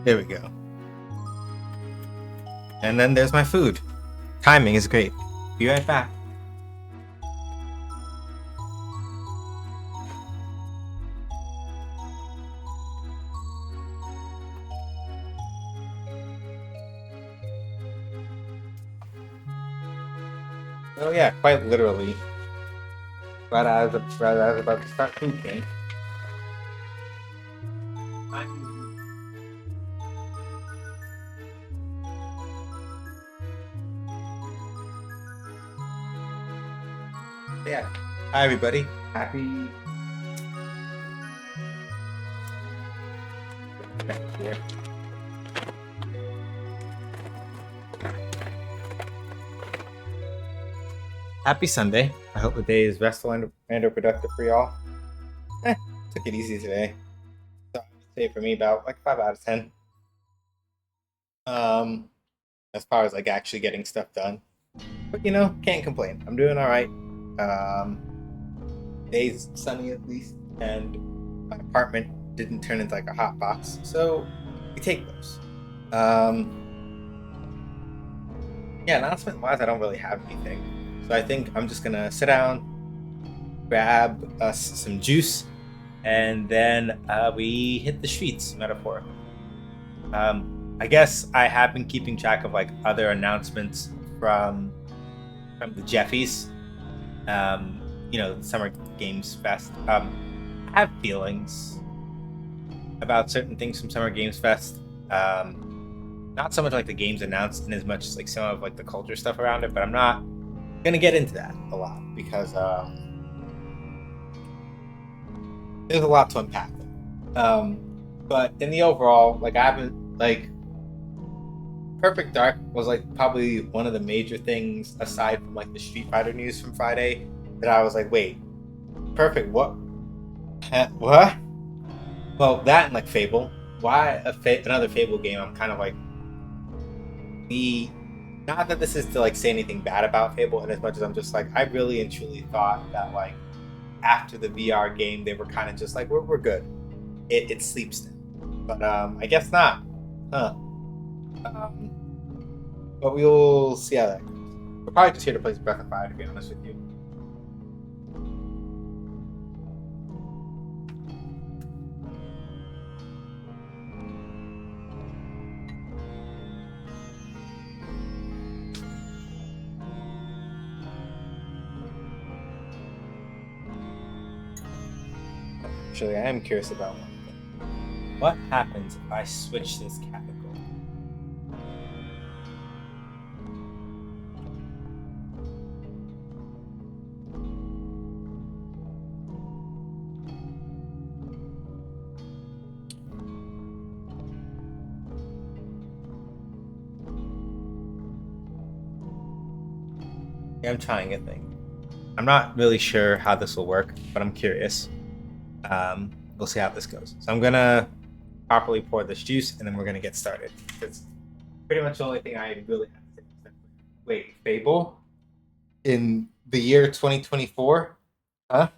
There we go. And then there's my food. Timing is great. Be right back. Oh yeah, quite literally. Right as I was about to start cooking. Yeah. Hi everybody. Happy. Here. Happy Sunday. I hope the day is restful and productive for y'all. Took it easy today. So I would say for me about like 5 out of 10. As far as like actually getting stuff done. But can't complain. I'm doing alright. Day's sunny at least, and my apartment didn't turn into like a hot box, so we take those. Yeah, announcement wise, I don't really have anything. So I think I'm just gonna sit down, grab us some juice, and then we hit the streets, metaphorically. I guess I have been keeping track of like other announcements from the Jeffies. The Summer Games Fest. I have feelings about certain things from Summer Games Fest. Not so much like the games announced, in as much as like some of like the culture stuff around it. But I'm not gonna get into that a lot because there's a lot to unpack. But in the overall, like I haven't like Perfect Dark was like probably one of the major things aside from like the Street Fighter news from Friday that I was like, wait, Perfect what? What? Well, that and like Fable. Why another Fable game? I'm kind of like not that this is to like say anything bad about Fable, and as much as I'm just like I really and truly thought that like after the VR game they were kind of just like we're good. It sleeps now, but I guess not, huh? But we'll see how that goes. We're probably just here to play Breath of Fire, to be honest with you. Actually, I am curious about one thing. What happens if I switch this category? Yeah, I'm trying a thing. I'm not really sure how this will work, but I'm curious. We'll see how this goes. So I'm gonna properly pour this juice, and then we're gonna get started. It's pretty much the only thing I really have to say. Wait, Fable? In the year 2024? Huh?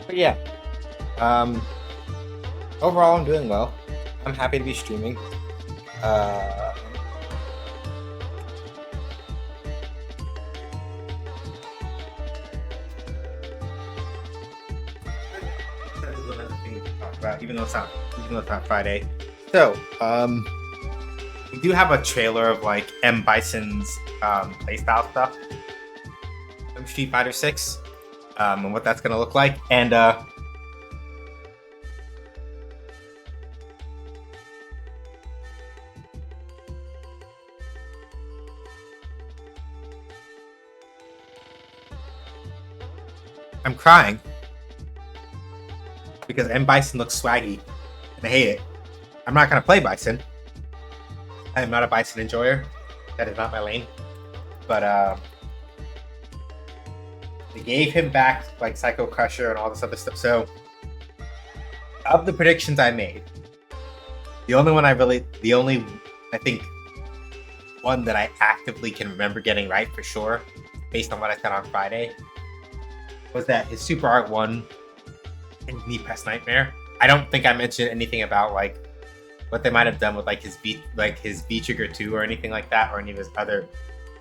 But yeah. Overall, I'm doing well. I'm happy to be streaming. Even though it's not Friday. So, we do have a trailer of like M. Bison's playstyle stuff from Street Fighter 6, and what that's gonna look like, and I'm crying because M. Bison looks swaggy, and I hate it. I'm not gonna play Bison. I am not a Bison enjoyer. That is not my lane. But they gave him back like Psycho Crusher and all this other stuff. So, of the predictions I made, the only I think one that I actively can remember getting right for sure, based on what I said on Friday, was that his Super Art 1 and Knee Press Nightmare. I don't think I mentioned anything about like what they might have done with like his V Trigger 2 or anything like that, or any of his other.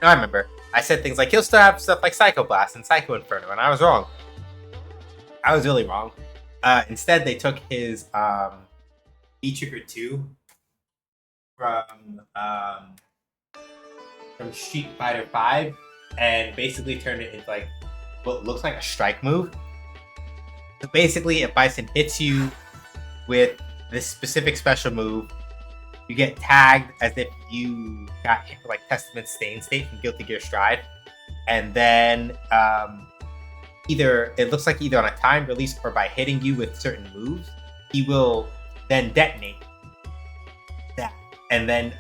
No, I remember. I said things like he'll still have stuff like Psycho Blast and Psycho Inferno, and I was wrong. I was really wrong. Instead, they took his V Trigger 2 from Street Fighter 5 and basically turned it into like what looks like a strike move. So basically, if Bison hits you with this specific special move, you get tagged as if you got hit with like Testament Stain State from Guilty Gear Strive, and then either it looks like either on a timed release or by hitting you with certain moves, he will then detonate that, and then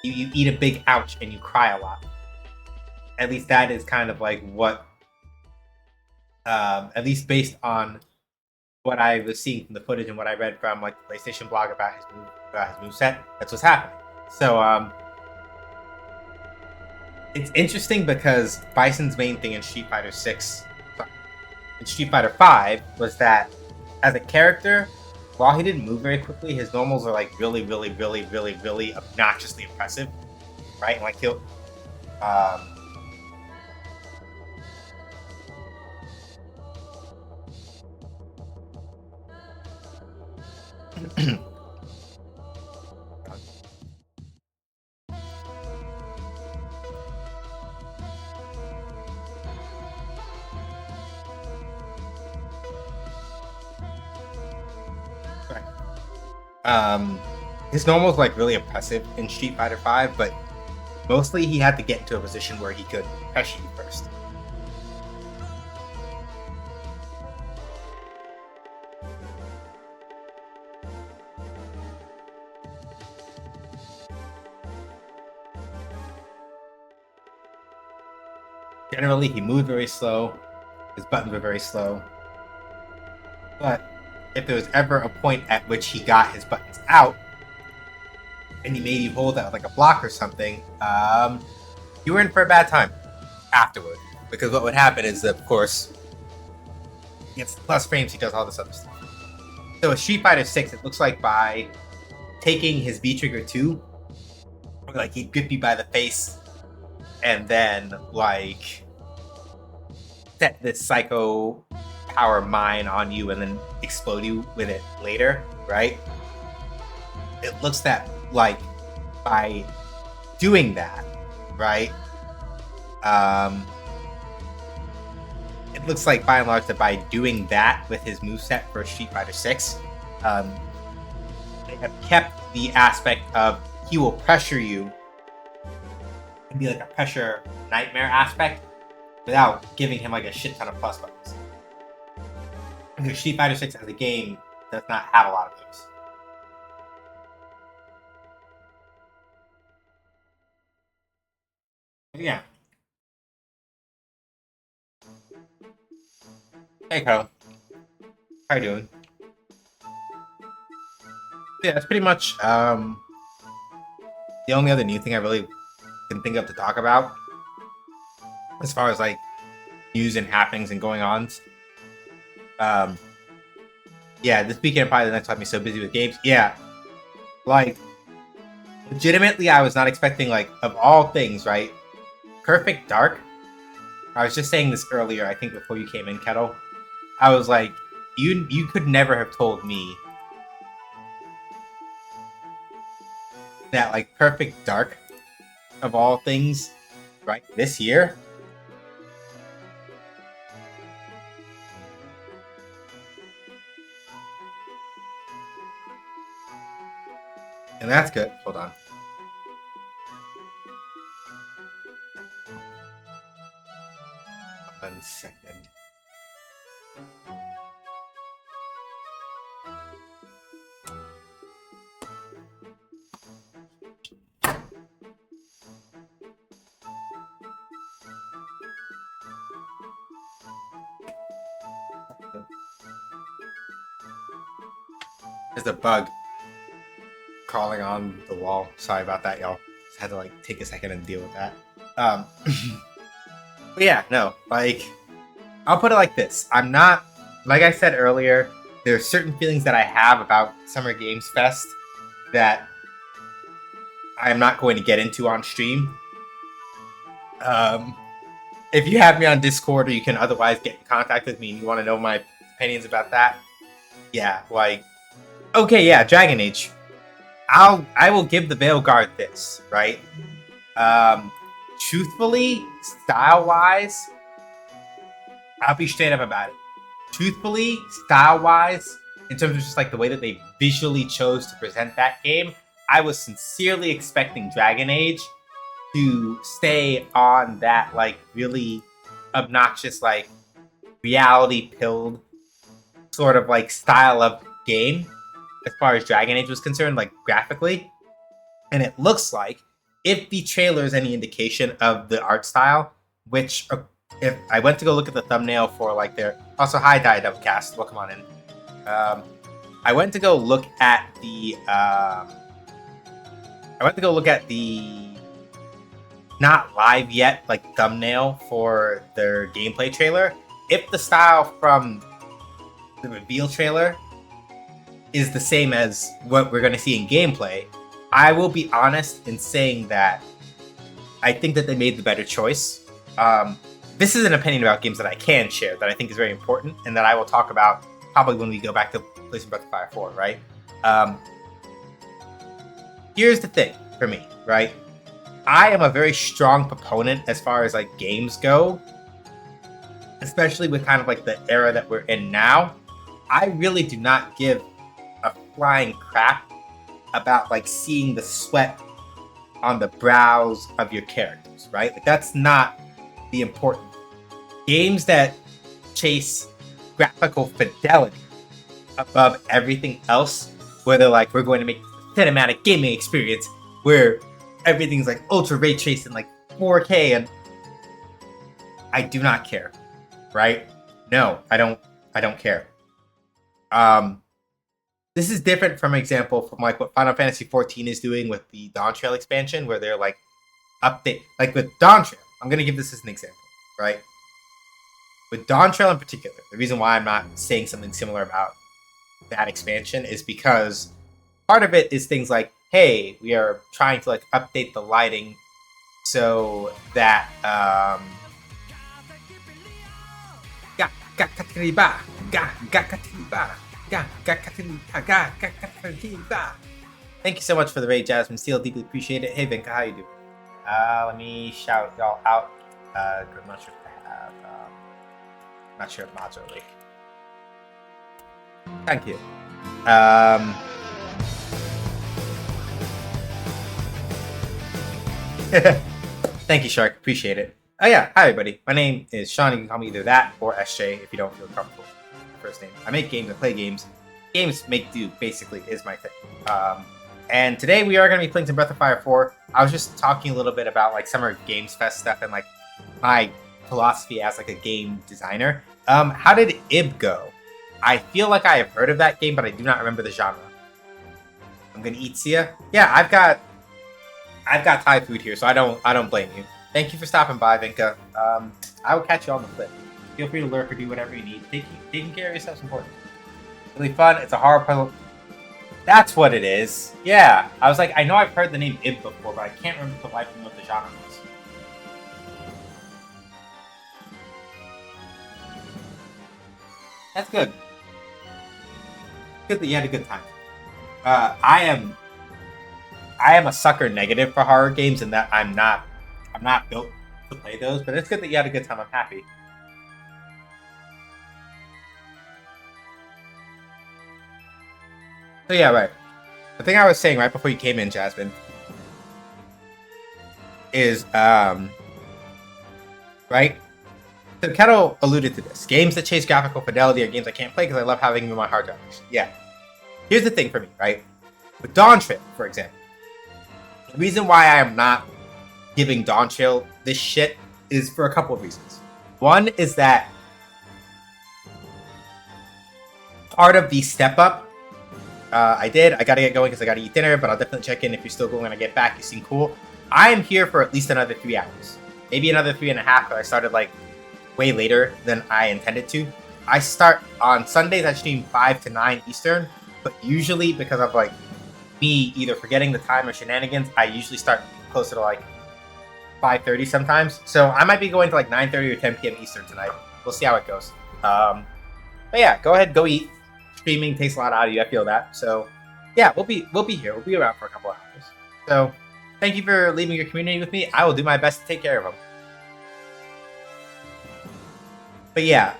you eat a big ouch and you cry a lot. At least that is kind of like what, at least based on what I was seeing from the footage and what I read from like the PlayStation blog about his moveset, that's what's happening. So it's interesting because Bison's main thing in Street Fighter 6 and Street Fighter 5 was that as a character, while he didn't move very quickly, his normals are like really obnoxiously impressive, right? And like he'll his normals like really impressive in Street Fighter 5, but mostly he had to get into a position where he could pressure you first. Generally, he moved very slow. His buttons were very slow. But if there was ever a point at which he got his buttons out, and he made you hold out like a block or something, you were in for a bad time afterward. Because what would happen is, of course, he gets plus frames, he does all this other stuff. So with Street Fighter 6, it looks like by taking his V Trigger 2, like he'd grip you by the face, and then like set this psycho power mine on you and then explode you with it later, right? It looks that like by doing that, right? It looks like by and large that by doing that with his moveset for Street Fighter 6, they have kept the aspect of he will pressure you and be like a pressure nightmare aspect without giving him like a shit ton of plus buttons. Because Street Fighter 6 as a game does not have a lot of those. Yeah. Hey, Carl. How you doing? Yeah, that's pretty much the only other new thing I really can think of to talk about as far as like news and happenings and going ons. Yeah, this weekend probably the next time I'll be so busy with games. Yeah, like legitimately, I was not expecting like of all things, right? Perfect Dark. I was just saying this earlier. I think before you came in, Kettle. I was like, you could never have told me that like Perfect Dark of all things, right? This year. And that's good. Hold on. One second. There's a bug crawling on the wall. Sorry about that, y'all. had to like take a second and deal with that. But yeah, no, like I'll put it like this. I'm not, like I said earlier, there are certain feelings that I have about Summer Games Fest that I'm not going to get into on stream. If you have me on Discord or you can otherwise get in contact with me and you want to know my opinions about that, yeah, like, okay, yeah, Dragon Age. I will give the Veilguard this, right? Truthfully, style-wise, I'll be straight up about it. Truthfully, style-wise, in terms of just like the way that they visually chose to present that game, I was sincerely expecting Dragon Age to stay on that like really obnoxious, like reality-pilled sort of like style of game as far as Dragon Age was concerned, like graphically. And it looks like, if the trailer is any indication of the art style, which if I went to go look at the thumbnail for like their, also hi Diadubcast, welcome on in. I went to go look at the not live yet like thumbnail for their gameplay trailer. If the style from the reveal trailer is the same as what we're going to see in gameplay, I will be honest in saying that I think that they made the better choice. This is an opinion about games that I can share that I think is very important and that I will talk about probably when we go back to PlayStation Breath of Fire 4, right? Here's the thing for me, right? I am a very strong proponent as far as like games go, especially with kind of like the era that we're in now. I really do not give a flying crap about like seeing the sweat on the brows of your characters, right? Like that's not the important. Games that chase graphical fidelity above everything else, where they're like, we're going to make cinematic gaming experience where everything's like ultra ray tracing, like 4K, and I do not care, right? No, I don't care. This is different from example from like what Final Fantasy 14 is doing with the Dawn Trail expansion, where they're like update, like with Dawn Trail. I'm gonna give this as an example, right? With Dawn Trail in particular, the reason why I'm not saying something similar about that expansion is because part of it is things like, hey, we are trying to like update the lighting so that thank you so much for the raid, Jasmine Steel. Deeply appreciate it. Hey, Vinka, how you doing? Let me shout y'all out. I'm not sure if I have. Not sure if mods are like. Thank you. Thank you, Shark. Appreciate it. Oh yeah, hi everybody. My name is Sean. You can call me either that or SJ if you don't feel comfortable with my first name. I make games, I play games. Games make do, basically, is my thing. And today we are going to be playing some Breath of Fire 4. I was just talking a little bit about like Summer Games Fest stuff and like my philosophy as like a game designer. How did IB go? I feel like I have heard of that game, but I do not remember the genre. I'm gonna eat Sia. Yeah, I've got Thai food here, so I don't blame you. Thank you for stopping by, Vinka. I will catch you on the flip. Feel free to lurk or do whatever you need. Taking care of yourself is important. Really fun. It's a horror puzzle. That's what it is. Yeah, I was like, I know I've heard the name IB before, but I can't remember the life and what the genre was. That's good. Good that you had a good time. I am a sucker negative for horror games, and that I'm not built to play those. But it's good that you had a good time. I'm happy. So yeah, right. The thing I was saying right before you came in, Jasmine, is right. So Kettle alluded to this. Games that chase graphical fidelity are games I can't play because I love having them in my hard drive. Yeah. Here's the thing for me, right? With Dawn Trail, for example, the reason why I am not giving Dawn Trail this shit is for a couple of reasons. One is that part of the step up, I gotta get going because I gotta eat dinner, but I'll definitely check in if you're still going when I get back. You seem cool. I am here for at least another 3 hours, maybe another 3.5. But I started like way later than I intended to. I start on Sundays. I stream 5 to 9 Eastern, but usually because of like me either forgetting the time or shenanigans, I usually start closer to like 5:30 sometimes. So I might be going to like 9:30 or 10 p.m. Eastern tonight. We'll see how it goes. But yeah, go ahead, go eat. Streaming takes a lot out of you. I feel that. So yeah, we'll be here. We'll be around for a couple hours. So thank you for leaving your community with me. I will do my best to take care of them. But yeah,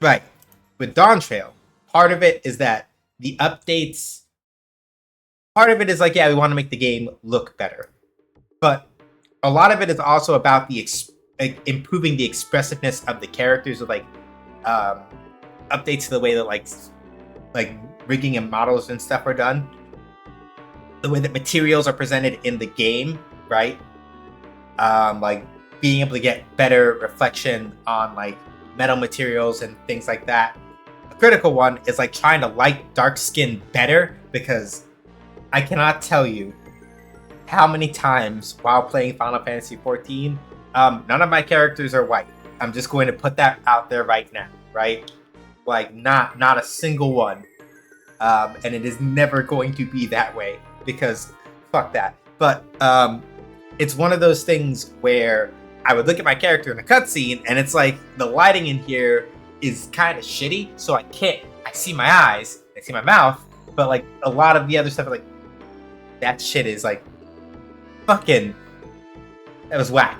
right. With Dawn Trail, part of it is that the updates, part of it is like, yeah, we want to make the game look better. But a lot of it is also about the improving the expressiveness of the characters with like updates to the way that like rigging and models and stuff are done. The way that materials are presented in the game, right? Like being able to get better reflection on like metal materials and things like that. A critical one is like trying to light dark skin better, because I cannot tell you how many times while playing Final Fantasy XIV, none of my characters are white. I'm just going to put that out there right now, right? Like not a single one. And it is never going to be that way, because fuck that. But it's one of those things where I would look at my character in a cutscene and it's like the lighting in here is kind of shitty, so I see my eyes, I see my mouth, but like a lot of the other stuff, like that shit is like fucking, that was whack.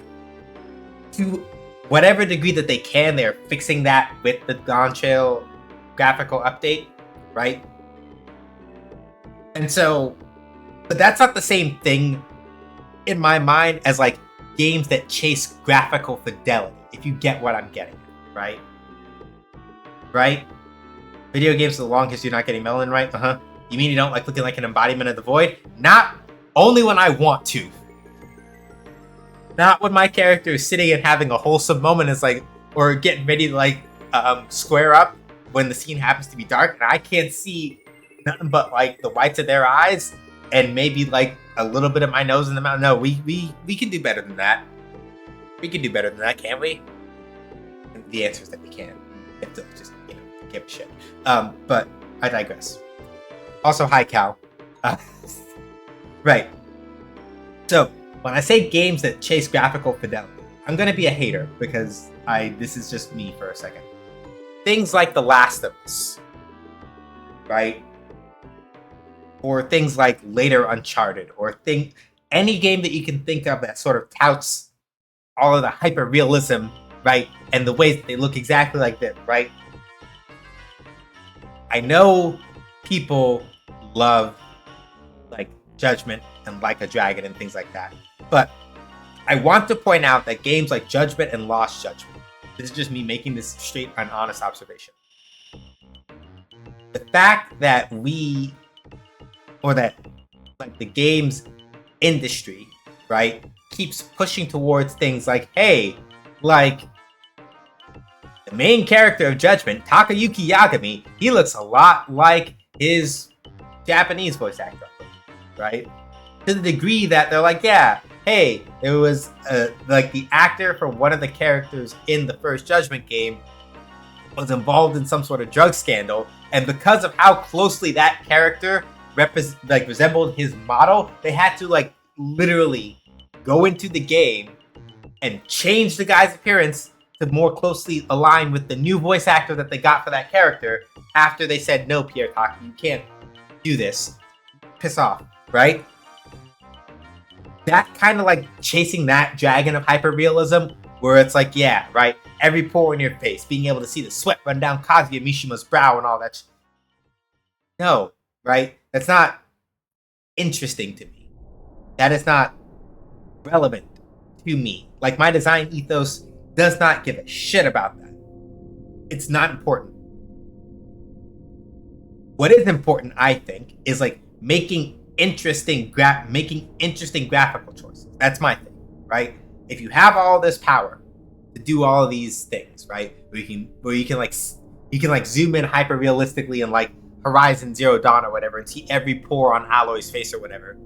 To whatever degree that they can, they're fixing that with the Dawn Trail graphical update, right? And so, but that's not the same thing in my mind as like games that chase graphical fidelity, if you get what I'm getting at, right? Right? Video games with a long history of not getting melanin right? You mean you don't like looking like an embodiment of the void? Not only when I want to. Not when my character is sitting and having a wholesome moment, is like, or getting ready to like square up when the scene happens to be dark and I can't see nothing but like the whites of their eyes and maybe like a little bit of my nose in the mouth. No, we can do better than that. We can do better than that, can't we? And the answer is that we can. We have to just, give a shit. But I digress. Also, hi, Cal. Right. So, when I say games that chase graphical fidelity, I'm going to be a hater because this is just me for a second. Things like The Last of Us, right? Or things like later Uncharted, or any game that you can think of that sort of touts all of the hyper realism, right? And the ways that they look exactly like this, right? I know people love like Judgment and Like a Dragon and things like that, but I want to point out that games like Judgment and Lost Judgment, this is just me making this straight and honest observation. The fact that like the games industry, right, keeps pushing towards things like, hey, like the main character of Judgment, Takayuki Yagami, he looks a lot like his Japanese voice actor, right? To the degree that they're like, yeah, hey, it was like the actor for one of the characters in the first Judgment game was involved in some sort of drug scandal, and because of how closely that character resembled his model, they had to like literally go into the game and change the guy's appearance to more closely align with the new voice actor that they got for that character after they said, no, Pierre Taki, you can't do this. Piss off, right? That kind of like chasing that dragon of hyperrealism where it's like, yeah, right, every pore in your face, being able to see the sweat run down Kazuya Mishima's brow and all that No, right? That's not interesting to me. That is not relevant to me. Like, my design ethos does not give a shit about that. It's not important. What is important, I think, is like making interesting graphical choices. That's my thing, right? If you have all this power to do all of these things, right? Where you can zoom in hyper realistically and like Horizon Zero Dawn or whatever and see every pore on Aloy's face or whatever.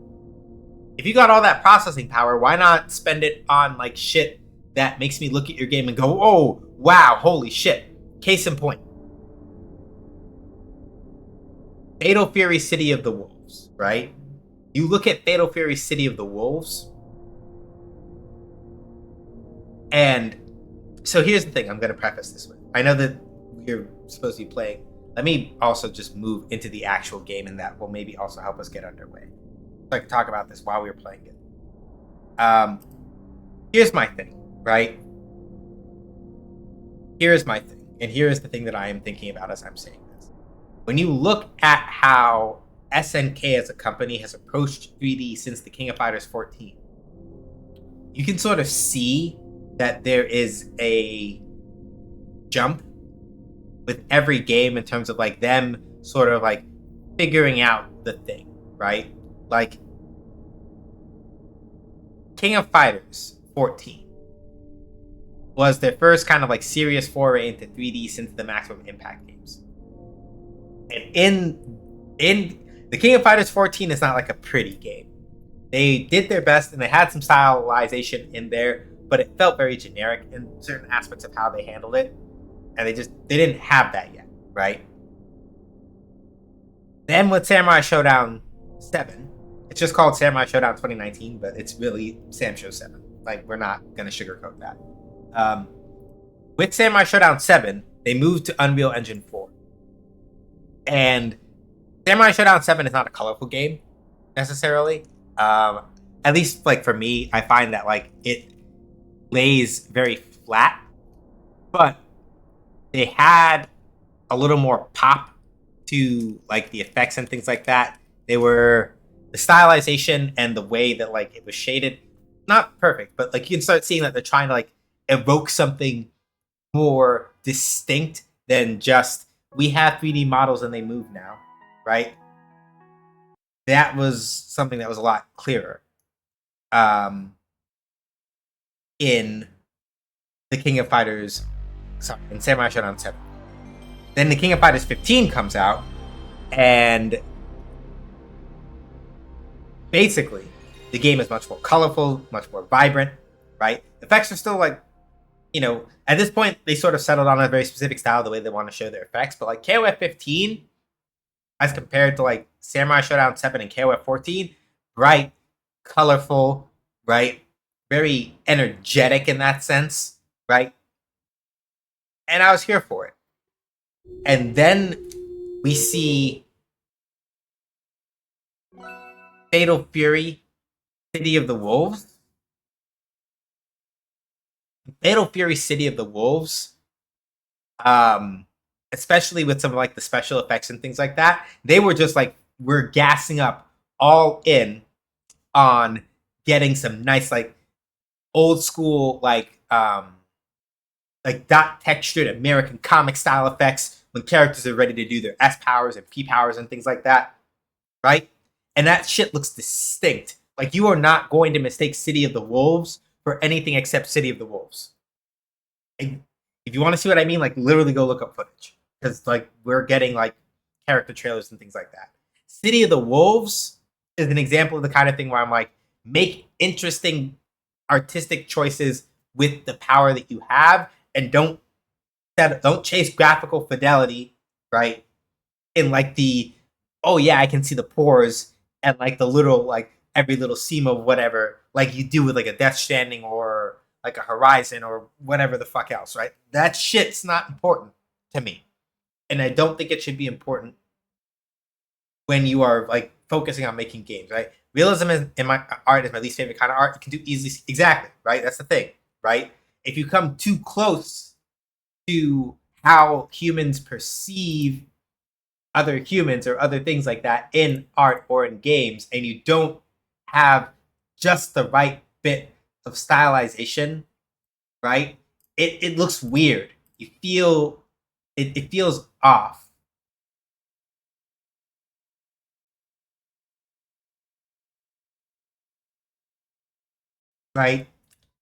If you got all that processing power, why not spend it on like shit that makes me look at your game and go, oh, wow, holy shit. Case in point. Fatal Fury City of the Wolves, right? You look at Fatal Fury City of the Wolves, and so here's the thing I'm going to preface this with. I know that we're supposed to be playing. Let me also just move into the actual game, and that will maybe also help us get underway. So I can talk about this while we were playing it. Here's my thing, right? Here's my thing, and here's the thing that I am thinking about as I'm saying this. When you look at how SNK as a company has approached 3D since the King of Fighters 14, you can sort of see that there is a jump with every game in terms of like them sort of like figuring out the thing, right? Like King of Fighters 14 was their first kind of like serious foray into 3D since the Maximum Impact games. And in the King of Fighters 14 is not like a pretty game. They did their best and they had some stylization in there, but it felt very generic in certain aspects of how they handled it. And they didn't have that yet, right? Then with Samurai Showdown 7, it's just called Samurai Showdown 2019, but it's really Sam Show 7. Like, we're not going to sugarcoat that. With Samurai Showdown 7, they moved to Unreal Engine 4. And Samurai Showdown 7 is not a colorful game, necessarily. At least, like, for me, I find that, like, it lays very flat. But they had a little more pop to, like, the effects and things like that. They were... The stylization and the way that, like, it was shaded, not perfect, but, like, you can start seeing that they're trying to, like, evoke something more distinct than just, we have 3D models and they move now, right? That was something that was a lot clearer in the King of Fighters, in Samurai Showdown 7. Then the King of Fighters 15 comes out, and basically, the game is much more colorful, much more vibrant, right? The effects are still like, you know, at this point, they sort of settled on a very specific style, the way they want to show their effects. But like KOF 15, as compared to like Samurai Showdown 7 and KOF 14, bright, colorful, right? Very energetic in that sense, right? And I was here for it. And then we see Fatal Fury, City of the Wolves. Fatal Fury, City of the Wolves, especially with some of like the special effects and things like that, they were just like, we're gassing up all in on getting some nice like old school like dot textured American comic style effects when characters are ready to do their S powers and P powers and things like that, right? And that shit looks distinct. Like, you are not going to mistake City of the Wolves for anything except City of the Wolves. And if you want to see what I mean, like, literally go look up footage. Because, like, we're getting, like, character trailers and things like that. City of the Wolves is an example of the kind of thing where I'm like, make interesting artistic choices with the power that you have, and don't chase graphical fidelity, right? In, like, the, oh, yeah, I can see the pores, and, like, the little, like, every little seam of whatever, like you do with, like, a Death Stranding or, like, a Horizon or whatever the fuck else, right? That shit's not important to me. And I don't think it should be important when you are, like, focusing on making games, right? Realism in my art is my least favorite kind of art. You can do easily, exactly, right? That's the thing, right? If you come too close to how humans perceive other humans or other things like that in art or in games, and you don't have just the right bit of stylization, right? It looks weird. You feel it feels off. Right?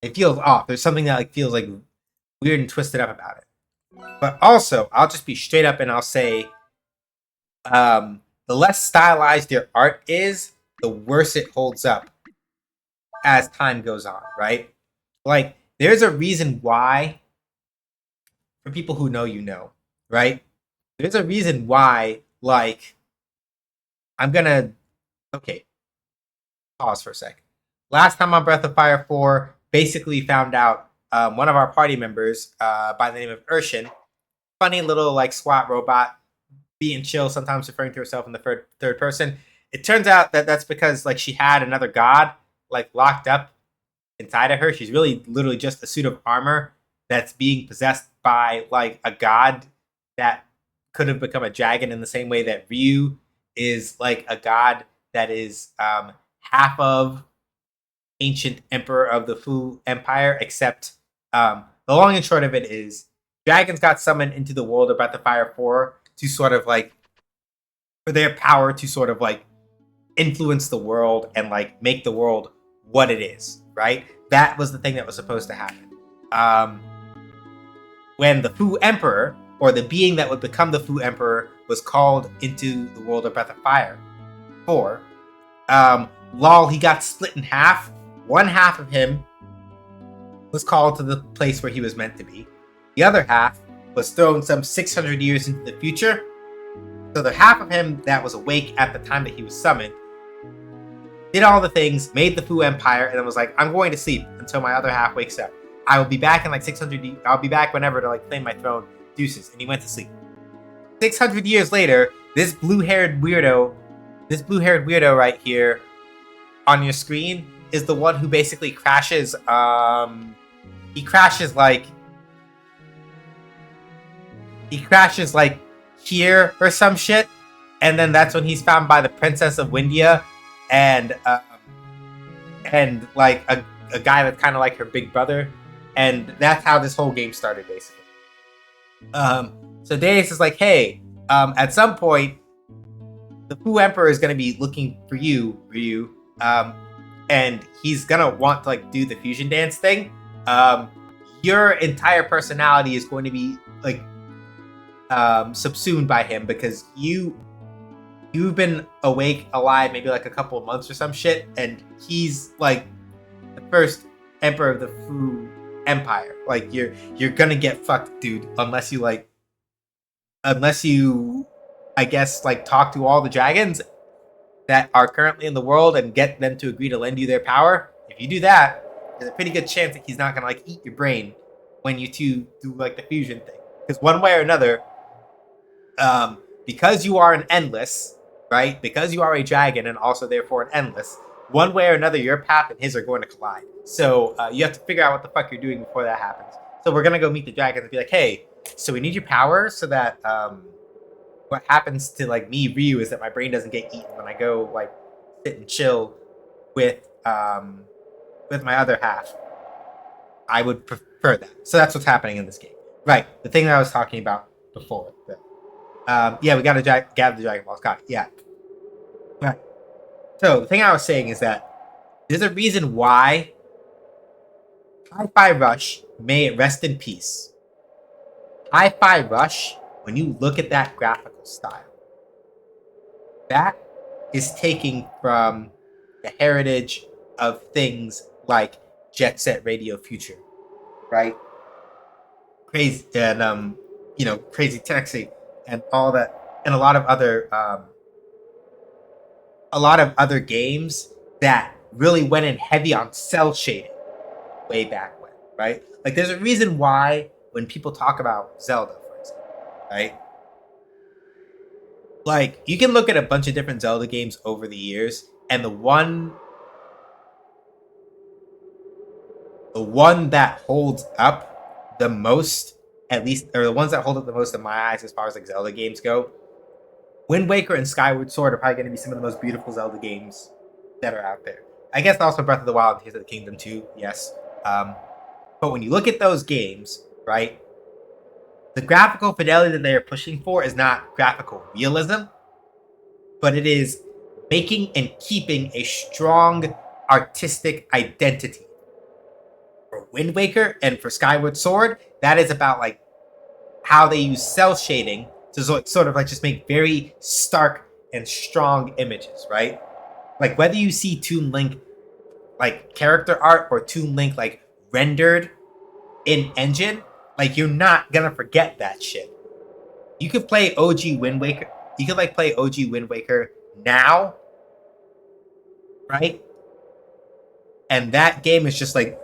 It feels off. There's something that like feels like weird and twisted up about it. But also, I'll just be straight up and I'll say The less stylized your art is, the worse it holds up as time goes on, right? Like, there's a reason why, for people who know, right? There's a reason why, like, I'm gonna, okay, pause for a sec. Last time on Breath of Fire 4, basically found out one of our party members by the name of Urshan, funny little, like, SWAT robot, being chill, sometimes referring to herself in the third person. It turns out that that's because, like, she had another god, like, locked up inside of her. She's really literally just a suit of armor that's being possessed by, like, a god that could have become a dragon, in the same way that Ryu is like a god that is half of ancient emperor of the Fu Empire, except the long and short of it is dragons got summoned into the world of Breath of Fire 4 to sort of, like, for their power to sort of, like, influence the world and, like, make the world what it is, right? That was the thing that was supposed to happen. When the Fu Emperor, or the being that would become the Fu Emperor, was called into the world of Breath of Fire 4, lol, he got split in half. One half of him was called to the place where he was meant to be. The other half was thrown some 600 years into the future. So the half of him that was awake at the time that he was summoned did all the things, made the Fu Empire, and then was like, I'm going to sleep until my other half wakes up. I will be back in like 600 years. I'll be back whenever to, like, claim my throne. Deuces. And he went to sleep. 600 years later, this blue-haired weirdo right here on your screen is the one who basically crashes. He crashes like here or some shit, and then that's when he's found by the Princess of Windia, and like a guy that's kind of like her big brother, and that's how this whole game started, basically. So Deus is like, hey, at some point, the Fu Emperor is going to be looking for you, Ryu, and he's going to want to, like, do the fusion dance thing. Your entire personality is going to be, like, subsumed by him, because you've been awake, alive, maybe like a couple of months or some shit, and he's like the first emperor of the Fu Empire. Like, you're gonna get fucked, dude, unless you I guess, like, talk to all the dragons that are currently in the world and get them to agree to lend you their power. If you do that, there's a pretty good chance that he's not gonna, like, eat your brain when you two do, like, the fusion thing, because one way or another, because you are an endless, right? Because you are a dragon and also therefore an endless, one way or another, your path and his are going to collide. So you have to figure out what the fuck you're doing before that happens. So we're gonna go meet the dragons and be like, hey, so we need your power so that what happens to, like, me, Ryu, is that my brain doesn't get eaten when I go, like, sit and chill with my other half. I would prefer that. So that's what's happening in this game. Right. The thing that I was talking about before. Yeah, we gotta gather the Dragon Balls. Got it. Yeah. Right. So the thing I was saying is that there's a reason why Hi-Fi Rush, may it rest in peace. Hi-Fi Rush, when you look at that graphical style, that is taking from the heritage of things like Jet Set Radio Future, right? Crazy and Crazy Taxi and all that, and a lot of other games that really went in heavy on cell shading way back when, right? Like, there's a reason why when people talk about Zelda, for example, right? Like, you can look at a bunch of different Zelda games over the years, and the one that holds up the most, at least, or the ones that hold up the most in my eyes as far as, like, Zelda games go, Wind Waker and Skyward Sword are probably going to be some of the most beautiful Zelda games that are out there. I guess also Breath of the Wild and Tears of the Kingdom too, yes. But when you look at those games, right, the graphical fidelity that they are pushing for is not graphical realism, but it is making and keeping a strong artistic identity. For Wind Waker and for Skyward Sword, that is about, like, how they use cell shading to sort of like just make very stark and strong images, right? Like whether you see Toon Link like character art or Toon Link like rendered in engine, like you're not gonna forget that shit. You could play OG Wind Waker. You could like play OG Wind Waker now, right? And that game is just like,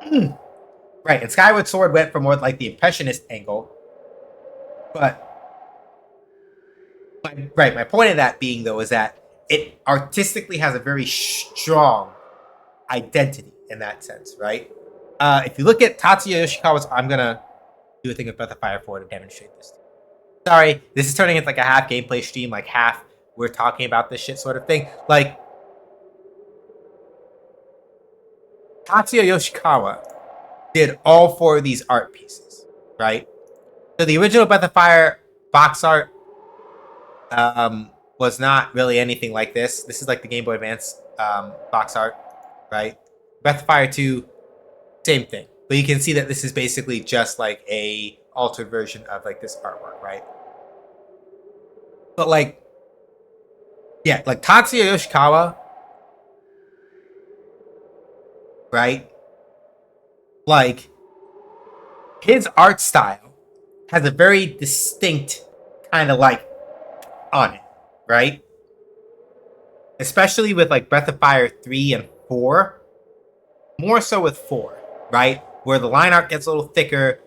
right. And Skyward Sword went for more like the impressionist angle, but right. My point of that being though is that it artistically has a very strong identity in that sense, right? If you look at Tatsuya Yoshikawa's, I'm gonna do a thing with Breath of Fire 4 to demonstrate this. Sorry, this is turning into like a half gameplay stream, like half we're talking about this shit sort of thing. Like, Tatsuya Yoshikawa did all 4 of these art pieces, right? So the original Breath of Fire box art was not really anything like this. This is like the Game Boy Advance box art, right? Breath of Fire 2, same thing. But you can see that this is basically just like a altered version of like this artwork, right? But like, yeah, like Tatsuya Yoshikawa, right? Like, his art style has a very distinct kind of like on it, right? Especially with like Breath of Fire 3 and 4. More so with 4, right? Where the line art gets a little thicker.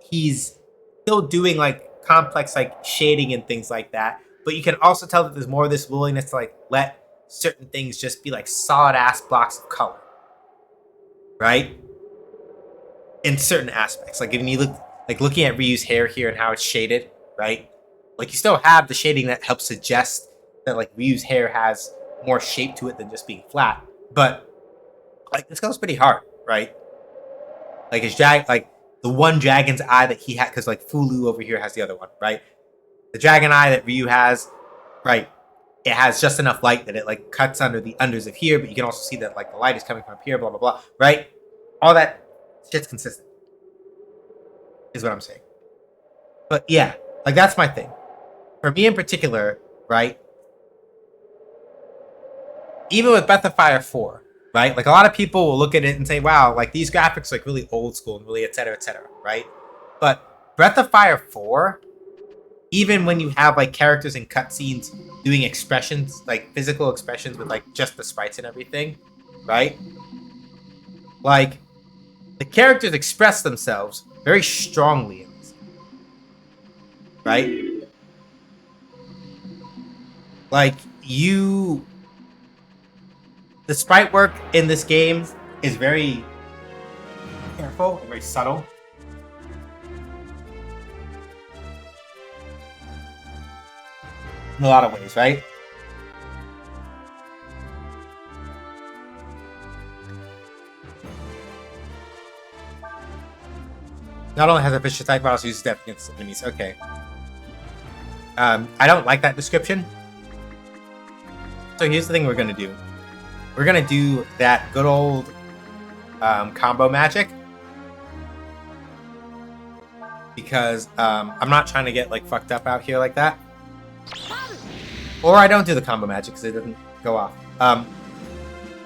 He's still doing like complex like shading and things like that. But you can also tell that there's more of this willingness to like let certain things just be like solid ass blocks of color. Right? In certain aspects. Like if you look like looking at Ryu's hair here and how it's shaded, right? Like you still have the shading that helps suggest that like Ryu's hair has more shape to it than just being flat. But like this goes pretty hard, right? Like his like the one dragon's eye that he had, because like Fulu over here has the other one, right? The dragon eye that Ryu has, right? It has just enough light that it like cuts under the unders of here, but you can also see that like the light is coming from up here, blah blah blah, right? All that shit's consistent, is what I'm saying. But yeah, like that's my thing. For me in particular, right? Even with Breath of Fire 4, right? Like a lot of people will look at it and say, wow, like these graphics are like really old school and really et cetera, right? But Breath of Fire 4, even when you have like characters in cutscenes doing expressions, like physical expressions with like just the sprites and everything, right? Like the characters express themselves very strongly in this, right? Like the sprite work in this game is very careful and very subtle. In a lot of ways, right? Not only has a vicious type, but also uses death against enemies. Okay. I don't like that description. So here's the thing we're gonna do. We're gonna do that good old combo magic. Because I'm not trying to get like fucked up out here like that. Or I don't do the combo magic because it doesn't go off.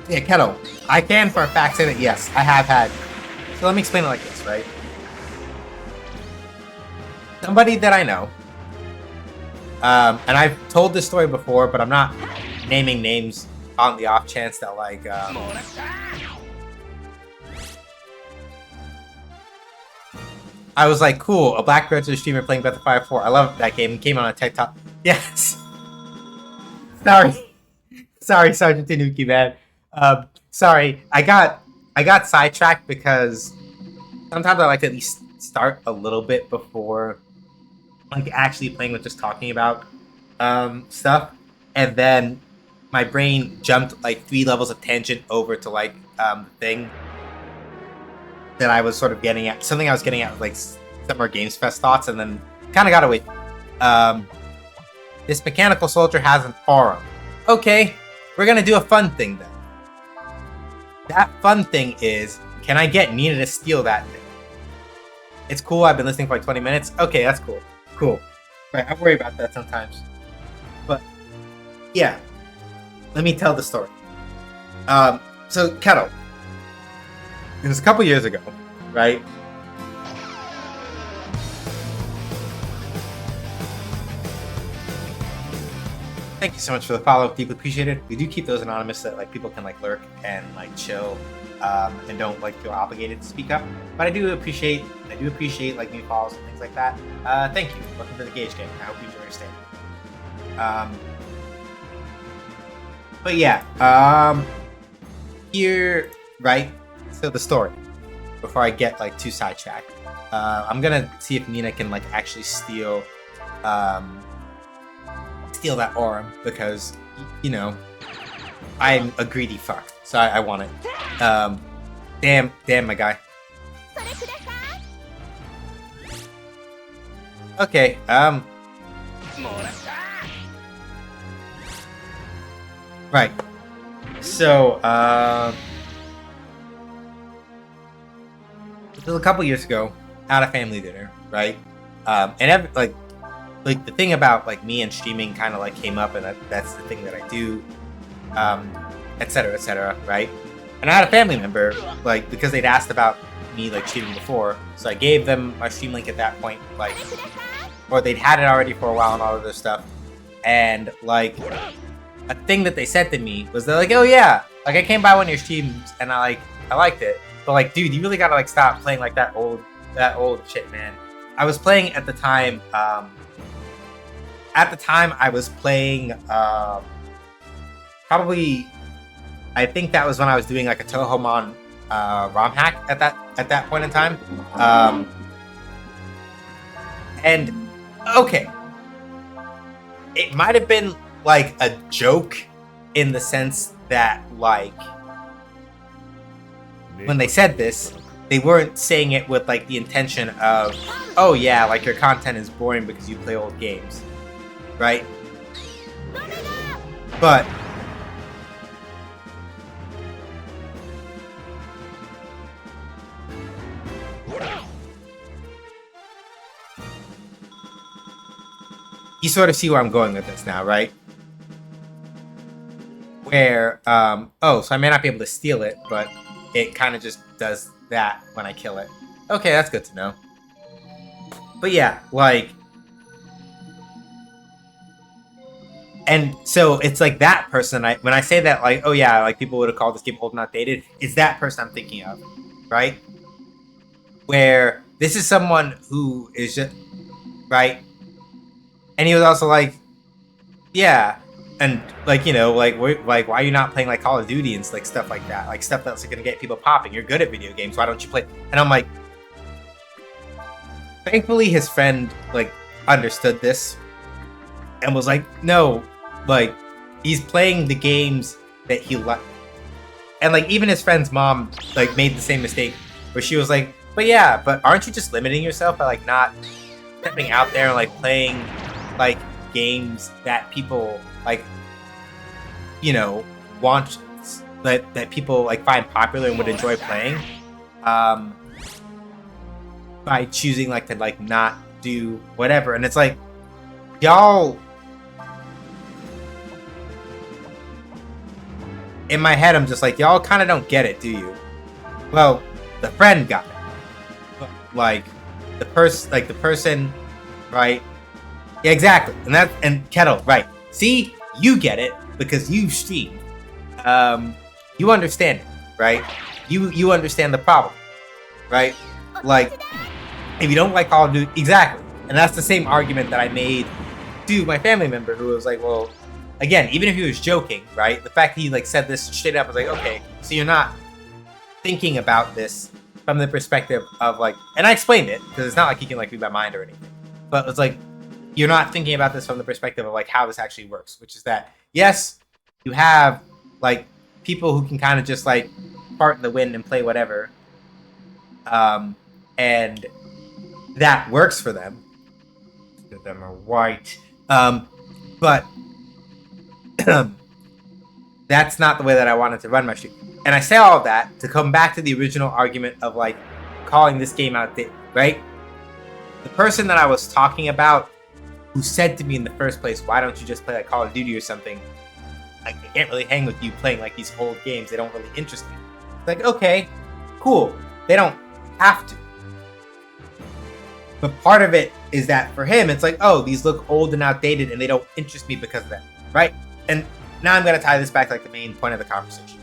Yeah, Kettle. I can for a fact say that yes, I have had. So let me explain it like this, right? Somebody that I know, and I've told this story before, but I'm not naming names on the off chance that like I was like, cool, a Black Retro streamer playing Breath of Fire 4. I love that game. It came on a TikTok. Yes. Sorry, Sergeant Tanuki, man. Sorry, I got sidetracked because sometimes I like to at least start a little bit before like actually playing with just talking about stuff, and then my brain jumped like 3 levels of tangent over to like the thing that I was sort of getting at, something I was getting at with like Summer Games Fest thoughts, and then kind of got away. This mechanical soldier has an aura. Okay, we're gonna do a fun thing then. That fun thing is, can I get Nina to steal that thing? It's cool, I've been listening for like 20 minutes. Okay, that's cool. Cool. Right, I worry about that sometimes. But yeah, let me tell the story. So Kettle, it was a couple years ago, right? Thank you so much for the follow. Deeply appreciated. We do keep those anonymous so that like people can like lurk and like chill, and don't like feel obligated to speak up. But I do appreciate like new follows and things like that. Thank you. Welcome to the Gauge Game. I hope you enjoy your stay. But yeah, here, right? So the story. Before I get like too sidetracked, I'm gonna see if Nina can like actually steal that orb because you know I'm a greedy fuck, so I want it. Damn, my guy. Okay, right. So, it was a couple years ago at a family dinner, right? And like the thing about like me and streaming kind of like came up, and that's the thing that I do, etc., right? And I had a family member like because they'd asked about me like streaming before, so I gave them my stream link at that point, like, or they'd had it already for a while and all of this stuff, and like a thing that they said to me was they're like, oh yeah, like I came by one of your streams and I liked it, but like dude, you really gotta like stop playing like that old shit, man. I was playing at the time. At the time, I was playing probably. I think that was when I was doing like a Tohomon ROM hack at that point in time. And okay, it might have been like a joke in the sense that like when they said this, they weren't saying it with like the intention of, oh yeah, like your content is boring because you play old games. Right? But you sort of see where I'm going with this now, right? Where oh, so I may not be able to steal it, but it kind of just does that when I kill it. Okay, that's good to know. But yeah, like, and so it's like that person. When I say that, like, oh yeah, like people would have called this game old and outdated. It's that person I'm thinking of, right? Where this is someone who is just right, and he was also like, yeah, and like like why are you not playing like Call of Duty and like stuff like that, like stuff that's gonna get people popping? You're good at video games. Why don't you play? And I'm like, thankfully his friend like understood this and was like, no. Like, he's playing the games that he likes. And, like, even his friend's mom, like, made the same mistake. Where she was like, but yeah, but aren't you just limiting yourself by, like, not stepping out there and, like, playing, like, games that people, like, want, that people, like, find popular and would enjoy playing? By choosing, like, to, like, not do whatever. And it's like, y'all... In my head, I'm just like, y'all kind of don't get it, do you? Well, the friend got it. But, like, the person, right? Yeah, exactly. And Kettle, right. See, you get it because you streamed. You understand it, right? You understand the problem, right? Like, if you don't like Call of Duty, exactly. And that's the same argument that I made to my family member who was like, well, again, even if he was joking, right? The fact that he like said this straight up was like, okay, so you're not thinking about this from the perspective of like, and I explained it because it's not like he can like read my mind or anything, but it's like you're not thinking about this from the perspective of like how this actually works, which is that yes, you have like people who can kind of just like fart in the wind and play whatever, and that works for them. Two of them are white, but. That's not the way that I wanted to run my stream. And I say all of that to come back to the original argument of like calling this game outdated, right? The person that I was talking about who said to me in the first place, why don't you just play like Call of Duty or something? Like, I can't really hang with you playing like these old games. They don't really interest me. It's like, okay, cool. They don't have to. But part of it is that for him, it's like, oh, these look old and outdated and they don't interest me because of that, right? And now I'm going to tie this back to like the main point of the conversation,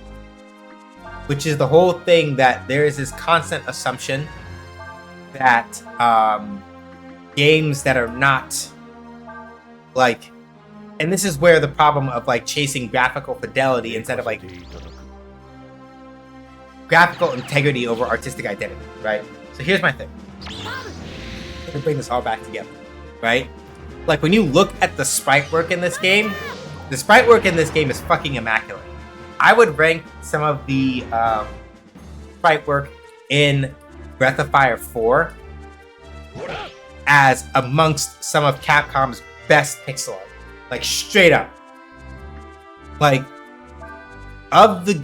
which is the whole thing that there is this constant assumption that games that are not like, and this is where the problem of like chasing graphical fidelity instead of like graphical integrity over artistic identity, right? So here's my thing. To bring this all back together, right? Like when you look at the sprite work in this game, the sprite work in this game is fucking immaculate. I would rank some of the sprite work in Breath of Fire 4 as amongst some of Capcom's best pixel art. Like straight up. Like of the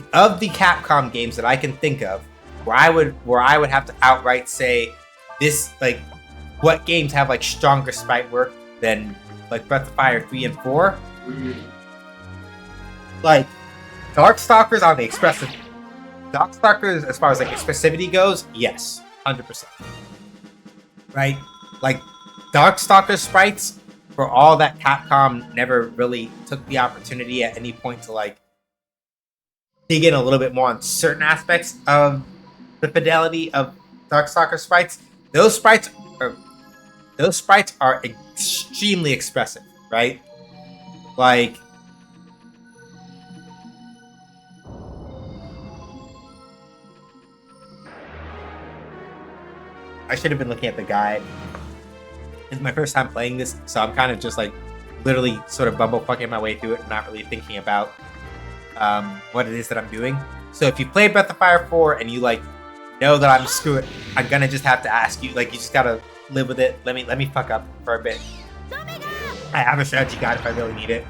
Capcom games that I can think of where I would have to outright say this, like, what games have like stronger sprite work than like Breath of Fire 3 and 4? Like Darkstalkers on the expressive Darkstalkers as far as like expressivity goes, yes, 100%. Right? Like Darkstalker sprites, for all that Capcom never really took the opportunity at any point to like dig in a little bit more on certain aspects of the fidelity of Darkstalker sprites, those sprites are extremely expressive, right? Like, I should have been looking at the guide. It's my first time playing this, so I'm kind of just like literally sort of bumblefucking my way through it and not really thinking about what it is that I'm doing. So if you play Breath of Fire 4 and you like know that I'm screwed, I'm gonna just have to ask you, like, you just gotta live with it. Let me fuck up for a bit. I have a strategy guide if I really need it.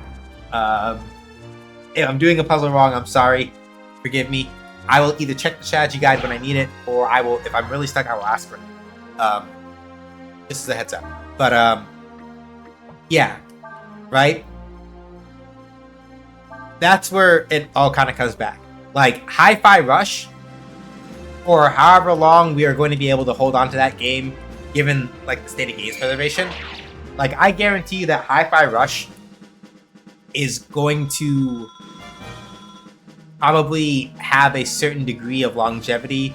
If I'm doing a puzzle wrong, I'm sorry. Forgive me. I will either check the strategy guide when I need it, or I will, if I'm really stuck, I will ask for it. This is a heads up. But yeah, right? That's where it all kind of comes back. Like Hi-Fi Rush, or however long we are going to be able to hold on to that game, given like the state of games preservation, like I guarantee you that Hi-Fi Rush is going to probably have a certain degree of longevity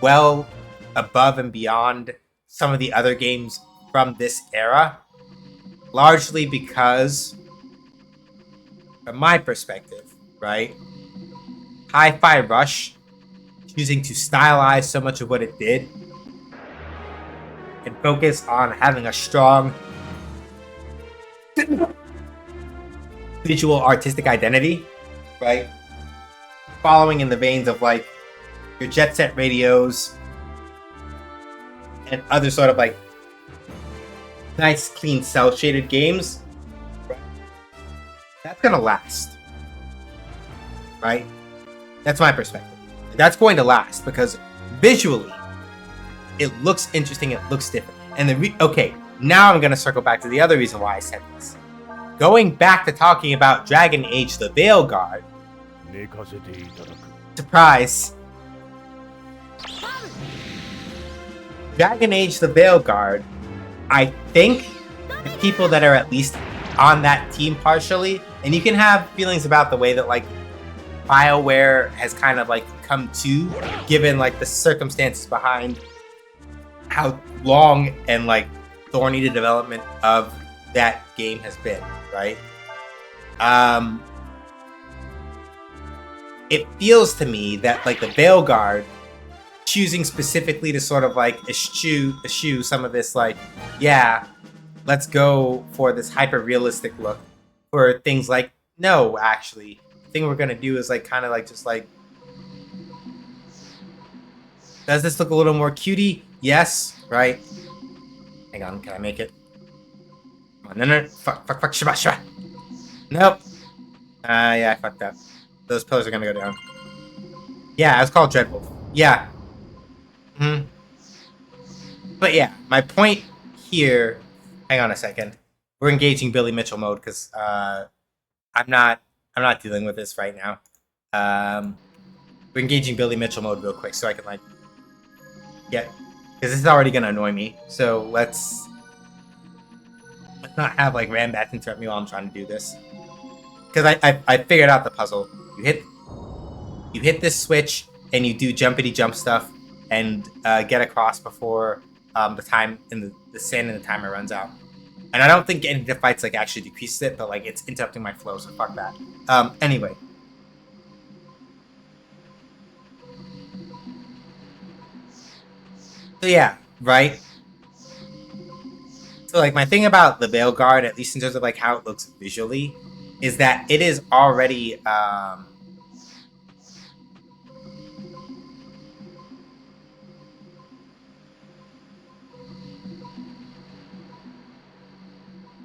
well above and beyond some of the other games from this era, largely because, from my perspective, right, Hi-Fi Rush choosing to stylize so much of what it did and focus on having a strong visual artistic identity, right, following in the veins of like your Jet Set Radios and other sort of like nice, clean, cel-shaded games, that's gonna last, right? That's my perspective. That's going to last because visually, it looks interesting. It looks different. And okay, now I'm gonna circle back to the other reason why I said this. Going back to talking about Dragon Age: The Veilguard. Surprise! Dragon Age: The Veilguard, I think the people that are at least on that team partially, and you can have feelings about the way that like BioWare has kind of like come to, given like the circumstances behind how long and like thorny the development of that game has been, right? It feels to me that like the Veilguard choosing specifically to sort of like eschew some of this like, yeah, let's go for this hyper realistic look for things like, no, actually, the thing we're gonna do is like kind of like just like, does this look a little more cutie? Yes, right? Hang on, can I make it? Come on, no, fuck, Shiba. Nope. Yeah, I fucked up. Those pillars are gonna go down. Yeah, it's called Dreadwolf. Yeah. But yeah, my point here, hang on a second. we're engaging Billy Mitchell mode because I'm not dealing with this right now. We're engaging Billy Mitchell mode real quick so I can like get, because this is already gonna annoy me. So let's not have like Rambats interrupt me while I'm trying to do this. Because I figured out the puzzle. You hit this switch and you do jumpity jump stuff and get across before the time in the sand and the timer runs out. And I don't think getting into fights like actually decreases it, but like it's interrupting my flow, so fuck that. Anyway. So yeah, right? So like my thing about the Veil Guard, at least in terms of like how it looks visually, is that it is already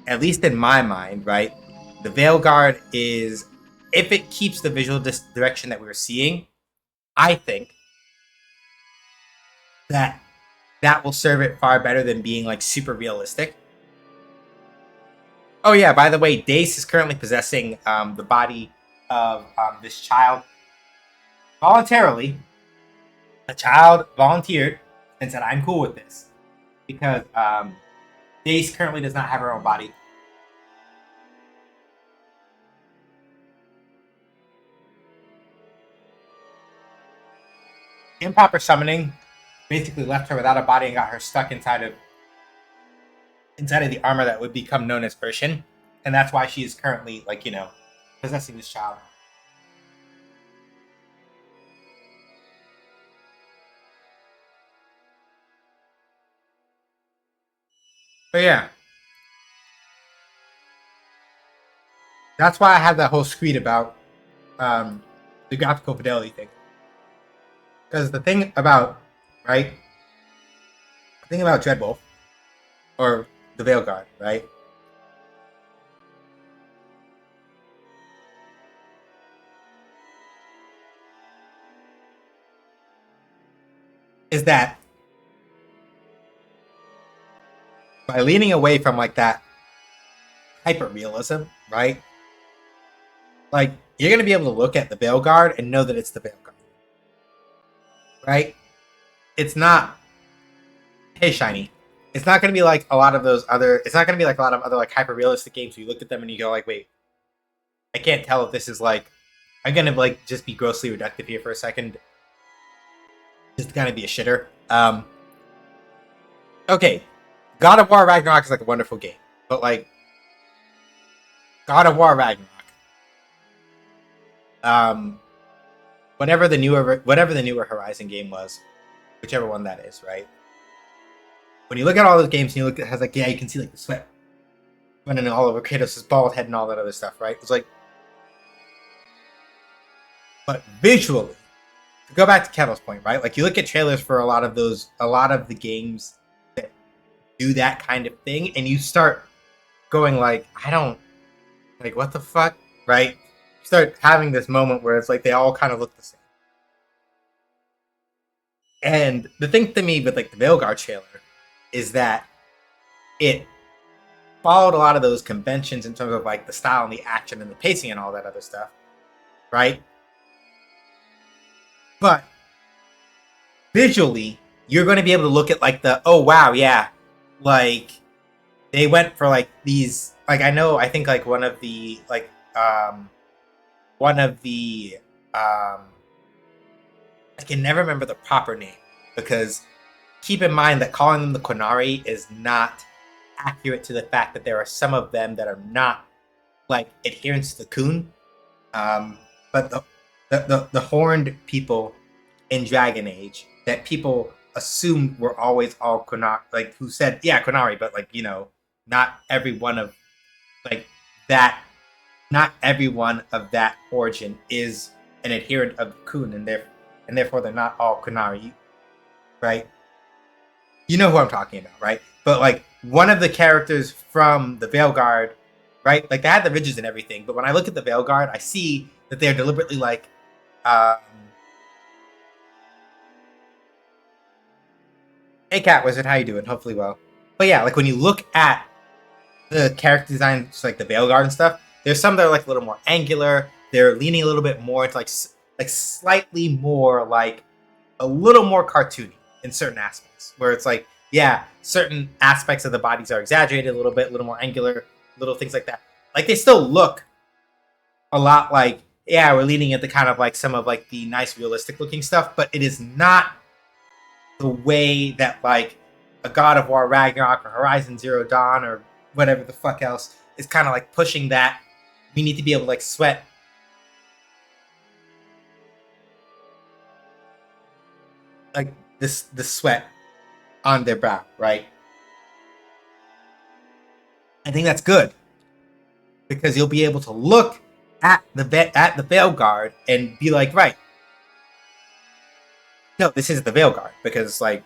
at least in my mind, right? The Veil Guard is, if it keeps the visual direction that we were seeing, I think that will serve it far better than being like super realistic. Oh yeah, by the way, Dace is currently possessing the body of this child voluntarily. The child volunteered and said, "I'm cool with this," because Dace currently does not have her own body. Improper summoning basically left her without a body and got her stuck inside of the armor that would become known as Urshan, and that's why she is currently like possessing this child. But yeah, that's why I have that whole screed about the graphical fidelity thing. Because the thing about Dreadwolf or the Veil Guard, right? Is that by leaning away from like that hyper realism, right? Like you're gonna be able to look at the Veil Guard and know that it's the Veil Guard, right? It's not, hey shiny. It's not gonna be like a lot of those other. It's not gonna be like a lot of other like hyper realistic games where you look at them and you go like, wait, I can't tell if this is like. I'm gonna like just be grossly reductive here for a second, just to kind of be a shitter. Okay, God of War Ragnarok is like a wonderful game, but like God of War Ragnarok, whatever the newer Horizon game was, whichever one that is, right? When you look at all those games and you look at it has like, yeah, you can see like the sweat running all over Kratos' bald head and all that other stuff, right? It's like, but visually, to go back to Kevin's point, right? Like you look at trailers for a lot of the games that do that kind of thing, and you start going like, I don't, like, what the fuck, right? You start having this moment where it's like they all kind of look the same. And the thing to me with like the Veilguard trailer is that it followed a lot of those conventions in terms of like the style and the action and the pacing and all that other stuff, right? But visually, you're going to be able to look at like the, oh wow, yeah, like they went for like these, like I think like one of the I can never remember the proper name, because keep in mind that calling them the Qunari is not accurate to the fact that there are some of them that are not like adherents to the Kun. But the horned people in Dragon Age that people assumed were always all Qunari, like who said, yeah, Qunari, but like, not every one of like that, not everyone of that origin is an adherent of the Kun, and therefore they're not all Qunari, right? You know who I'm talking about, right? But like one of the characters from the Veilguard, right? Like they had the ridges and everything, but when I look at the Veilguard, I see that they're deliberately like, hey Cat Wizard, how you doing? Hopefully well. But yeah, like when you look at the character design, just like the Veilguard and stuff. There's some that are like a little more angular. They're leaning a little bit more into like slightly more like a little more cartoony in certain aspects, where it's like, yeah, certain aspects of the bodies are exaggerated a little bit, a little more angular, little things like that. Like they still look a lot like, yeah, we're leaning into kind of like some of like the nice realistic looking stuff, but it is not the way that like a God of War Ragnarok or Horizon Zero Dawn or whatever the fuck else is kind of like pushing that. We need to be able to like sweat like the sweat on their brow, right? I think that's good because you'll be able to look at the Veilguard and be like, right, no, this is the Veilguard, because like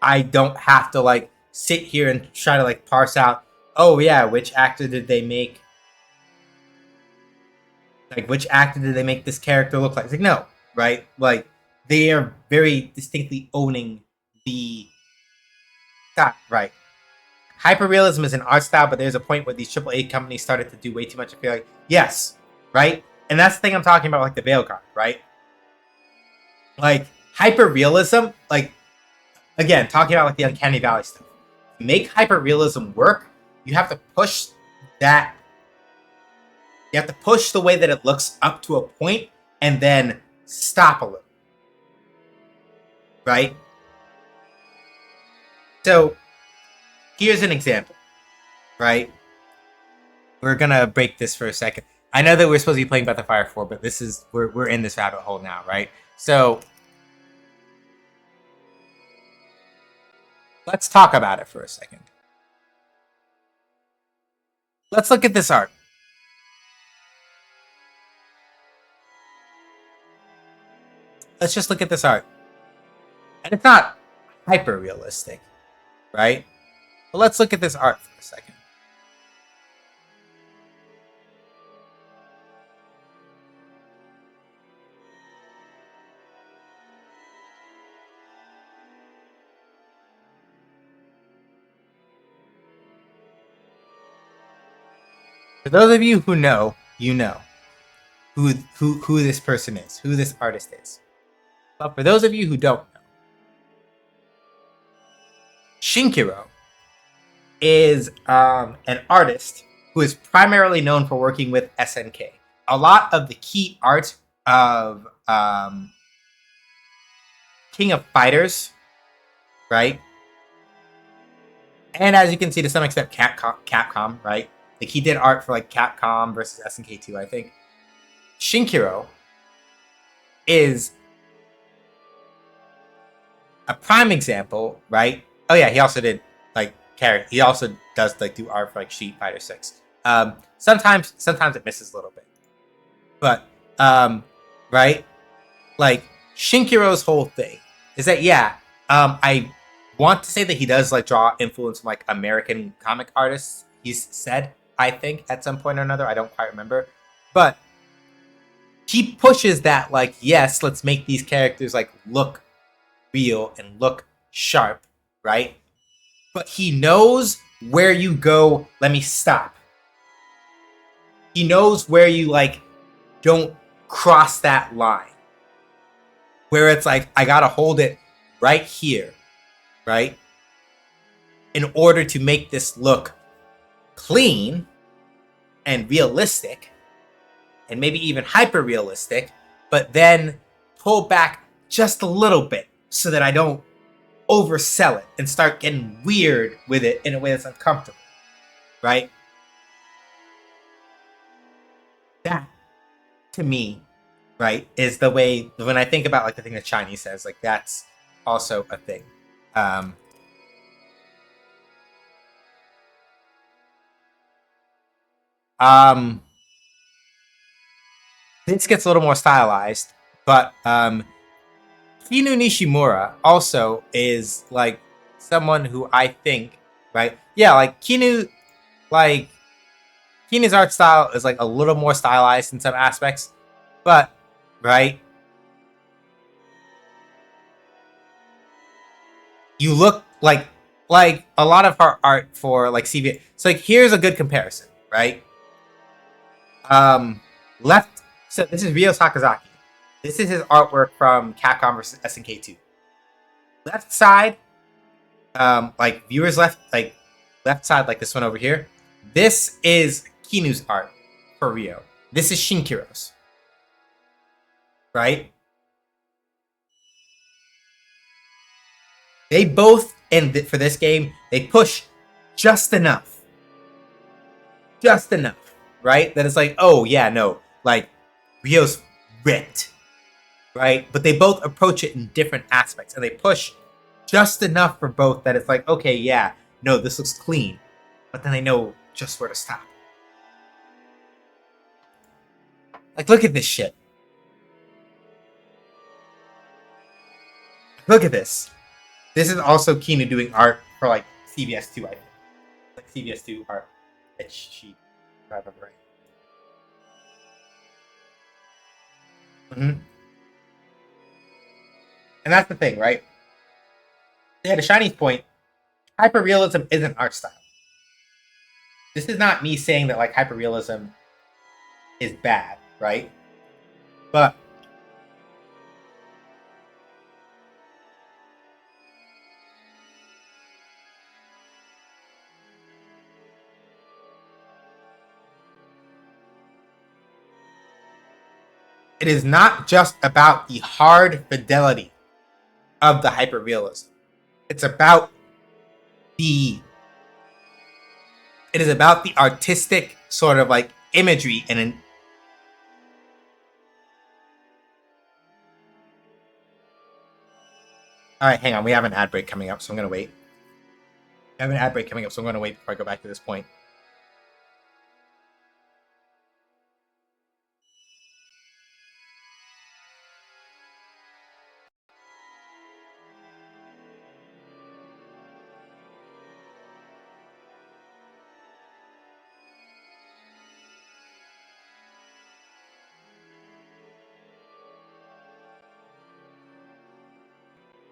I don't have to like sit here and try to like parse out, oh yeah, which actor did they make? Like which actor did they make this character look like? It's like no, right? Like they are very distinctly owning the right. Hyperrealism is an art style, but there's a point where these AAA companies started to do way too much. I feel like yes, right, and that's the thing I'm talking about, like the Veilguard, right? Like hyperrealism, like again, talking about like the Uncanny Valley stuff. To make hyperrealism work, you have to push that. You have to push the way that it looks up to a point and then stop a little. Right? So here's an example. Right? We're gonna break this for a second. I know that we're supposed to be playing Breath of Fire 4, but this is we're in this rabbit hole now, right? So let's talk about it for a second. Let's look at this art. Let's just look at this art. And it's not hyper realistic, right? But let's look at this art for a second. For those of you who know, you know who this person is, who this artist is. But for those of you who don't know, Shinkiro is an artist who is primarily known for working with SNK. A lot of the key art of King of Fighters, right? And as you can see, to some extent, Capcom, right? Like he did art for like Capcom versus SNK 2, I think. Shinkiro is a prime example, right? Oh yeah, he also did like character. He also does like do art for like Street Fighter 6. Sometimes it misses a little bit, but right, like Shinkiro's whole thing is that I want to say that he does like draw influence from like American comic artists. He's said, I think, at some point or another. I don't quite remember, but he pushes that like, yes, let's make these characters like look real and look sharp, right? But he knows where you go, let me stop. He knows where you like don't cross that line. Where it's like, I gotta hold it right here, right? In order to make this look clean and realistic, and maybe even hyper realistic, but then pull back just a little bit so that I don't oversell it and start getting weird with it in a way that's uncomfortable, right? That, to me, right, is the way, when I think about like the thing that Chinese says, like that's also a thing. This gets a little more stylized, but Kinu Nishimura also is like someone who I think, right? Yeah, like Kinu's art style is like a little more stylized in some aspects, but right, you look like like a lot of her art for like CVS. So like here's a good comparison, right? Um, left. So this is Ryo Sakazaki. This is his artwork from Capcom vs SNK 2. Left side, like viewers left, like left side, like this one over here. This is Kinu's art for Ryo. This is Shinkiro's, right? They both for this game they push just enough, right? That it's like, oh yeah, no, like Ryo's ripped, right? But they both approach it in different aspects, and they push just enough for both that it's like, okay, yeah, no, this looks clean, but then they know just where to stop. Like, look at this shit. Look at this. This is also Kinu doing art for like CBS2, I think. Like CBS2 art that she, if I remember right. Mm-hmm. And that's the thing, right? Yeah, to Shiny's point, hyperrealism isn't art style. This is not me saying that like hyperrealism is bad, right? But it is not just about the hard fidelity of the hyperrealism. It's about the it is about the artistic sort of like imagery and an all right, hang on. We have an ad break coming up, so I'm gonna wait. I have an ad break coming up, so I'm gonna wait before I go back to this point.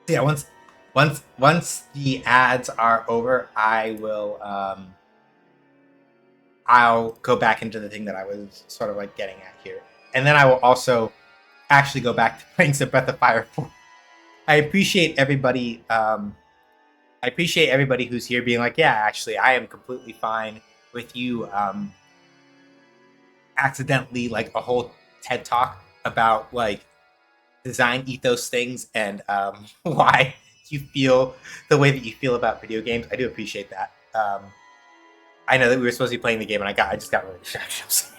So yeah, once the ads are over, I'll go back into the thing that I was sort of like getting at here, and then I will also actually go back to playing some Breath of Fire 4. I appreciate everybody. I appreciate everybody who's here being like, yeah, actually, I am completely fine with you accidentally like a whole TED talk about like design ethos things and why you feel the way that you feel about video games. I do appreciate that. I know that we were supposed to be playing the game, and I just got really distracted.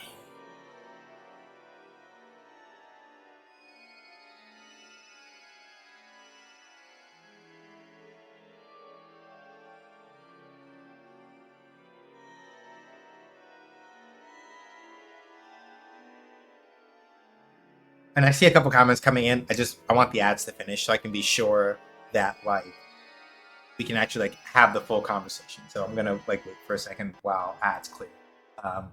And I see a couple comments coming in. I want the ads to finish so I can be sure that like we can actually like have the full conversation. So I'm gonna like wait for a second while ads clear. Um,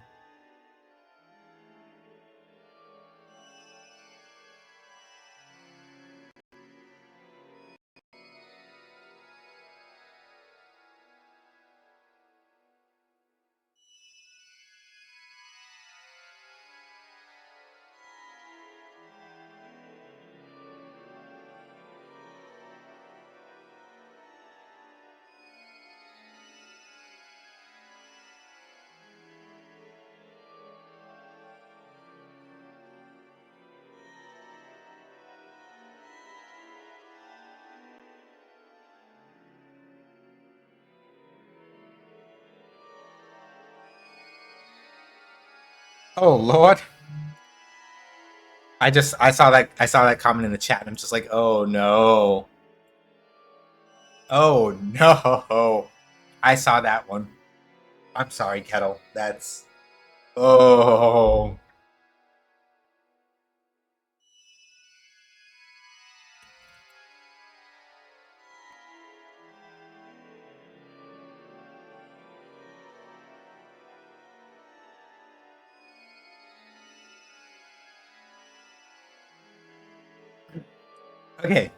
oh Lord. I saw that comment in the chat and I'm just like, oh no. Oh no. I saw that one. I'm sorry, Kettle. That's oh. Okay.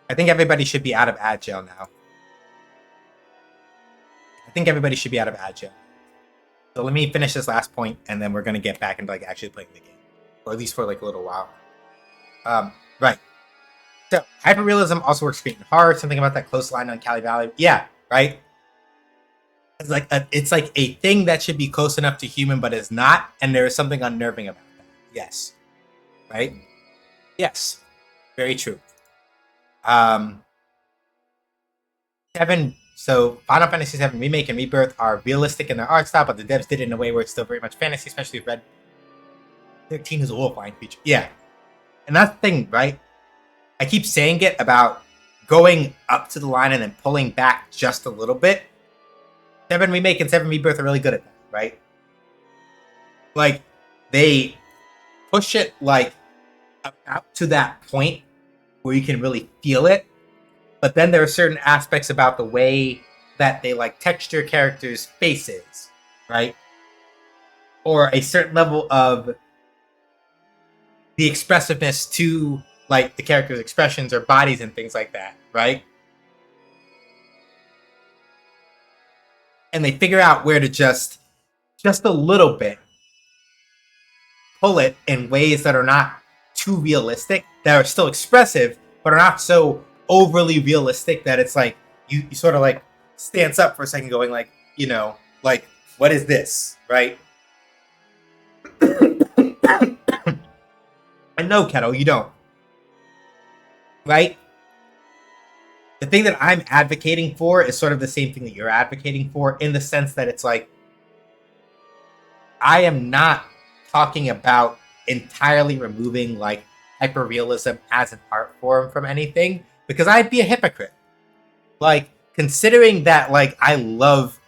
I think everybody should be out of ad jail now. think everybody should be out of agile. So let me finish this last point, and then we're gonna get back into like actually playing the game, or at least for like a little while. Right. So hyperrealism also works great in horror. Something about that close line on Cali Valley. Yeah, right. It's like a thing that should be close enough to human, but is not, and there is something unnerving about that. Yes. Right. Yes. Very true. Seven. So Final Fantasy VII Remake and Rebirth are realistic in their art style, but the devs did it in a way where it's still very much fantasy, especially with Red 13 is a wolf-flying creature. Yeah. And that's the thing, right? I keep saying it about going up to the line and then pulling back just a little bit. 7 Remake and 7 Rebirth are really good at that, right? Like, they push it, like, up to that point where you can really feel it. But then there are certain aspects about the way that they, like, texture characters' faces, right? Or a certain level of the expressiveness to, like, the characters' expressions or bodies and things like that, right? And they figure out where to just a little bit pull it in ways that are not too realistic, that are still expressive, but are not so overly realistic that it's like you sort of like stance up for a second going like, you know, like, what is this, right? I know, Kettle, you don't. Right? The thing that I'm advocating for is sort of the same thing that you're advocating for, in the sense that it's like, I am not talking about entirely removing like hyperrealism as an art form from anything, because I'd be a hypocrite. Like, considering that like I love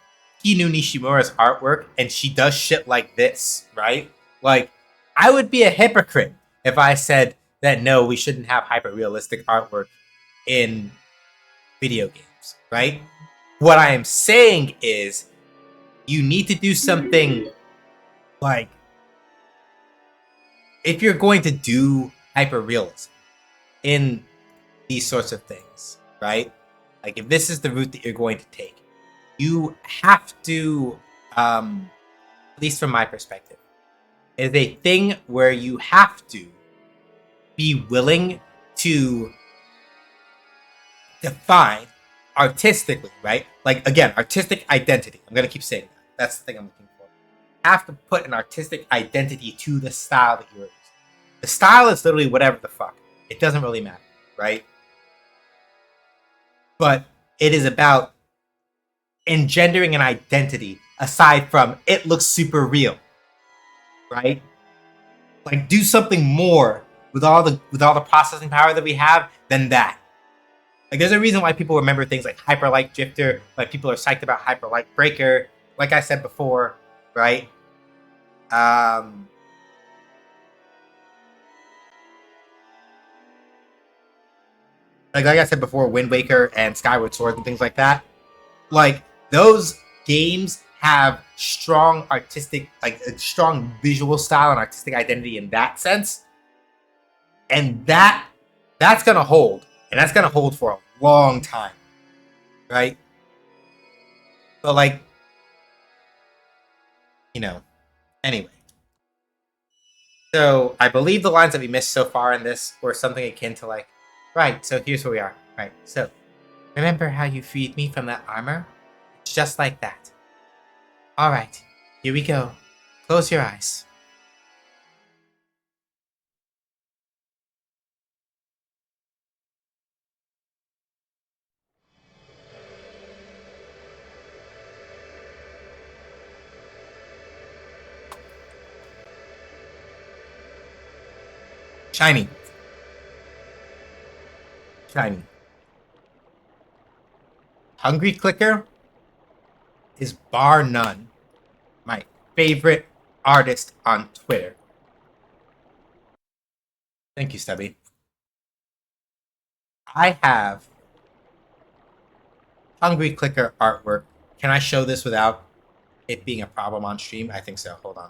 Kinu Nishimura's artwork and she does shit like this, right? Like, I would be a hypocrite if I said that no, we shouldn't have hyperrealistic artwork in video games, right? What I am saying is you need to do something like, if you're going to do hyperrealism in these sorts of things, right? Like, if this is the route that you're going to take, you have to, at least from my perspective, is a thing where you have to be willing to define artistically, right? Like, again, artistic identity. I'm going to keep saying that. That's the thing I'm looking for. You have to put an artistic identity to the style that you're using. The style is literally whatever the fuck. It doesn't really matter, right? But it is about engendering an identity aside from it looks super real, right? Like, do something more with all the processing power that we have than that. Like, there's a reason why people remember things like Hyperlight Drifter, like people are psyched about Hyperlight Breaker, like I said before, right? Like I said before, Wind Waker and Skyward Sword and things like that. Like, those games have strong artistic, like a strong visual style and artistic identity in that sense. And that's gonna hold. And that's gonna hold for a long time. Right? But like, you know, anyway. So I believe the lines that we missed so far in this were something akin to like, right, so here's where we are. Right. So remember how you freed me from that armor? It's just like that. Alright, here we go. Close your eyes. Shiny. Shiny. Hungry Clicker is bar none my favorite artist on Twitter. Thank you, Stubby. I have Hungry Clicker artwork. Can I show this without it being a problem on stream? I think so. Hold on.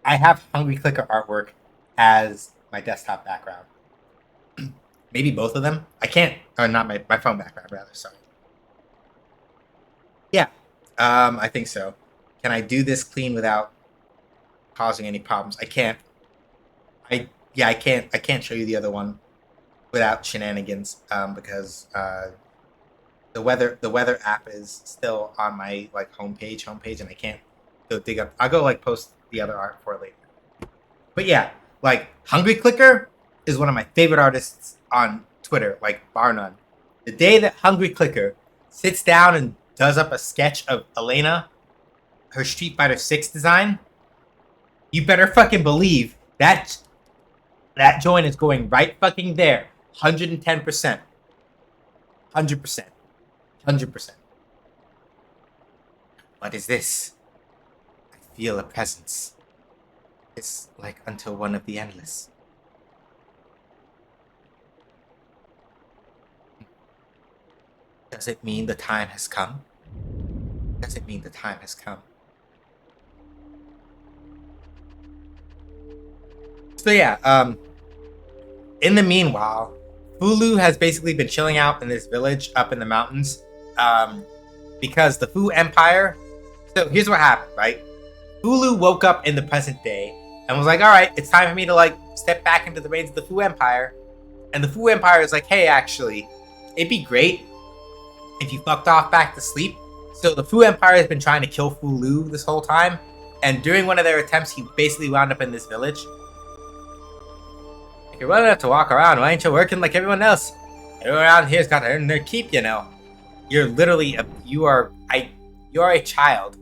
I have Hungry Clicker artwork as my desktop background. Maybe both of them. I can't. Oh, not my phone background, rather. Sorry. Yeah. I think so. Can I do this clean without causing any problems? I can't. I can't. I can't show you the other one without shenanigans. Because the weather app is still on my like homepage, and I can't go dig up. I'll go like post the other art for it later. But yeah, like Hungry Clicker is one of my favorite artists on Twitter, like bar none. The day that Hungry Clicker sits down and does up a sketch of Elena, her Street Fighter 6 design, you better fucking believe that joint is going right fucking there. 110%. 100%. 100%. What is this? I feel a presence. It's like until one of the endless. Does it mean the time has come? Does it mean the time has come? So yeah, in the meanwhile, Fulu has basically been chilling out in this village up in the mountains, because the Fu Empire. So here's what happened, right? Fulu woke up in the present day and was like, "All right, it's time for me to like step back into the reins of the Fu Empire." And the Fu Empire is like, "Hey, actually, it'd be great if you fucked off back to sleep." So the Fu Empire has been trying to kill Fulu this whole time, and during one of their attempts, he basically wound up in this village. If you're well enough to walk around, why ain't you working like everyone else? Everyone around here's got to earn their keep, you know. You're literally you are a child.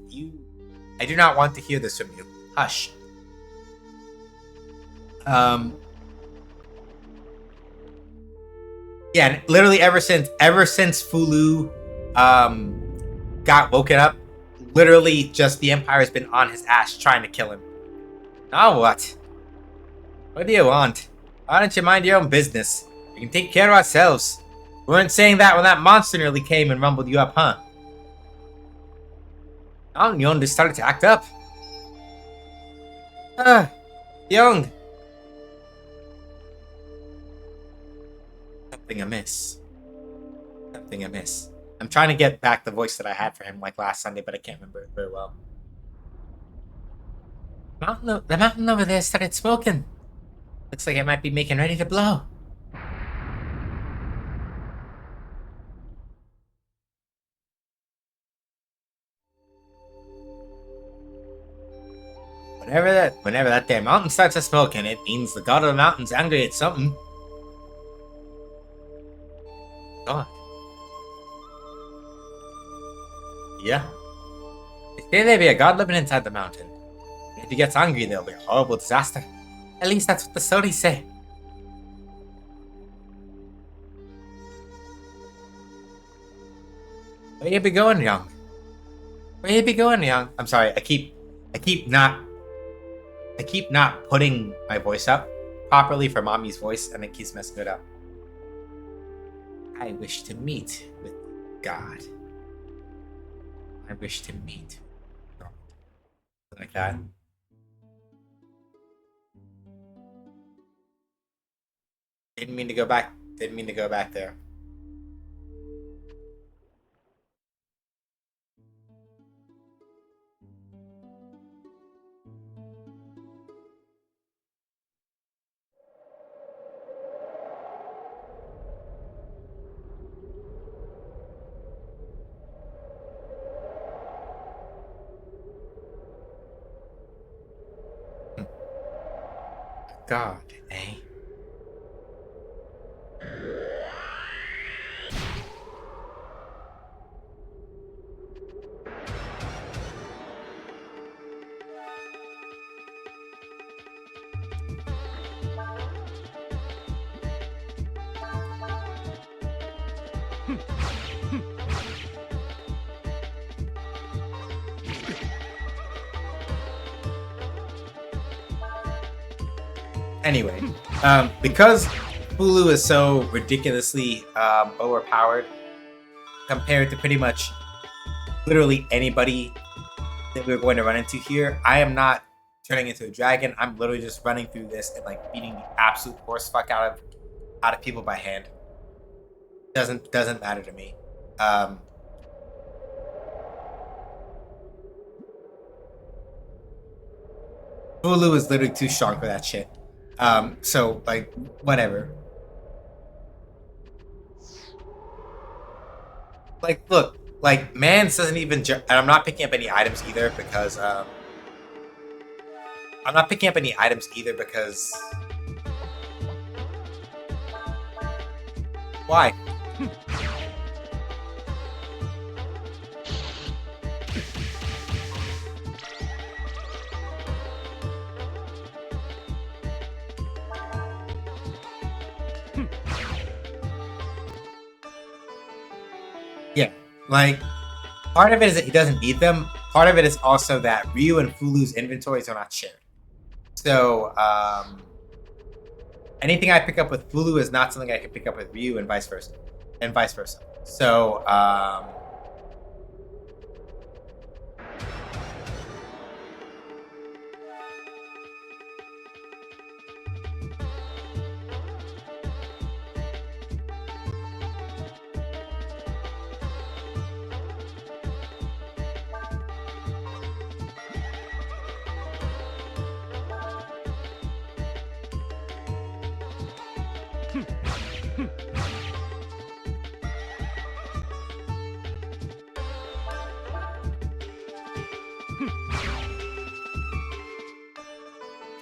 I do not want to hear this from you. Hush. Yeah, and literally ever since Fulu got woken up, literally just the Empire has been on his ass trying to kill him. Now what? What do you want? Why don't you mind your own business? We can take care of ourselves. We weren't saying that when that monster nearly came and rumbled you up, huh? Now Young just started to act up. Young. Something amiss. Something amiss. I'm trying to get back the voice that I had for him like last Sunday, but I can't remember it very well. The mountain over there started smoking. Looks like it might be making ready to blow. Whenever that damn mountain starts to smoking, it means the god of the mountain's angry at something. God. Yeah. They say there be a god living inside the mountain. And if he gets angry, there'll be a horrible disaster. At least that's what the stories say. Where you be going, Young? Where you be going, Young? I'm sorry, I keep not putting my voice up properly for mommy's voice, and it keeps messing it up. I wish to meet with God. I wish to meet God. Something like that. Didn't mean to go back there. God, eh? Anyway, because Hulu is so ridiculously overpowered compared to pretty much literally anybody that we're going to run into here, I am not turning into a dragon. I'm literally just running through this and like beating the absolute horse fuck out of out of people by hand. Doesn't matter to me. Um, Hulu is literally too strong for that shit. So like whatever. Like look, like Mans doesn't even. And I'm not picking up any items either because I'm not picking up any items either because why? Yeah, like part of it is that he doesn't need them. Part of it is also that Ryu and Fulu's inventories are not shared. So anything I pick up with Fulu is not something I can pick up with Ryu, and vice versa, So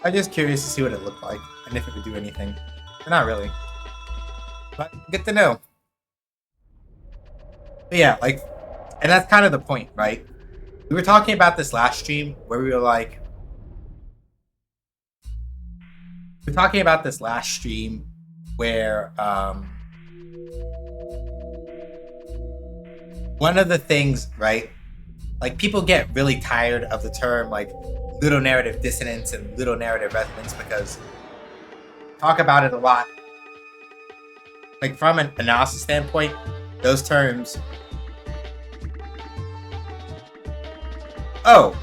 I'm just curious to see what it looked like and if it would do anything. But not really. But good to know. But yeah, like, and that's kind of the point, right? We were talking about this last stream where we were like, where one of the things, right? Like people get really tired of the term like ludonarrative dissonance and ludonarrative resonance because talk about it a lot. Like from an analysis standpoint, those terms. Oh.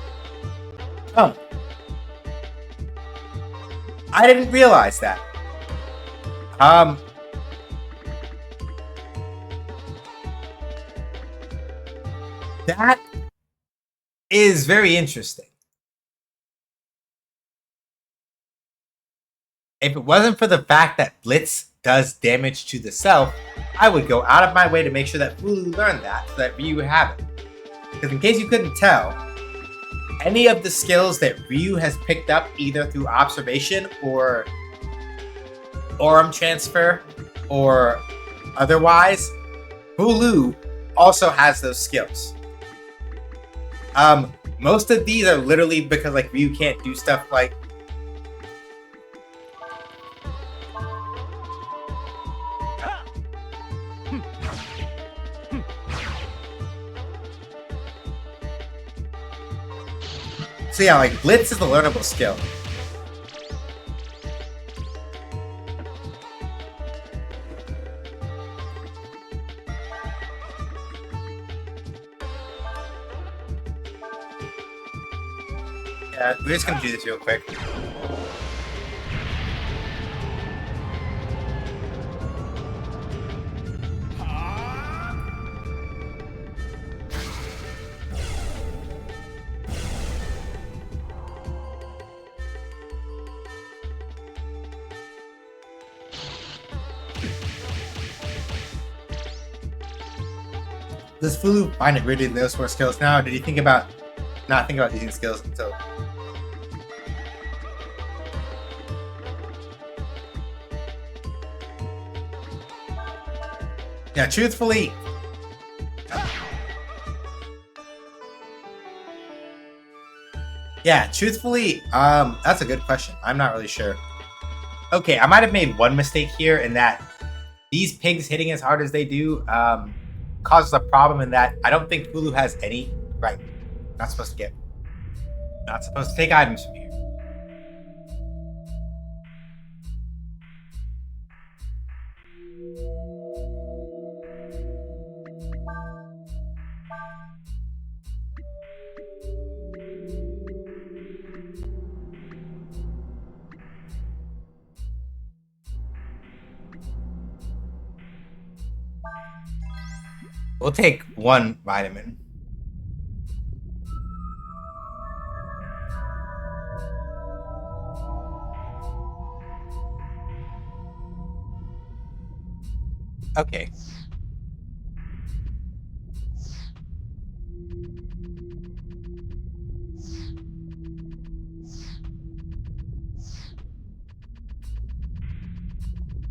I didn't realize that. That is very interesting. If it wasn't for the fact that Blitz does damage to the self, I would go out of my way to make sure that Fulu learned that so that Ryu would have it. Because in case you couldn't tell, any of the skills that Ryu has picked up either through observation or Aurum transfer or otherwise, Fulu also has those skills. Most of these are literally because like Ryu can't do stuff like so yeah, like Blitz is a learnable skill. Yeah, we're just gonna do this real quick. Does Fulu find it weird in those four skills now? Or did he think about not think about using skills until? Yeah, truthfully. Yeah, truthfully, that's a good question. I'm not really sure. Okay, I might have made one mistake here in that these pigs hitting as hard as they do causes a problem in that I don't think Fulu has any. Right. Not supposed to take items from here. We'll take one vitamin. Okay.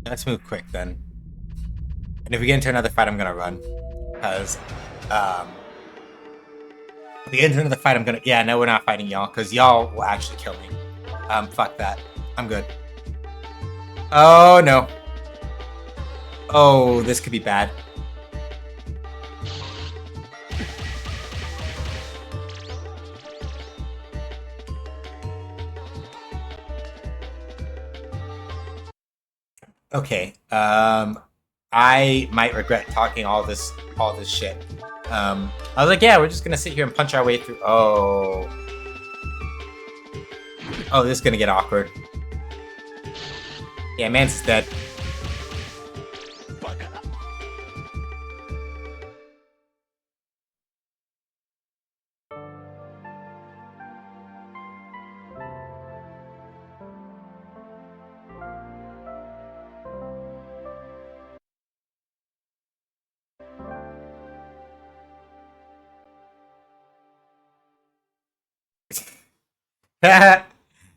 Let's move quick then. And if we get into another fight, I'm gonna run. Because, if we get into another fight, I'm gonna... Yeah, no, we're not fighting y'all, because y'all will actually kill me. Fuck that. I'm good. Oh, no. Oh, this could be bad. Okay. I might regret talking all this shit. I was like, yeah, we're just gonna sit here and punch our way through. Oh, this is gonna get awkward. Yeah, Mance is dead.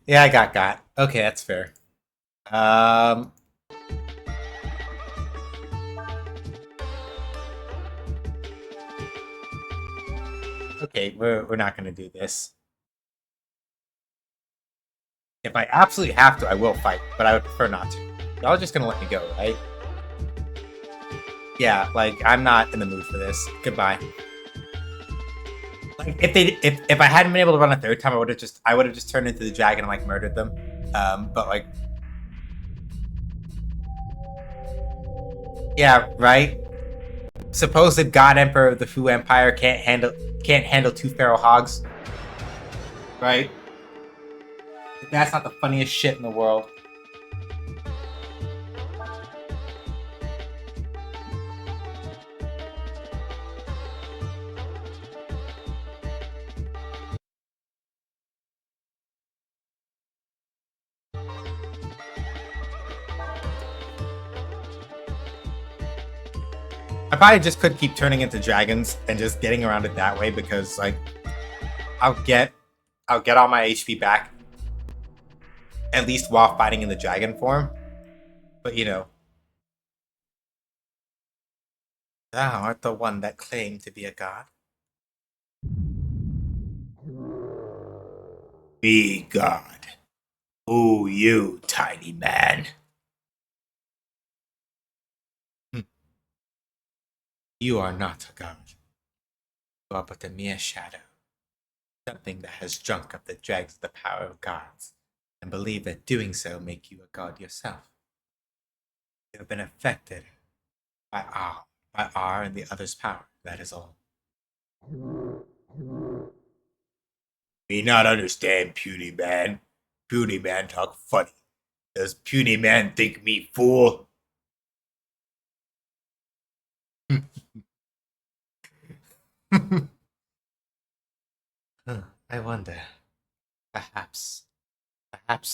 Yeah, I got. Okay, that's fair. Okay, we're not gonna do this. If I absolutely have to, I will fight, but I would prefer not to. Y'all are just gonna let me go, right? Yeah, like I'm not in the mood for this. Goodbye. Like if I hadn't been able to run a third time, I would have just turned into the dragon and like murdered them. But like, yeah, right. Supposed God Emperor of the Fu Empire can't handle two feral hogs, right? That's not the funniest shit in the world. I probably just could keep turning into dragons and just getting around it that way because like I'll get all my HP back at least while fighting in the dragon form. But you know, thou art the one that claimed to be a god. Be God. Who you, tiny man? You are not a god. You are but a mere shadow. Something that has drunk up the dregs of the power of gods, and believe that doing so make you a god yourself. You have been affected by our and the other's power, that is all. Me not understand, puny man. Puny man talk funny. Does puny man think me fool? I wonder. Perhaps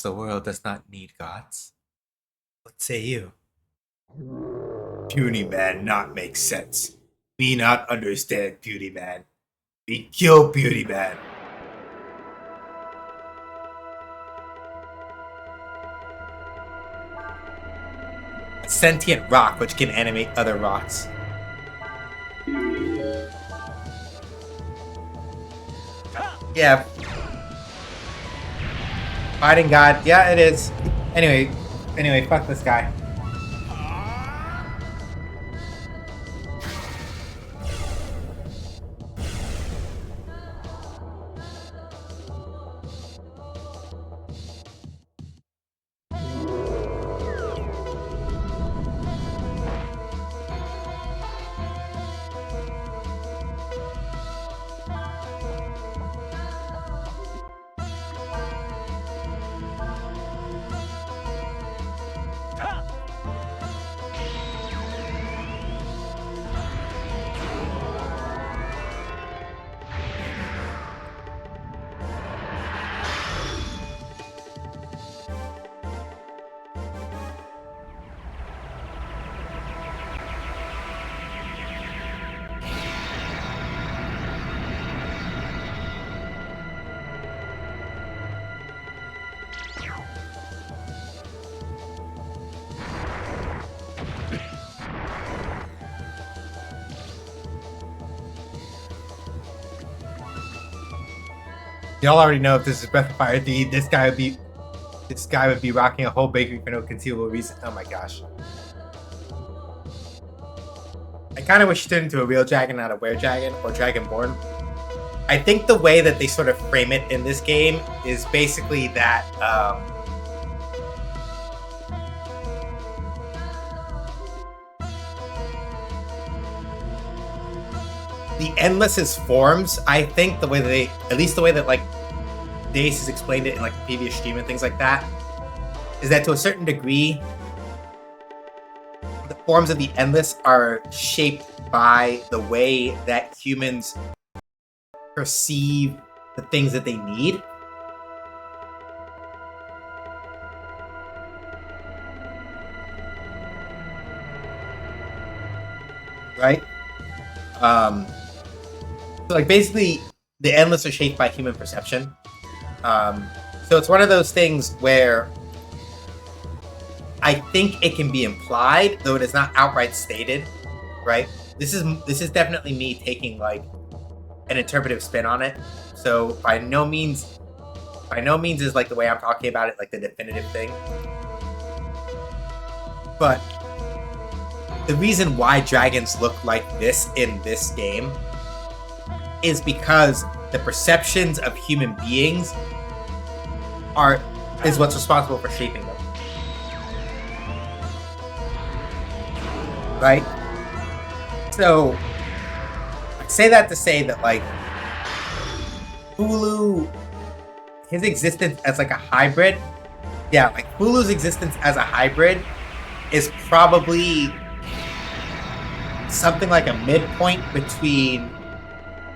the world does not need gods. What say you? Puny man not make sense. Me not understand puny man. Me kill puny man. A sentient rock which can animate other rocks. Yeah. Fighting God. Yeah, it is. Anyway, fuck this guy. Y'all already know if this is Breath of Fire 3, this guy would be rocking a whole bakery for no conceivable reason. Oh my gosh. I kind of wish he turned into a real dragon, not a were-dragon or dragonborn. I think the way that they sort of frame it in this game is basically that the Endless's forms, I think the way that they, at least the way that like Dace has explained it in like the previous stream and things like that, is that to a certain degree, the forms of the Endless are shaped by the way that humans perceive the things that they need. Right? So like basically the Endless are shaped by human perception. So it's one of those things where I think it can be implied, though it is not outright stated, right? This is definitely me taking like an interpretive spin on it. So by no means is like the way I'm talking about it like the definitive thing. But the reason why dragons look like this in this game is because the perceptions of human beings is what's responsible for shaping them. Right? So I say that to say that like Hulu, his existence as like a hybrid, like Hulu's existence as a hybrid is probably something like a midpoint between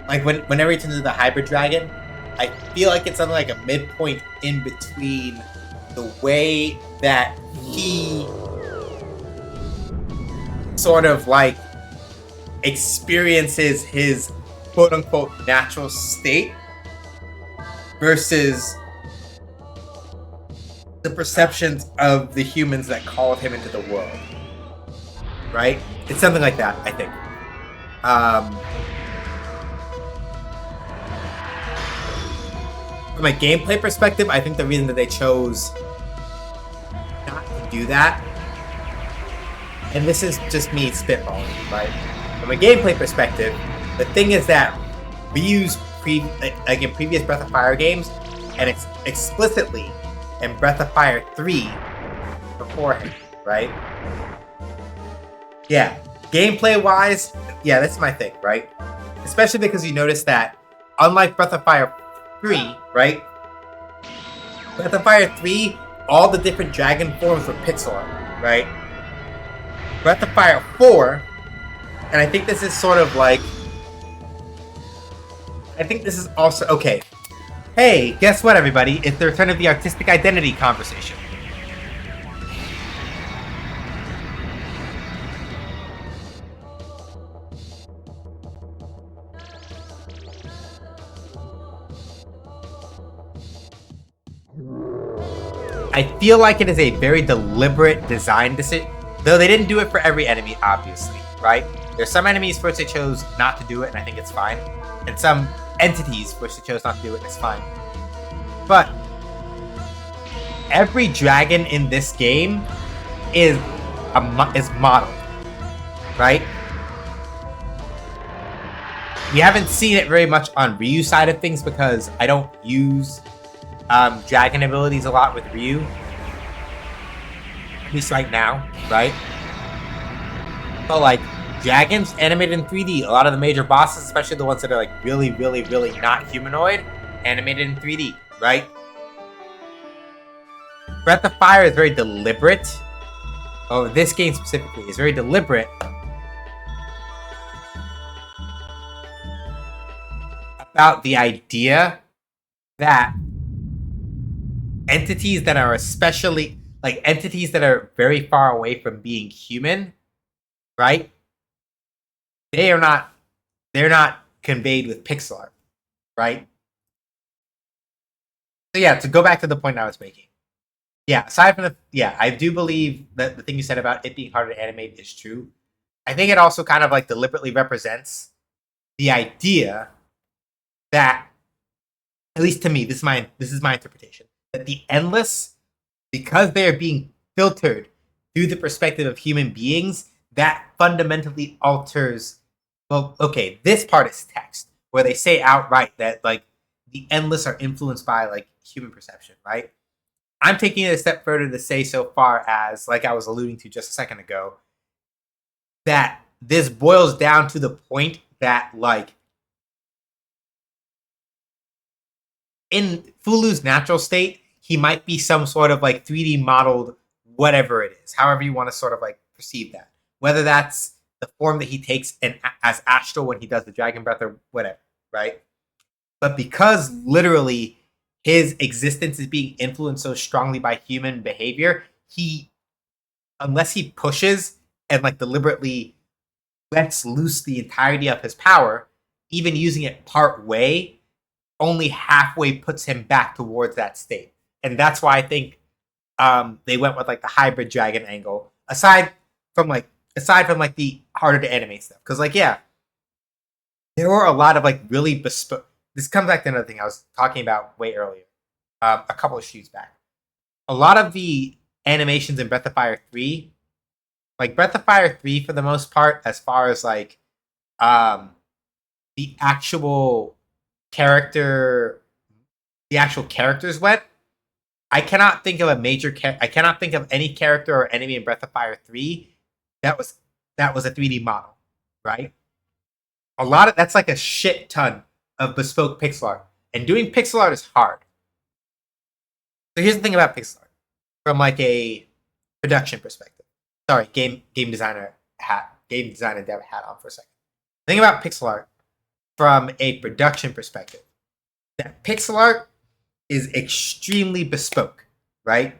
like whenever he turns into the hybrid dragon, I feel like it's something like a midpoint in between the way that he sort of like experiences his quote unquote natural state versus the perceptions of the humans that called him into the world. Right? It's something like that, I think. From a gameplay perspective, I think the reason that they chose not to do that, and this is just me spitballing, right? From a gameplay perspective, the thing is that Ryu's like in previous Breath of Fire games, and it's explicitly in Breath of Fire 3 beforehand, right? Yeah, gameplay-wise, yeah, that's my thing, right? Especially because you notice that, unlike Breath of Fire 3, right? Breath of Fire 3, all the different dragon forms were pixel art, right? Breath of Fire 4, and I think this is sort of like... I think this is also... Okay. Hey, guess what, everybody? It's the return of the artistic identity conversation. I feel like it is a very deliberate design decision, though they didn't do it for every enemy, obviously, right? There's some enemies for which they chose not to do it, and I think it's fine. And some entities for which they chose not to do it, and it's fine. But every dragon in this game is modeled, right? We haven't seen it very much on Ryu's side of things because I don't use dragon abilities a lot with Ryu, at least right now, right? But like dragons animated in 3D, a lot of the major bosses, especially the ones that are like really, really, really not humanoid, animated in 3D, right? Breath of Fire is very deliberate. Oh, this game specifically is very deliberate about the idea that entities that are especially like entities that are very far away from being human, right? They're not conveyed with pixel art, right? So yeah, to go back to the point I was making. Yeah, aside from I do believe that the thing you said about it being harder to animate is true. I think it also kind of like deliberately represents the idea that at least to me, this is my interpretation, that the endless, because they are being filtered through the perspective of human beings, that fundamentally alters. Well, okay, this part is text where they say outright that like the endless are influenced by like human perception, right? I'm taking it a step further to say so far as, like I was alluding to just a second ago, that this boils down to the point that like in Fulu's natural state, he might be some sort of like 3D modeled whatever it is, however you want to sort of like perceive that. Whether that's the form that he takes as astral when he does the dragon breath or whatever, right? But because literally his existence is being influenced so strongly by human behavior, he, unless he pushes and like deliberately lets loose the entirety of his power, even using it part way, only halfway puts him back towards that state. And that's why I think they went with like the hybrid dragon angle, aside from like the harder to animate stuff. Because like, yeah, there were a lot of like really bespoke. This comes back to another thing I was talking about way earlier, a couple of shoots back. A lot of the animations in Breath of Fire 3, like Breath of Fire 3 for the most part, as far as like the actual character, the actual characters went, I cannot think of I cannot think of any character or enemy in Breath of Fire 3 that was a 3D model, right? A lot of that's like a shit ton of bespoke pixel art, and doing pixel art is hard. So here's the thing about pixel art, from like a production perspective. Sorry, game designer dev hat on for a second. The thing about pixel art from a production perspective, that pixel art is extremely bespoke, right?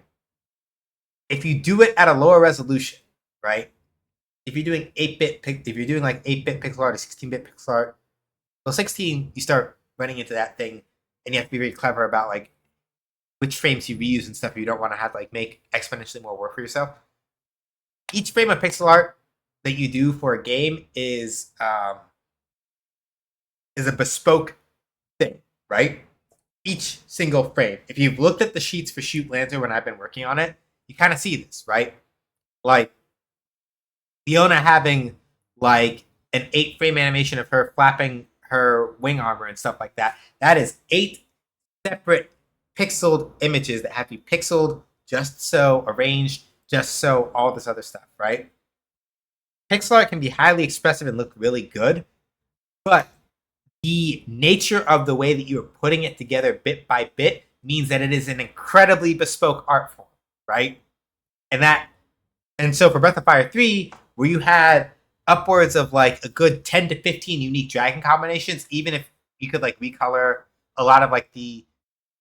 If you do it at a lower resolution, right? If you're doing 8-bit, if you're doing like 8-bit pixel art or 16-bit pixel art, well, 16, you start running into that thing, and you have to be very clever about like which frames you reuse and stuff. You don't want to have to like make exponentially more work for yourself. Each frame of pixel art that you do for a game is a bespoke thing, right? Each single frame. If you've looked at the sheets for Shoot Lantern when I've been working on it, you kind of see this, right? Like Fiona having like an 8-frame animation of her flapping her wing armor and stuff like that. That is 8 separate pixeled images that have to be pixeled just so, arranged just so, all this other stuff, right? Pixel art can be highly expressive and look really good, but the nature of the way that you're putting it together bit by bit means that it is an incredibly bespoke art form, right? And so for Breath of Fire 3, where you had upwards of like a good 10 to 15 unique dragon combinations, even if you could like recolor a lot of like the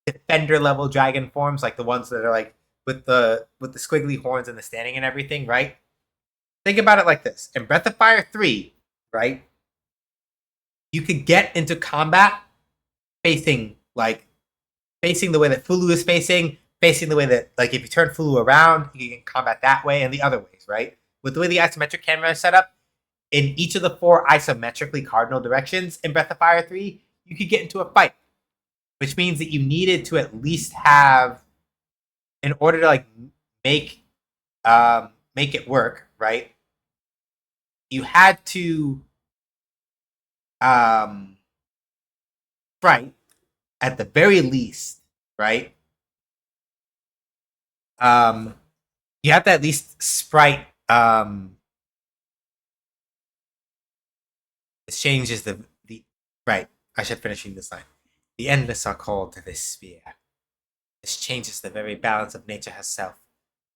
defender level dragon forms, like the ones that are like with the squiggly horns and the standing and everything, right? Think about it like this. In Breath of Fire 3, right? You could get into combat facing the way that Fulu is facing the way that, like, if you turn Fulu around, you can combat that way and the other ways, right? With the way the isometric camera is set up, in each of the 4 isometrically cardinal directions in Breath of Fire 3, you could get into a fight, which means that you needed to at least have, in order to like make it work, right? You had to sprite at the very least, right? You have to at least sprite this changes the right. I should finish this line. The endless are called to this sphere. This changes the very balance of nature herself,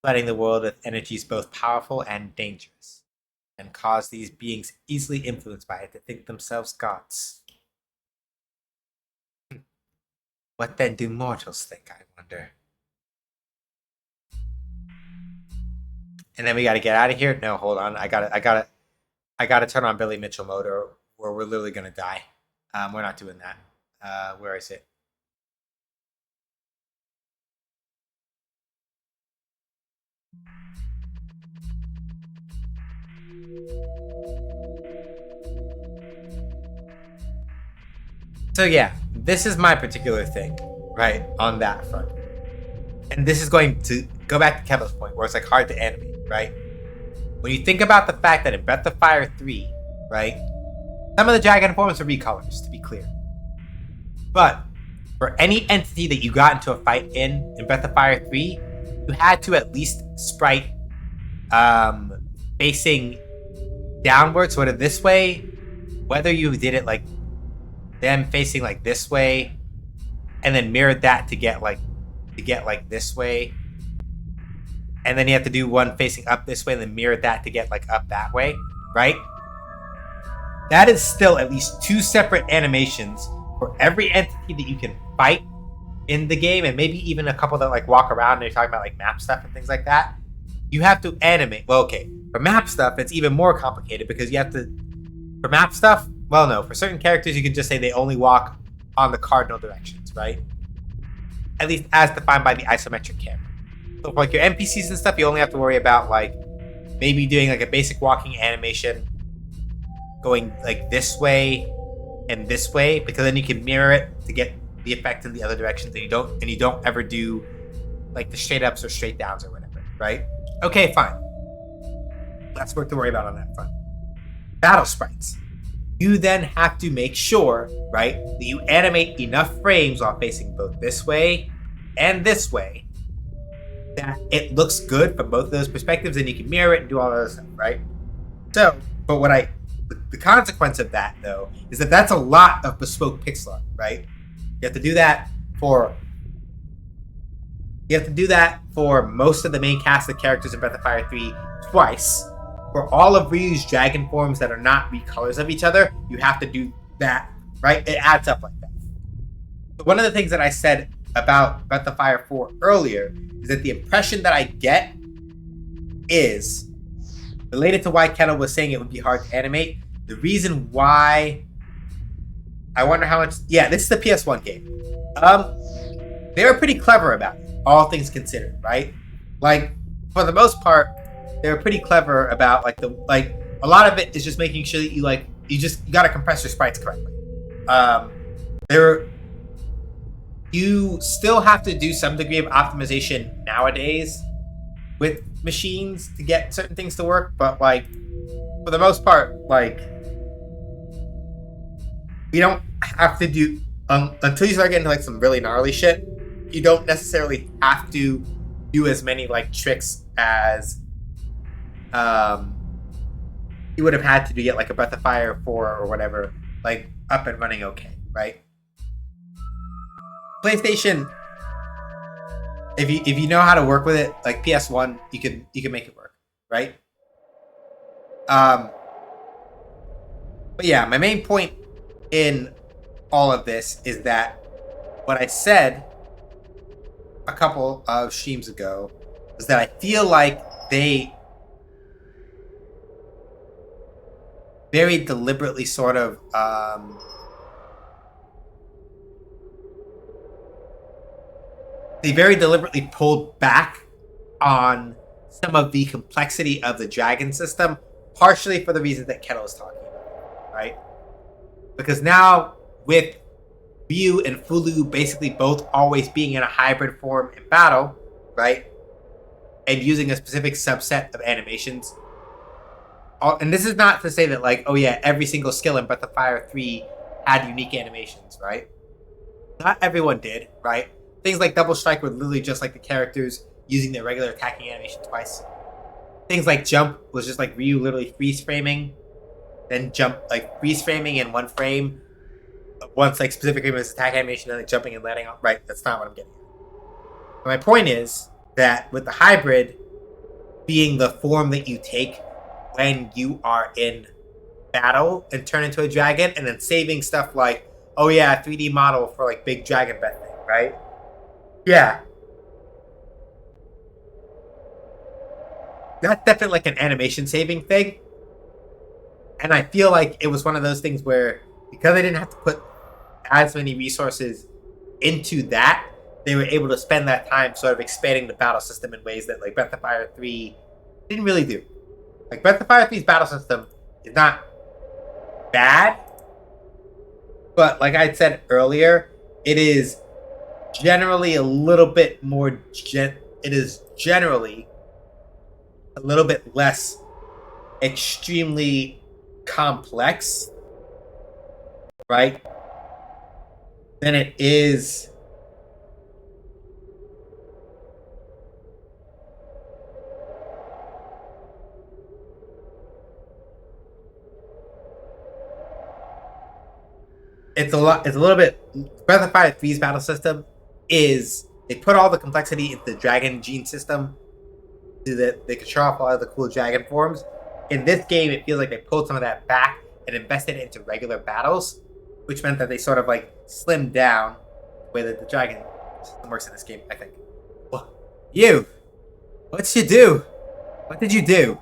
flooding the world with energies both powerful and dangerous, and cause these beings easily influenced by it to think themselves gods. What then do mortals think, I wonder? And then we gotta get out of here? No, hold on. I gotta turn on Billy Mitchell mode or we're literally gonna die. We're not doing that. Where is it? So yeah, this is my particular thing, right, on that front. And this is going to go back to Kevin's point, where it's like hard to animate, right? When you think about the fact that in Breath of Fire 3, right, some of the dragon forms are recolors, to be clear. But for any entity that you got into a fight in Breath of Fire 3, you had to at least sprite facing downwards, sort of this way, whether you did it like them facing like this way, and then mirrored that to get like this way, and then you have to do one facing up this way and then mirror that to get like up that way, right? That is still at least 2 separate animations for every entity that you can fight in the game, and maybe even a couple that like walk around and you're talking about like map stuff and things like that. You have to animate. Well, okay, for map stuff it's even more complicated because you have to, for map stuff, well, no, for certain characters you can just say they only walk on the cardinal directions, right? At least as defined by the isometric camera. So for like your NPCs and stuff, you only have to worry about like maybe doing like a basic walking animation going like this way and this way, because then you can mirror it to get the effect in the other directions, and you don't ever do like the straight ups or straight downs or whatever, right? Okay, fine. Less work to worry about on that front. Battle sprites. You then have to make sure, right, that you animate enough frames while facing both this way and this way that it looks good from both of those perspectives, and you can mirror it and do all that stuff, right? So, but the consequence of that, though, is that that's a lot of bespoke pixel art, right? You have to do that for most of the main cast of characters in Breath of Fire 3 twice. For all of Ryu's dragon forms that are not recolors of each other, you have to do that, right? It adds up like that. So one of the things that I said about Breath of Fire 4 earlier is that the impression that I get is related to why Kettle was saying it would be hard to animate. The reason why, I wonder how much, yeah, this is the PS1 game. They were pretty clever about it, all things considered, right? Like, for the most part, they were pretty clever about a lot of it is just making sure that you gotta compress your sprites correctly. You still have to do some degree of optimization nowadays with machines to get certain things to work, but like for the most part, like you don't have to do until you start getting to like some really gnarly shit. You don't necessarily have to do as many like tricks as you would have had to get like a Breath of Fire 4 or whatever, like up and running okay, right? PlayStation, if you know how to work with it, like PS1, you can make it work, right? But yeah, my main point in all of this is that what I said a couple of streams ago is that I feel like they very deliberately sort of they very deliberately pulled back on some of the complexity of the dragon system, partially for the reasons that Kettle is talking about, right? Because now with Ryu and Fulu basically both always being in a hybrid form in battle, right? And using a specific subset of animations. And this is not to say that like, oh yeah, every single skill in Breath of Fire 3 had unique animations, right? Not everyone did, right? Things like Double Strike were literally just like the characters using their regular attacking animation twice. Things like Jump was just like Ryu literally freeze framing, then jump, like freeze framing in one frame, once like specific frame of his attack animation, and then like jumping and letting off. Right, that's not what I'm getting at. But my point is that with the hybrid being the form that you take when you are in battle and turn into a dragon, and then saving stuff like, oh yeah, 3D model for like big dragon breath thing, right? Yeah. That's definitely like an animation saving thing. And I feel like it was one of those things where, because they didn't have to put as many resources into that, they were able to spend that time sort of expanding the battle system in ways that like Breath of Fire 3 didn't really do. Like Breath of Fire 3's battle system is not bad, But like I said earlier, it is generally a little bit more. It is generally a little bit less extremely complex, right? Than it is. It's a lot. It's a little bit. Breath of Fire 3's battle system is they put all the complexity into the Dragon Gene system, so that they could show off all of the cool dragon forms. In this game, it feels like they pulled some of that back and invested it into regular battles, which meant that they sort of like slimmed down the way that the dragon system works in this game. I think. Well, you, what'd you do? What did you do?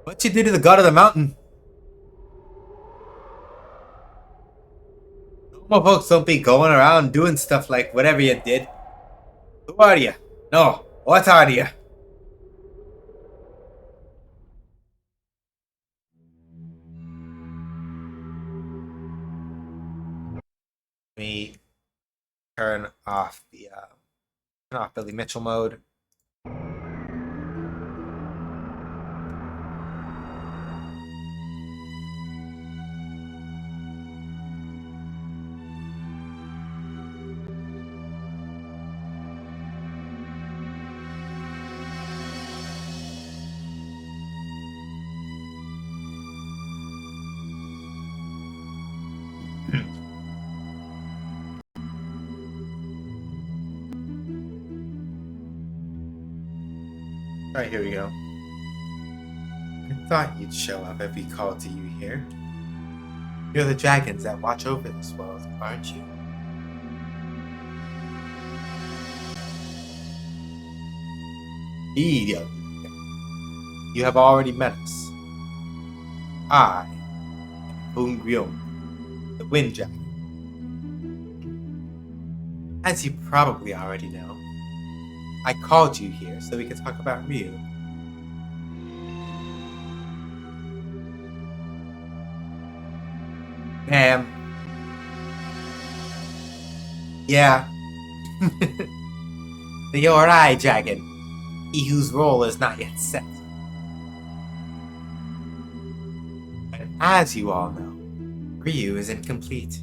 What'd you do to the god of the mountain? Normal folks don't be going around doing stuff like whatever you did. Who are you? No, what are you? Let me turn off Billy Mitchell mode. Alright, here we go. I thought you'd show up if we called to you here. You're the dragons that watch over this world, aren't you? Indeed, you have already met us. I am Bungryung, the Wind Dragon. As you probably already know, I called you here so we could talk about Ryu. Ma'am. Yeah. The Yorai Dragon. He whose role is not yet set. But as you all know, Ryu is incomplete.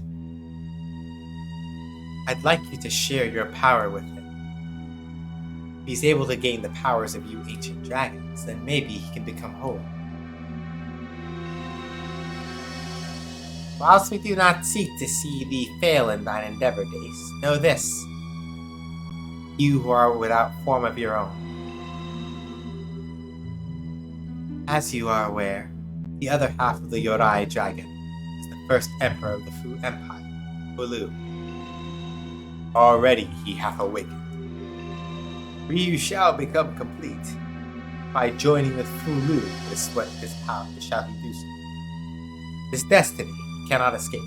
I'd like you to share your power with him. If he's able to gain the powers of you ancient dragons, then maybe he can become whole. Whilst we do not seek to see thee fail in thine endeavor, Dace, know this. You who are without form of your own. As you are aware, the other half of the Yorai Dragon is the first emperor of the Fu Empire, Bulu. Already he hath awakened. Ryu shall become complete. By joining with Fulu is what his power shall he do so. His destiny he cannot escape.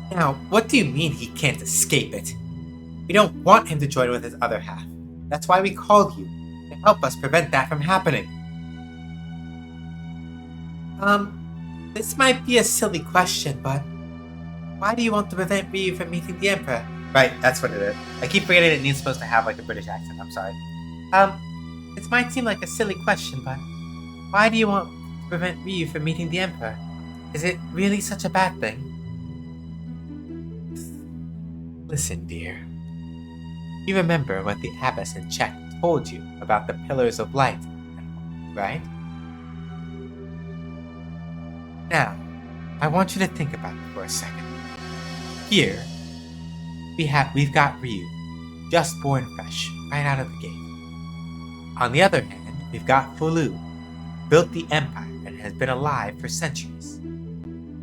Now, what do you mean he can't escape it? We don't want him to join with his other half. That's why we called you, to help us prevent that from happening. This might be a silly question, but why do you want to prevent Ryu from meeting the Emperor? Right, that's what it is. I keep forgetting it needs supposed to have like a British accent, I'm sorry. This might seem like a silly question, but why do you want to prevent Ryu from meeting the Emperor? Is it really such a bad thing? Listen, dear. You remember what the Abbess in Czech told you about the Pillars of Light, right? Now, I want you to think about it for a second. Here, we've got Ryu, just born fresh, right out of the gate. On the other hand, we've got Fulu, built the Empire and has been alive for centuries.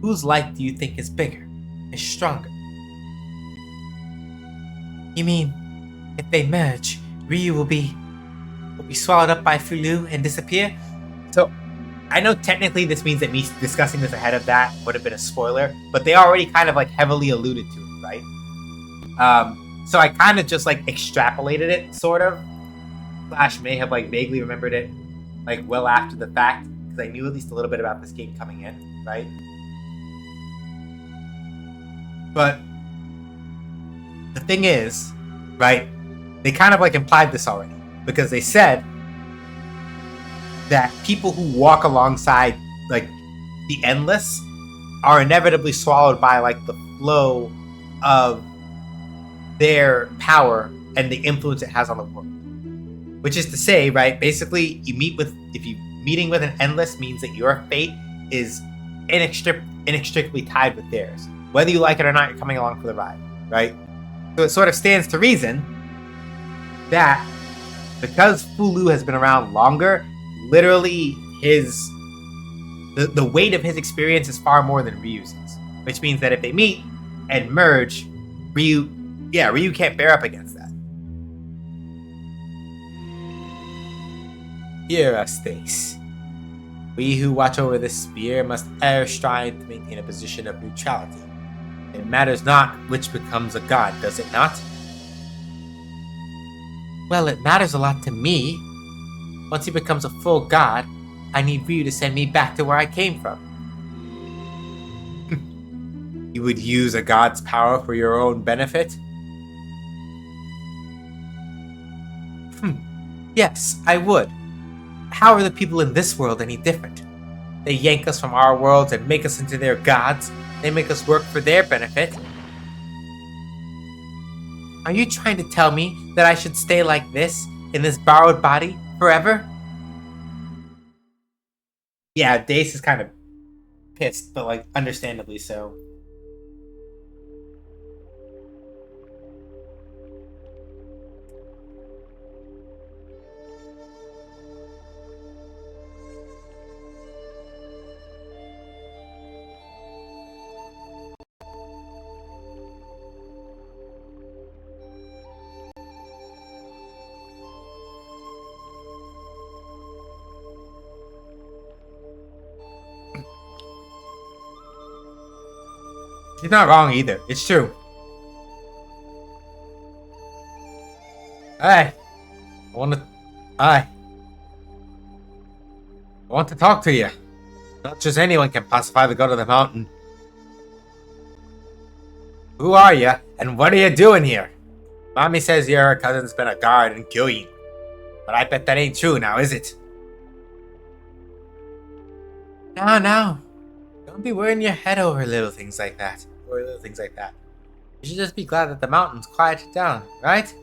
Whose light do you think is bigger, is stronger? You mean, if they merge, Ryu will be swallowed up by Fulu and disappear? So, I know technically this means that me discussing this ahead of that would have been a spoiler, but they already kind of like heavily alluded to it, right? So I kind of just like extrapolated it, sort of. Flash may have like vaguely remembered it, like well after the fact, because I knew at least a little bit about this game coming in, right? But the thing is, right, they kind of like implied this already, because they said that people who walk alongside like the endless are inevitably swallowed by like the flow of their power and the influence it has on the world. Which is to say, right, basically meeting with an endless means that your fate is inextricably tied with theirs. Whether you like it or not, you're coming along for the ride, right? So it sort of stands to reason that because Fulu has been around longer, literally the weight of his experience is far more than Ryu's, which means that if they meet and merge, Ryu can't bear up against that. Hear us, Thace. We who watch over this spear must ever strive to maintain a position of neutrality. It matters not which becomes a god, does it not? Well, it matters a lot to me. Once he becomes a full god, I need Ryu to send me back to where I came from. You would use a god's power for your own benefit? Yes, I would. How are the people in this world any different? They yank us from our worlds and make us into their gods. They make us work for their benefit. Are you trying to tell me that I should stay like this, in this borrowed body, forever? Yeah, Dace is kind of pissed, but like understandably so. She's not wrong either. It's true. Hey, I want to talk to you. Not just anyone can pacify the god of the mountain. Who are you, and what are you doing here? Mommy says your cousin's been a guard in Kyoyin, but I bet that ain't true now, is it? No. Don't be worrying your head over little things like that. You should just be glad that the mountain's quieted down, right?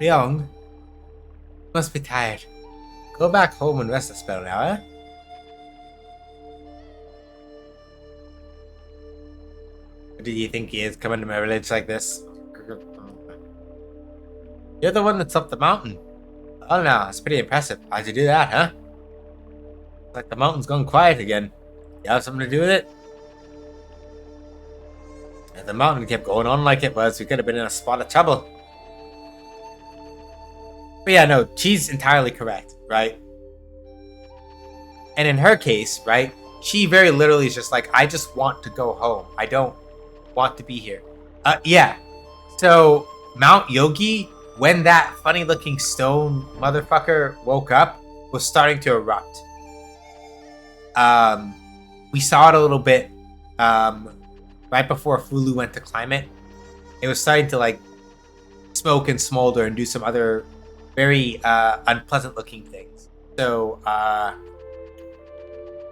Ryong, you must be tired. Go back home and rest a spell now, eh? What do you think he is coming to my village like this? You're the one that's up the mountain. Oh no, it's pretty impressive. How'd you do that, huh? It's like the mountain's gone quiet again. You have something to do with it? If the mountain kept going on like it was, we could have been in a spot of trouble. But yeah, no, she's entirely correct, right? And in her case, right, she very literally is just like, I just want to go home. I don't want to be here. Yeah. So, Mount Yogi, when that funny-looking stone motherfucker woke up, was starting to erupt. We saw it a little bit right before Fulu went to climb it. It was starting to like smoke and smolder and do some other very unpleasant-looking things. So,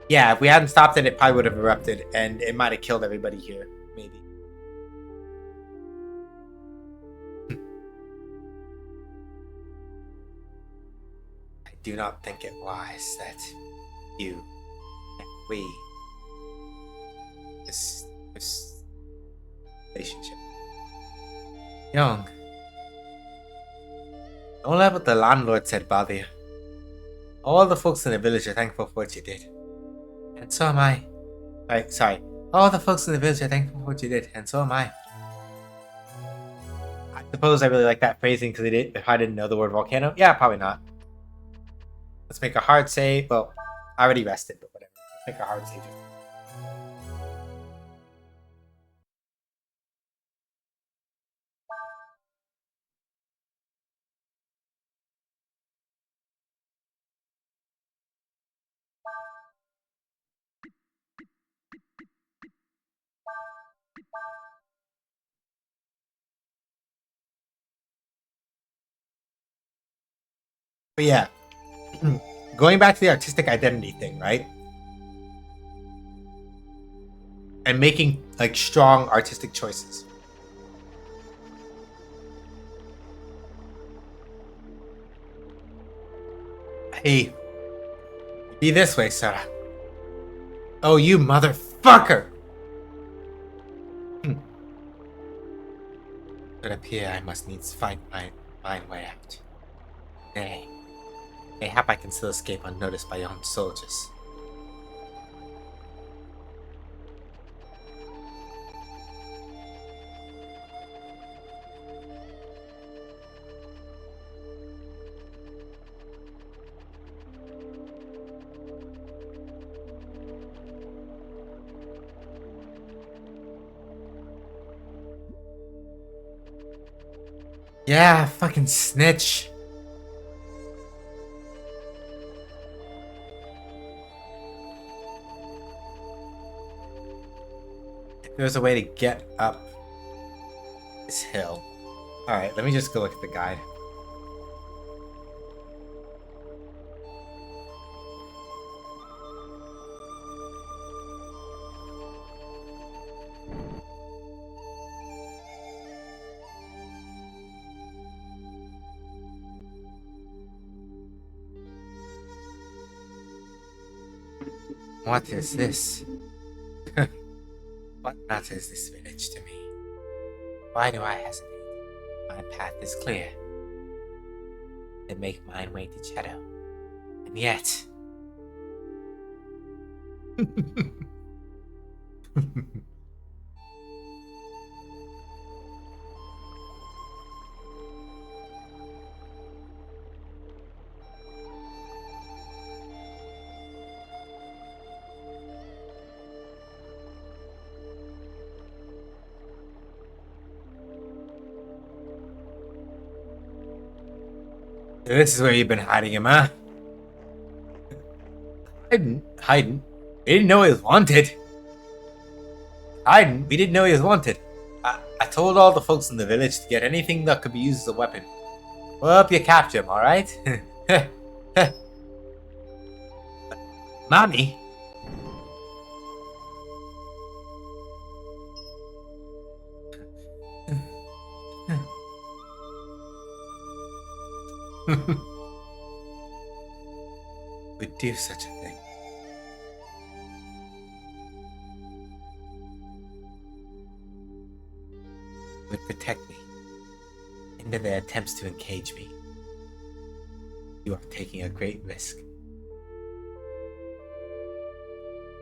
yeah, if we hadn't stopped it, it probably would have erupted, and it might have killed everybody here, maybe. I do not think it wise that this relationship. Young, don't let what the landlord said bother you. All the folks in the village are thankful for what you did. And so am I. All the folks in the village are thankful for what you did, and so am I. I suppose I really like that phrasing because if I didn't know the word volcano. Yeah, probably not. Let's make a hard save. Well, I already rested, but whatever. Let's make a hard save. But yeah, going back to the artistic identity thing, right? And making like strong artistic choices. Hey, be this way, Sarah. Oh, you motherfucker! It appear I must needs find my way out. Nay, mayhap I can still escape unnoticed by your own soldiers. Yeah, fucking snitch. If there's a way to get up this hill. Alright, let me just go look at the guide. What is this? What matters this village to me? Why do I hesitate? My path is clear. To make mine way to shadow. And yet... This is where you've been hiding him, huh? Hiding? We didn't know he was wanted. We didn't know he was wanted. I told all the folks in the village to get anything that could be used as a weapon. Well, up you capture him, alright? Mommy? Would do such a thing. Would protect me into their attempts to engage me. You are taking a great risk.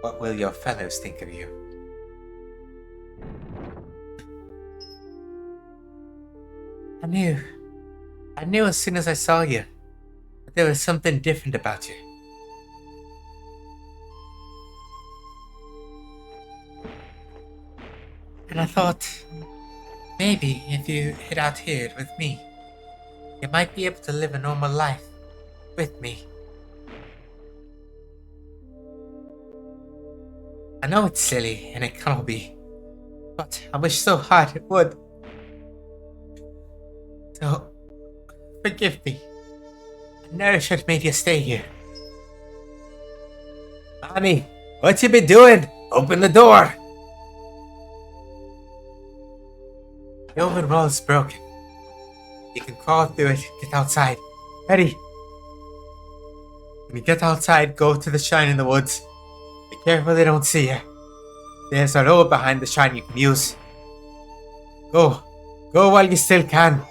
What will your fellows think of you? I knew as soon as I saw you that there was something different about you. And I thought, maybe if you hid out here with me, you might be able to live a normal life with me. I know it's silly and it cannot be, but I wish so hard it would. So, forgive me. I never should have made you stay here. Mommy, what you been doing? Open the door. The oven wall is broken. You can crawl through it, get outside. Ready? When you get outside, go to the shrine in the woods. Be careful they don't see you. There's a road behind the shrine you can use. Go. Go while you still can.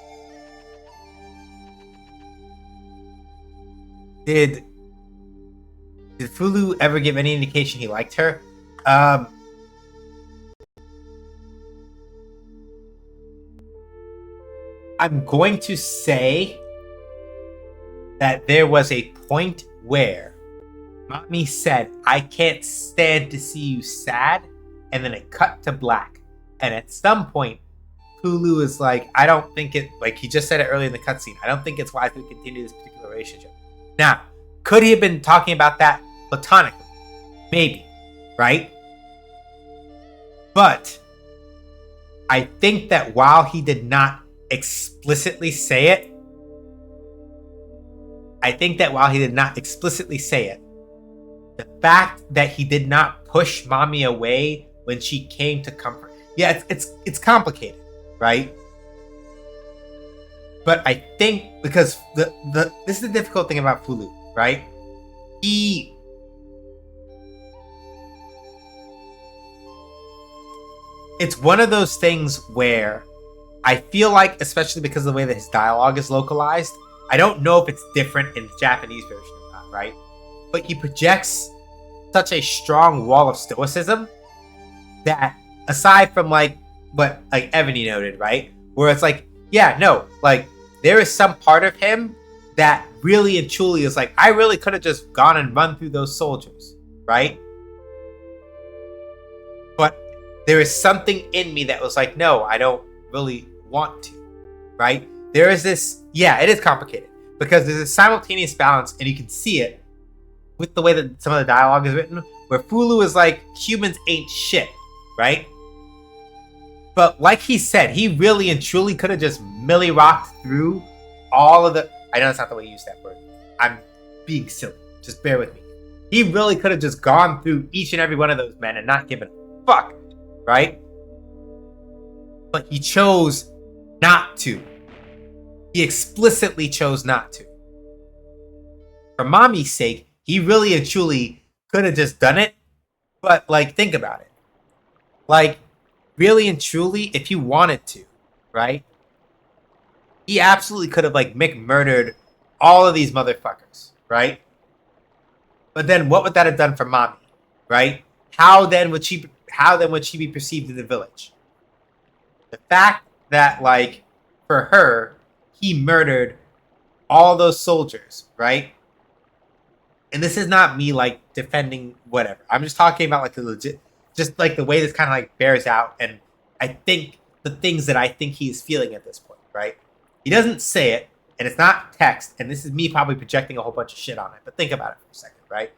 Did Fulu ever give any indication he liked her? I'm going to say that there was a point where Mommy said, I can't stand to see you sad, and then it cut to black. And at some point, Fulu is like, I don't think it, like he just said it earlier in the cutscene, I don't think it's wise to continue this particular relationship. Now, could he have been talking about that platonically? Maybe, right? But I think that while he did not explicitly say it, the fact that he did not push mommy away when she came to comfort. Yeah, it's complicated, right? But I think because this is the difficult thing about Fulu, right? It's one of those things where I feel like, especially because of the way that his dialogue is localized, I don't know if it's different in the Japanese version or not, right? But he projects such a strong wall of stoicism that, aside from like what like Ebony noted, right, where it's like, yeah, no, like there is some part of him that really and truly is like, I really could have just gone and run through those soldiers, right? But there is something in me that was like, no, I don't really want to, right? There is this, yeah, it is complicated because there's a simultaneous balance, and you can see it with the way that some of the dialogue is written, where Fulu is like, humans ain't shit, right? But like he said, he really and truly could have just milli rocked through all of the. I know that's not the way you use that word. I'm being silly. Just bear with me. He really could have just gone through each and every one of those men and not given a fuck, right? But he chose not to. He explicitly chose not to. For mommy's sake, he really and truly could have just done it. But like, think about it. Like, really and truly, if he wanted to, right? He absolutely could have like murdered all of these motherfuckers, right? But then what would that have done for mommy, right? How then would she be perceived in the village? The fact that, like, for her, he murdered all those soldiers, right? And this is not me like defending whatever. I'm just talking about like the legit, just like the way this kind of like bears out, and I think the things that I think he is feeling at this point, right? He doesn't say it, and it's not text, and this is me probably projecting a whole bunch of shit on it, but think about it for a second, right?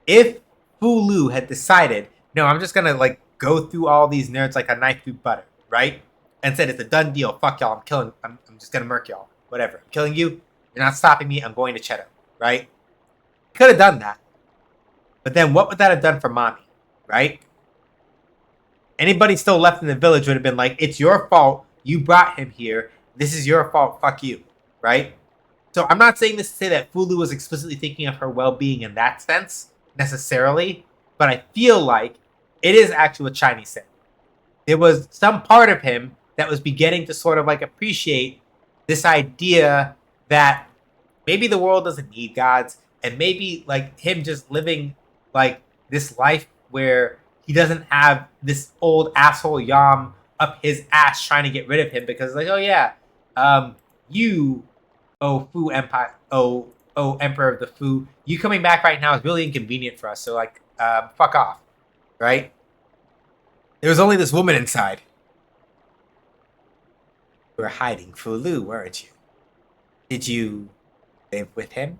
If Fulu had decided, no, I'm just gonna like go through all these nerds like a knife through butter, right? And said, it's a done deal, fuck y'all, I'm just gonna murk y'all, whatever, I'm killing you, you're not stopping me, I'm going to Cheto, right? Could have done that. But then what would that have done for mommy, right? Anybody still left in the village would have been like, it's your fault, you brought him here, this is your fault, fuck you, right? So I'm not saying this to say that Fulu was explicitly thinking of her well-being in that sense, necessarily, but I feel like it is actually what Chinese said. There was some part of him that was beginning to sort of like appreciate this idea that maybe the world doesn't need gods, and maybe like him just living like this life where he doesn't have this old asshole Yam up his ass trying to get rid of him because like, oh yeah, you, Fu Empire, Emperor of the Fu, you coming back right now is really inconvenient for us. So like, fuck off, right? There was only this woman inside. You were hiding Fulu, weren't you? Did you live with him?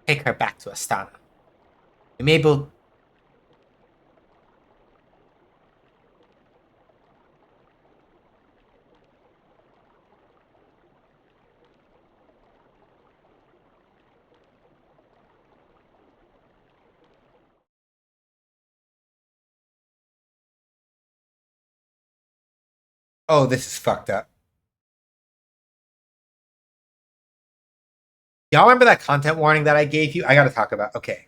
Take her back to Astana. Mabel. Oh, this is fucked up. Y'all remember that content warning that I gave you? I gotta talk about. Okay.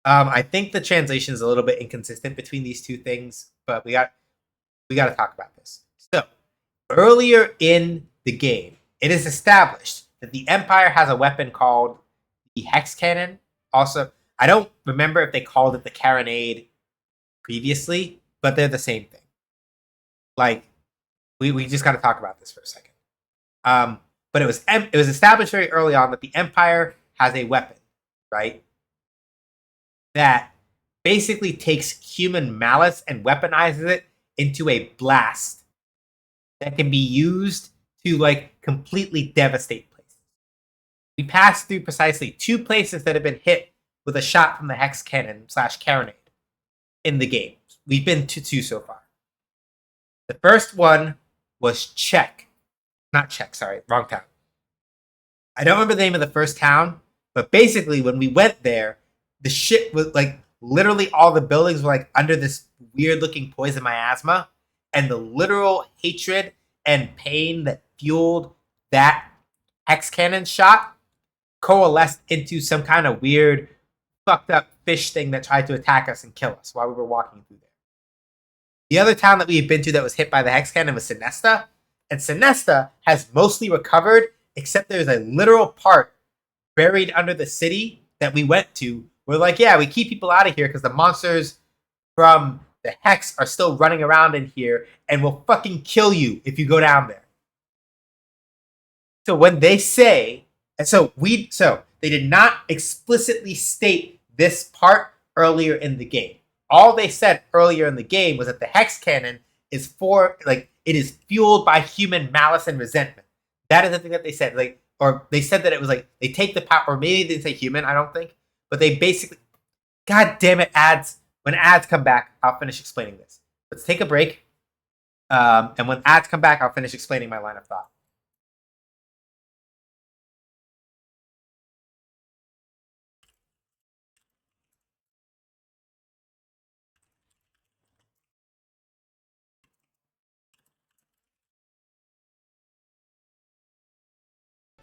I think the translation is a little bit inconsistent between these two things, but we got to talk about this. So, earlier in the game, it is established that the Empire has a weapon called the Hex Cannon. Also, I don't remember if they called it the Carronade previously, but they're the same thing. Like, we just got to talk about this for a second. But it was established very early on that the Empire has a weapon, right? That basically takes human malice and weaponizes it into a blast that can be used to like completely devastate places. We passed through precisely 2 places that have been hit with a shot from the Hex Cannon / Carronade in the game. we've been to two so far. The first one was Czech. Not Czech, sorry, wrong town. I don't remember the name of the first town, but basically when we went there, the shit was like literally all the buildings were like under this weird looking poison miasma, and the literal hatred and pain that fueled that hex cannon shot coalesced into some kind of weird fucked up fish thing that tried to attack us and kill us while we were walking through there. The other town that we had been to that was hit by the hex cannon was Sinesta, and Sinesta has mostly recovered, except there's a literal part buried under the city that we went to. We're like, yeah, we keep people out of here because the monsters from the hex are still running around in here and will fucking kill you if you go down there. So when they say, and so they did not explicitly state this part earlier in the game. All they said earlier in the game was that the hex cannon is for, like, it is fueled by human malice and resentment. That is the thing that they said. Like, or they said that it was like, they take the power, or maybe they didn't say human, I don't think. But they basically, god damn it, ads. When ads come back, I'll finish explaining this. Let's take a break. And when ads come back, I'll finish explaining my line of thought.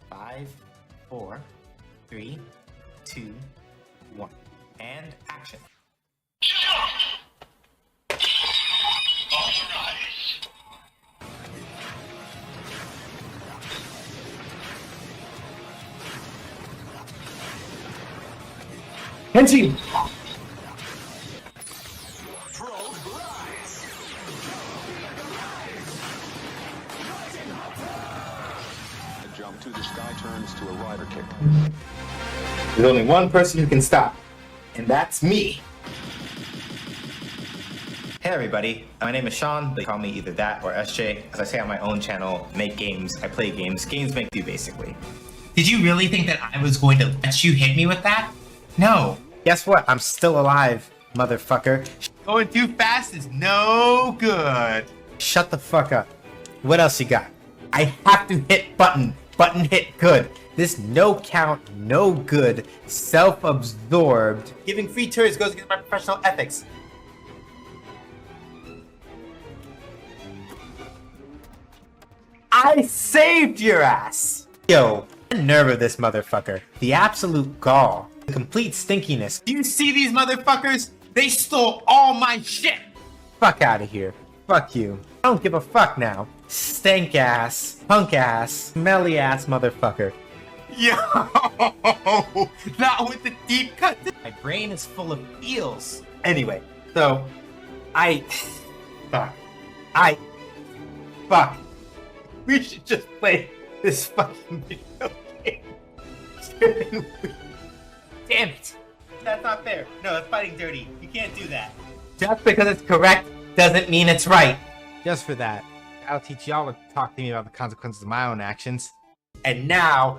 Five, 4, 3, 2, 1, and action. Henty! Jump to the sky turns to a rider kick. There's only one person who can stop, and that's me. Hey everybody, my name is Sean. They call me either that or SJ. As I say on my own channel, make games, I play games. Games make you, basically. Did you really think that I was going to let you hit me with that? No. Guess what? I'm still alive, motherfucker. Going too fast is no good. Shut the fuck up. What else you got? I have to hit button. Button hit good. This no count, no good, self-absorbed. Giving free turns goes against my professional ethics. I saved your ass! Yo, the nerve of this motherfucker. The absolute gall. The complete stinkiness. Do you see these motherfuckers? They stole all my shit! Fuck out of here. Fuck you. I don't give a fuck now. Stank ass, punk ass, smelly ass motherfucker. Yo! Not with the deep cut. My brain is full of eels. Anyway, so Fuck. We should just play this fucking video game. Damn it. That's not fair. No, that's fighting dirty. You can't do that. Just because it's correct doesn't mean it's right. Just for that, I'll teach y'all to talk to me about the consequences of my own actions. And now,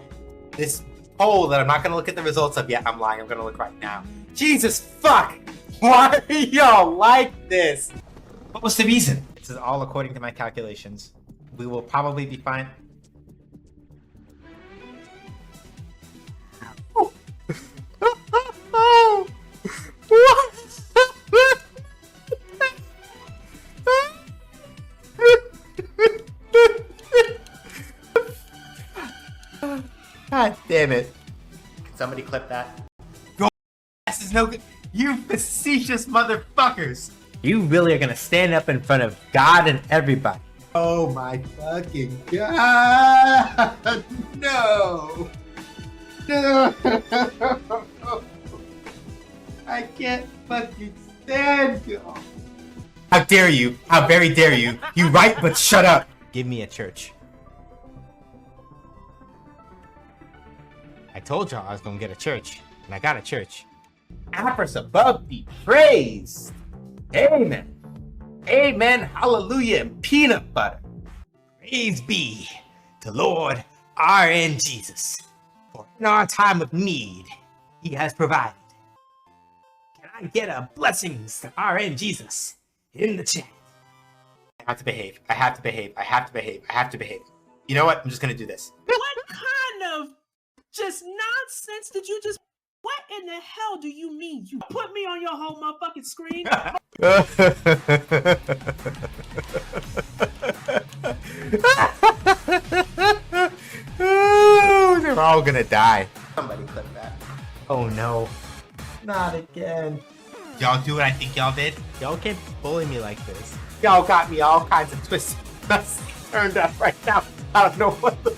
this poll that I'm not going to look at the results of yet. I'm lying. I'm going to look right now. Jesus fuck! Why are y'all like this? What was the reason? This is all according to my calculations. We will probably be fine. God damn it. Can somebody clip that? Go. This is no good. You facetious motherfuckers. You really are gonna stand up in front of God and everybody. Oh my fucking God. No. No. I can't fucking stand you. How dare you? How very dare you? You right, but shut up. Give me a church. I told y'all I was gonna get a church, and I got a church. Apis above be praised. Amen. Amen. Hallelujah. And peanut butter. Praise be to Lord R.N. Jesus. For in our time of need, He has provided. Can I get a blessings to R.N. Jesus? in the chat. I have to behave. I have to behave. I have to behave. I have to behave. You know what? I'm just gonna do this. What kind of just nonsense did you just... What in the hell do you mean? You put me on your whole motherfucking screen? Oh, they're all gonna die. Somebody clip that. Oh no. Not again. Y'all do what I think y'all did? Y'all can't bully me like this. Y'all got me all kinds of twists turned up right now. I don't know what the...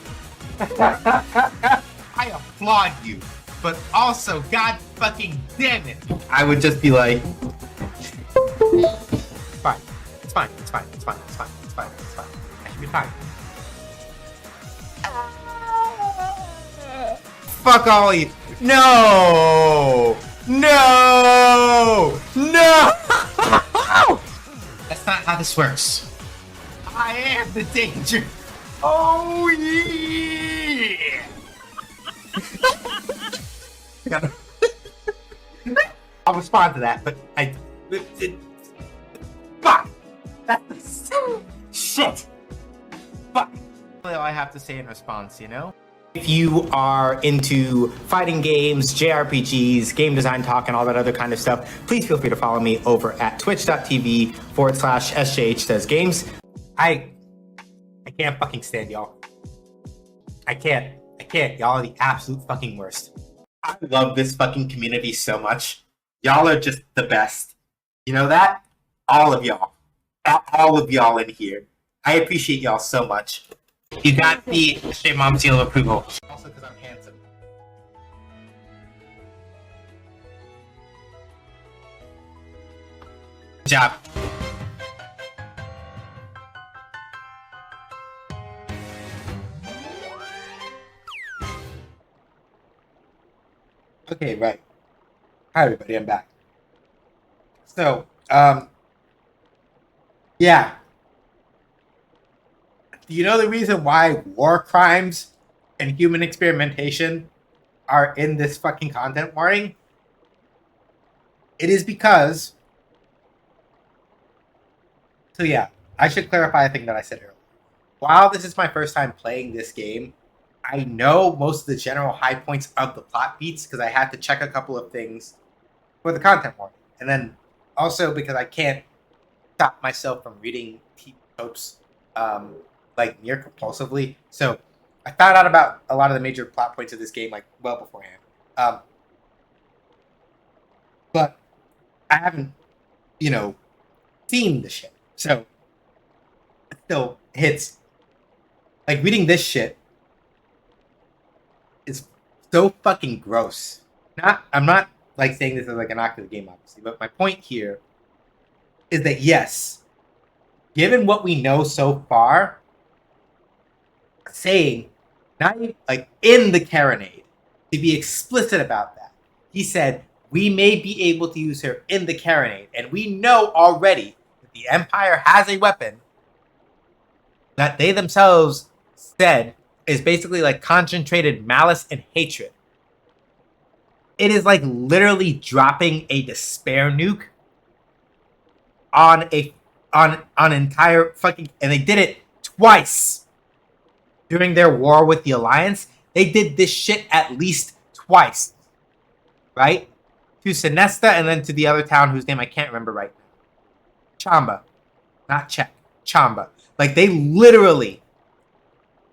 I applaud you, but also, god fucking damn it, I would just be like, it's fine, it's fine, it's fine, it's fine, it's fine, it's fine, it's fine. I should be fine. Fuck all of you. No! No! No! That's not how this works. I am the danger. Oh yeah! I'll respond to that, but fuck! That's shit! Fuck! That's all I have to say in response, you know? If you are into fighting games, JRPGs, game design talk, and all that other kind of stuff, please feel free to follow me over at twitch.tv/SJH says games. I can't fucking stand y'all. I can't. Y'all are the absolute fucking worst. I love this fucking community so much. Y'all are just the best. You know that? All of y'all. All of y'all in here. I appreciate y'all so much. You got the straight mom seal of approval. Also because I'm handsome. Good job. Okay, right. Hi everybody, I'm back. So, yeah. Do you know the reason why war crimes and human experimentation are in this fucking content warning? It is because... So yeah, I should clarify a thing that I said earlier. While this is my first time playing this game, I know most of the general high points of the plot beats because I had to check a couple of things for the content warning. And then also because I can't stop myself from reading TV tropes like near compulsively. So I found out about a lot of the major plot points of this game like well beforehand. But I haven't, seen the shit. So it still hits. Like reading this shit is so fucking gross. I'm not like saying this as like a knock to the game, obviously, but my point here is that yes, given what we know so far, saying not even, like in the carronade, to be explicit about that, he said we may be able to use her in the carronade, and we know already that the Empire has a weapon that they themselves said is basically like concentrated malice and hatred. It is like literally dropping a despair nuke on an entire fucking, and they did it twice during their war with the Alliance. They did this shit at least twice, right? To Sinesta and then to the other town whose name I can't remember right now. Chamba, not Czech, Chamba. Like they literally,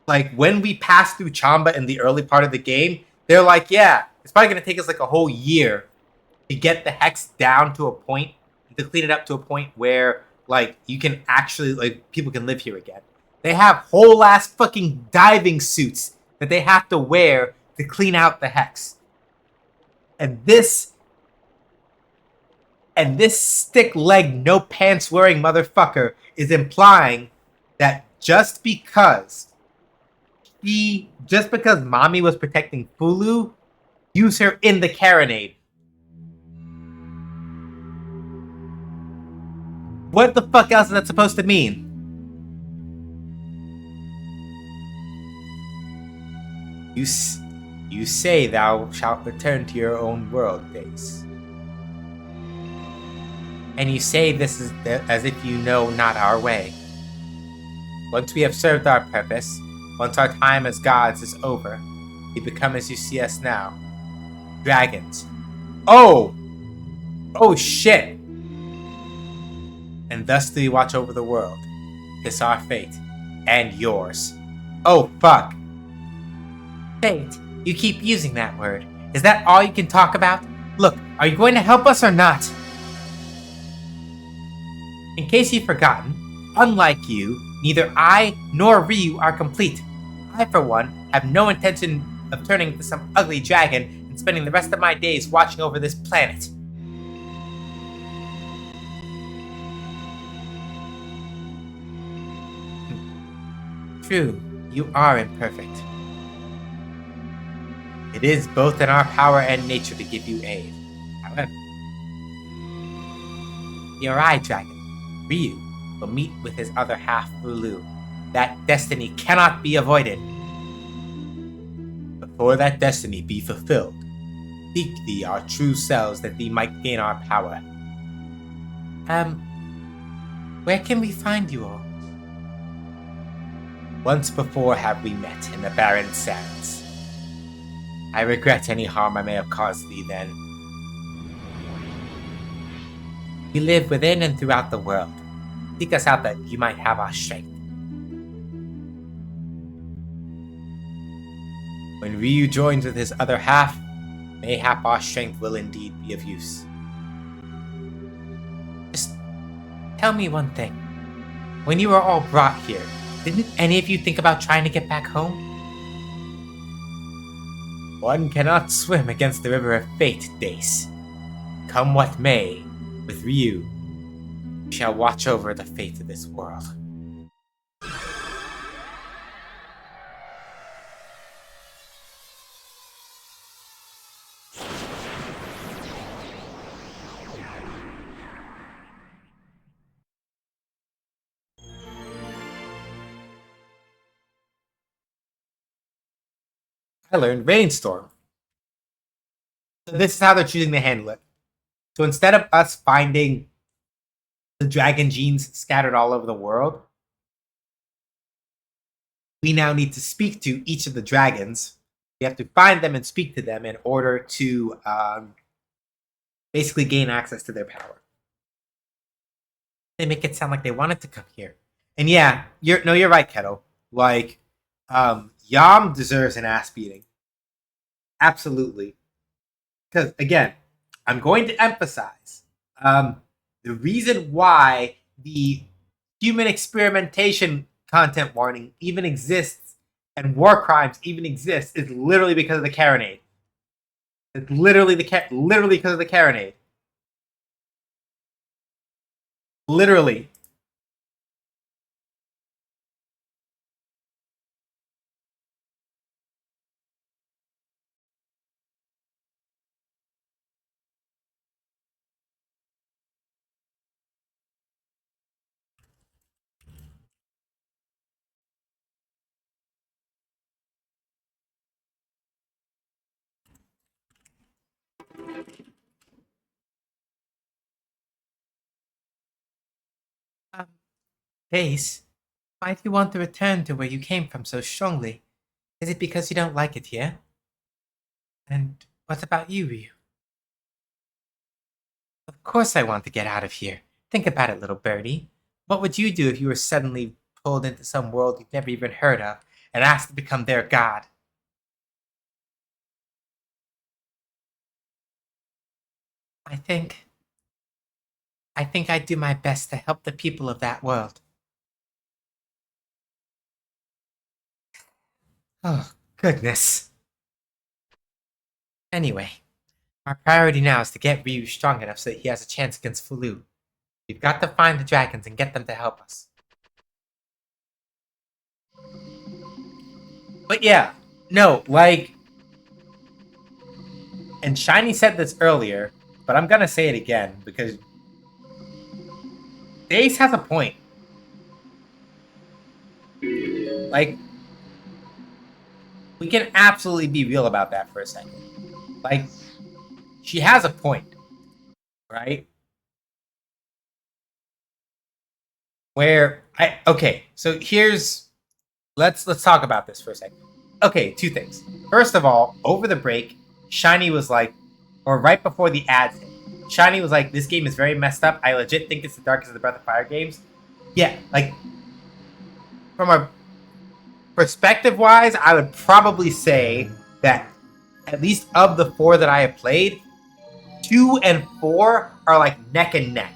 like when we passed through Chamba in the early part of the game, they're like, yeah, it's probably going to take us like a whole year to get the hex down to a point, to clean it up to a point where like you can actually, like people can live here again. They have whole ass fucking diving suits that they have to wear to clean out the hex. And this stick leg, no pants wearing motherfucker is implying that just because mommy was protecting Fulu, use her in the carronade. What the fuck else is that supposed to mean? You say thou shalt return to your own world, Dace. And you say this is as if you know not our way. Once we have served our purpose, once our time as gods is over, we become as you see us now. Dragons. Oh! Oh shit! And thus do we watch over the world. This our fate. And yours. Oh fuck. Fate. You keep using that word. Is that all you can talk about? Look, are you going to help us or not? In case you've forgotten, unlike you, neither I nor Ryu are complete. I, for one, have no intention of turning into some ugly dragon and spending the rest of my days watching over this planet. True, you are imperfect. It is both in our power and nature to give you aid. However, your eye dragon, Ryu, will meet with his other half, Ulu. That destiny cannot be avoided. Before that destiny be fulfilled, seek thee our true selves that thee might gain our power. Where can we find you all? Once before have we met in the barren sands. I regret any harm I may have caused thee then. We live within and throughout the world. Seek us out that you might have our strength. When Ryu joins with his other half, mayhap our strength will indeed be of use. Just tell me one thing. When you were all brought here, didn't any of you think about trying to get back home? One cannot swim against the river of fate, Dace. Come what may, with Ryu, we shall watch over the fate of this world. I learned Rainstorm. So this is how they're choosing to handle it. So instead of us finding the dragon genes scattered all over the world, we now need to speak to each of the dragons. We have to find them and speak to them in order to basically gain access to their power. They make it sound like they wanted to come here. And yeah, you're right, Kettle. Like, Yam deserves an ass beating. Absolutely. Because, again, I'm going to emphasize the reason why the human experimentation content warning even exists and war crimes even exist is literally because of the Carronade. It's literally because of the Carronade. Literally. Ace, why do you want to return to where you came from so strongly? Is it because you don't like it here? And what about you, Ryu? Of course I want to get out of here. Think about it, little birdie. What would you do if you were suddenly pulled into some world you've never even heard of and asked to become their god? I think I'd do my best to help the people of that world. Oh, goodness. Anyway, our priority now is to get Ryu strong enough so that he has a chance against Fulu. We've got to find the dragons and get them to help us. But yeah, no, like... And Shiny said this earlier, but I'm gonna say it again, because... Dace has a point. Like... We can absolutely be real about that for a second. Like... She has a point. Right? So here's let's talk about this for a second. Okay, two things. First of all, over the break, Shiny was like, or right before the ads hit, Shiny was like, this game is very messed up. I legit think it's the darkest of the Breath of Fire games. Yeah, like from a perspective wise, I would probably say that at least of the 4 that I have played, 2 and 4 are like neck and neck.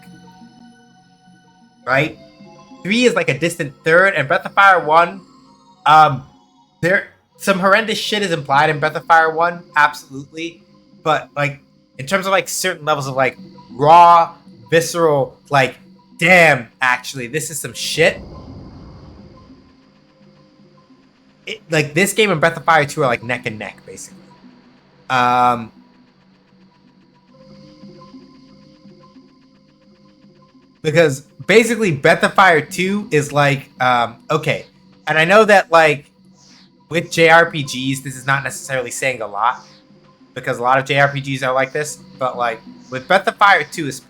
Right? 3 is like a distant third, and Breath of Fire 1, there some horrendous shit is implied in Breath of Fire 1, absolutely. But like in terms of like certain levels of like raw, visceral, like, damn, actually, this is some shit. Like this game and Breath of Fire 2 are like neck and neck, basically. Because basically Breath of Fire 2 is like, okay. And I know that like with JRPGs, this is not necessarily saying a lot, because a lot of JRPGs are like this, but like with Breath of Fire 2 is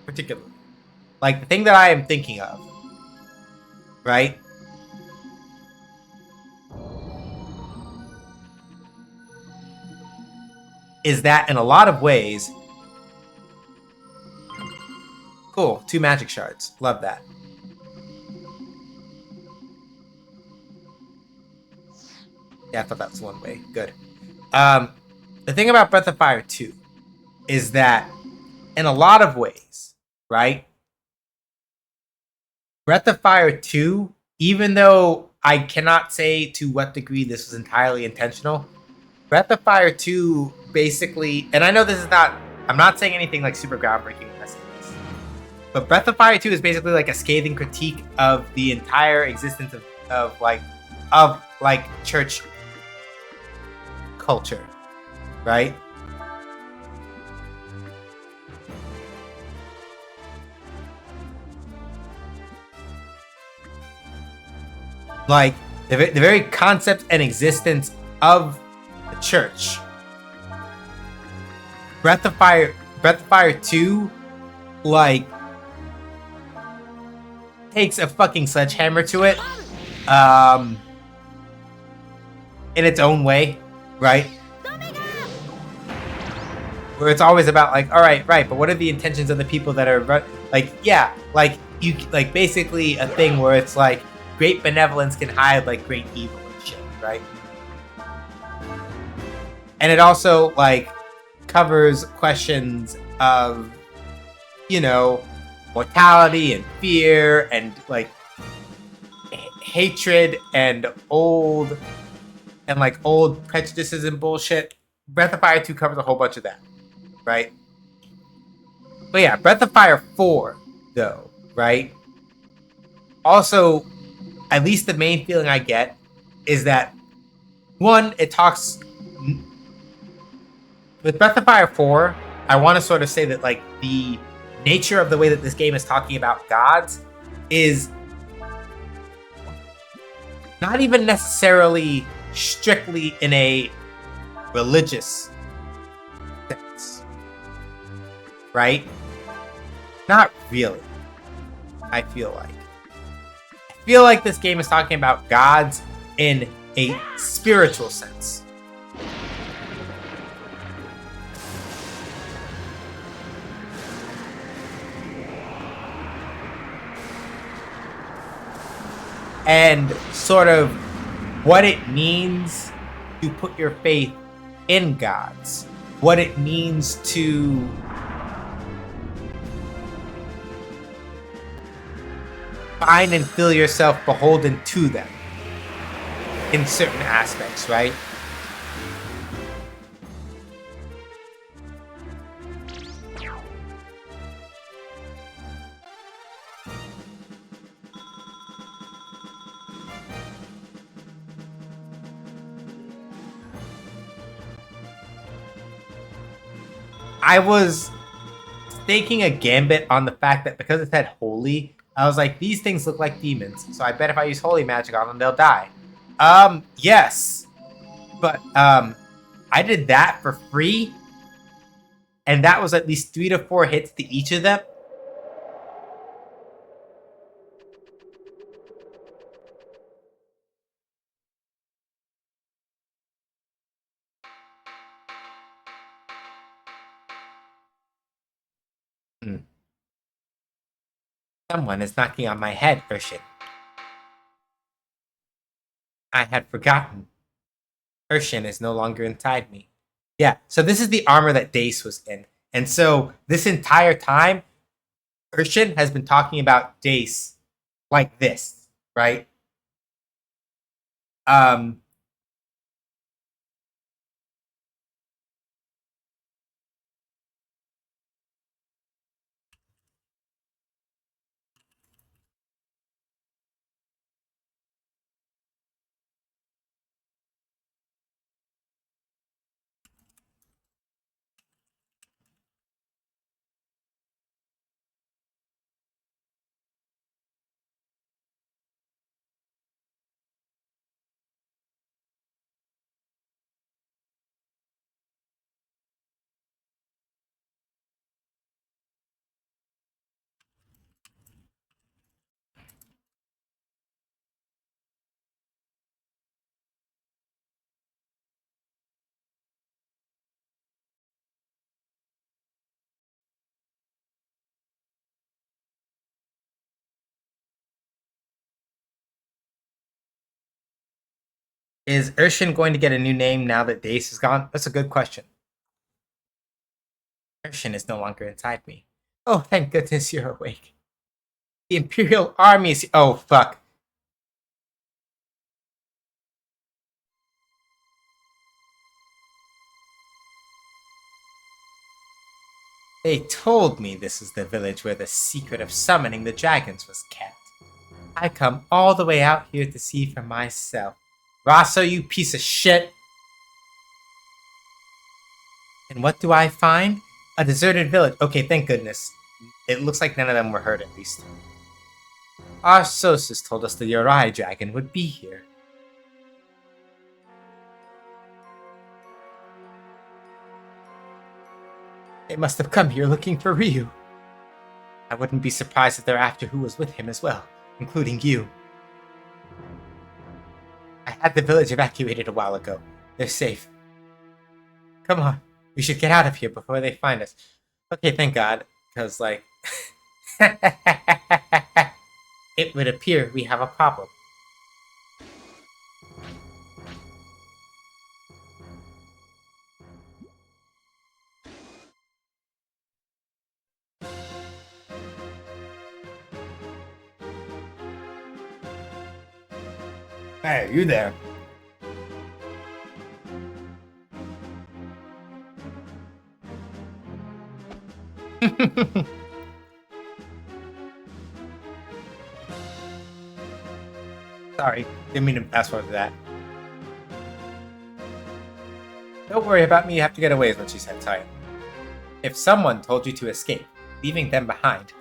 particularly, like the thing that I am thinking of, right? Is that in a lot of ways, cool, 2 magic shards. Love that. Yeah, I thought that was one way. Good. The thing about Breath of Fire 2 is that in a lot of ways, right? Breath of Fire 2, even though I cannot say to what degree this was entirely intentional, Breath of Fire 2 basically, and I know this is not, I'm not saying anything like super groundbreaking when I say this, but Breath of Fire 2 is basically like a scathing critique of the entire existence of church culture, right? Like the very concept and existence of the church. Breath of Fire 2, like, takes a fucking sledgehammer to it, in its own way, right? Where it's always about like, all right, but what are the intentions of the people that are like, yeah, like you like basically a thing where it's like great benevolence can hide like great evil and shit, right? And it also like covers questions of, you know, mortality and fear and like hatred and old prejudices and bullshit. Breath of Fire 2 covers a whole bunch of that, right? But yeah, Breath of Fire 4, though, right? Also, at least the main feeling I get is that, one, it talks... With Breath of Fire 4, I want to sort of say that, like, the nature of the way that this game is talking about gods is not even necessarily strictly in a religious sense, right? Not really. I feel like this game is talking about gods in a spiritual sense. And sort of what it means to put your faith in gods. What it means to find and feel yourself beholden to them in certain aspects, right? I was staking a gambit on the fact that because it said holy, I was like, these things look like demons, so I bet if I use holy magic on them, they'll die. Yes. But, I did that for free, and that was at least 3 to 4 hits to each of them. Hmm. Someone is knocking on my head, Urshin. I had forgotten. Urshin is no longer inside me. Yeah, so this is the armor that Dace was in. And so this entire time, Urshin has been talking about Dace like this, right? Um, is Urshin going to get a new name now that Dace is gone? That's a good question. Urshin is no longer inside me. Oh, thank goodness you're awake. The Imperial Army is... Oh, fuck. They told me this is the village where the secret of summoning the dragons was kept. I come all the way out here to see for myself. Rosso, you piece of shit! And what do I find? A deserted village. Okay, thank goodness. It looks like none of them were hurt, at least. Our sources told us the Uri dragon would be here. They must have come here looking for Ryu. I wouldn't be surprised if they're after who was with him as well, including you. I had the village evacuated a while ago. They're safe. Come on, we should get out of here before they find us. Okay, thank God, because, like... it would appear we have a problem. Hey, you there? Sorry, didn't mean to fast forward to that. Don't worry about me, you have to get away is what she said, sorry. If someone told you to escape, leaving them behind,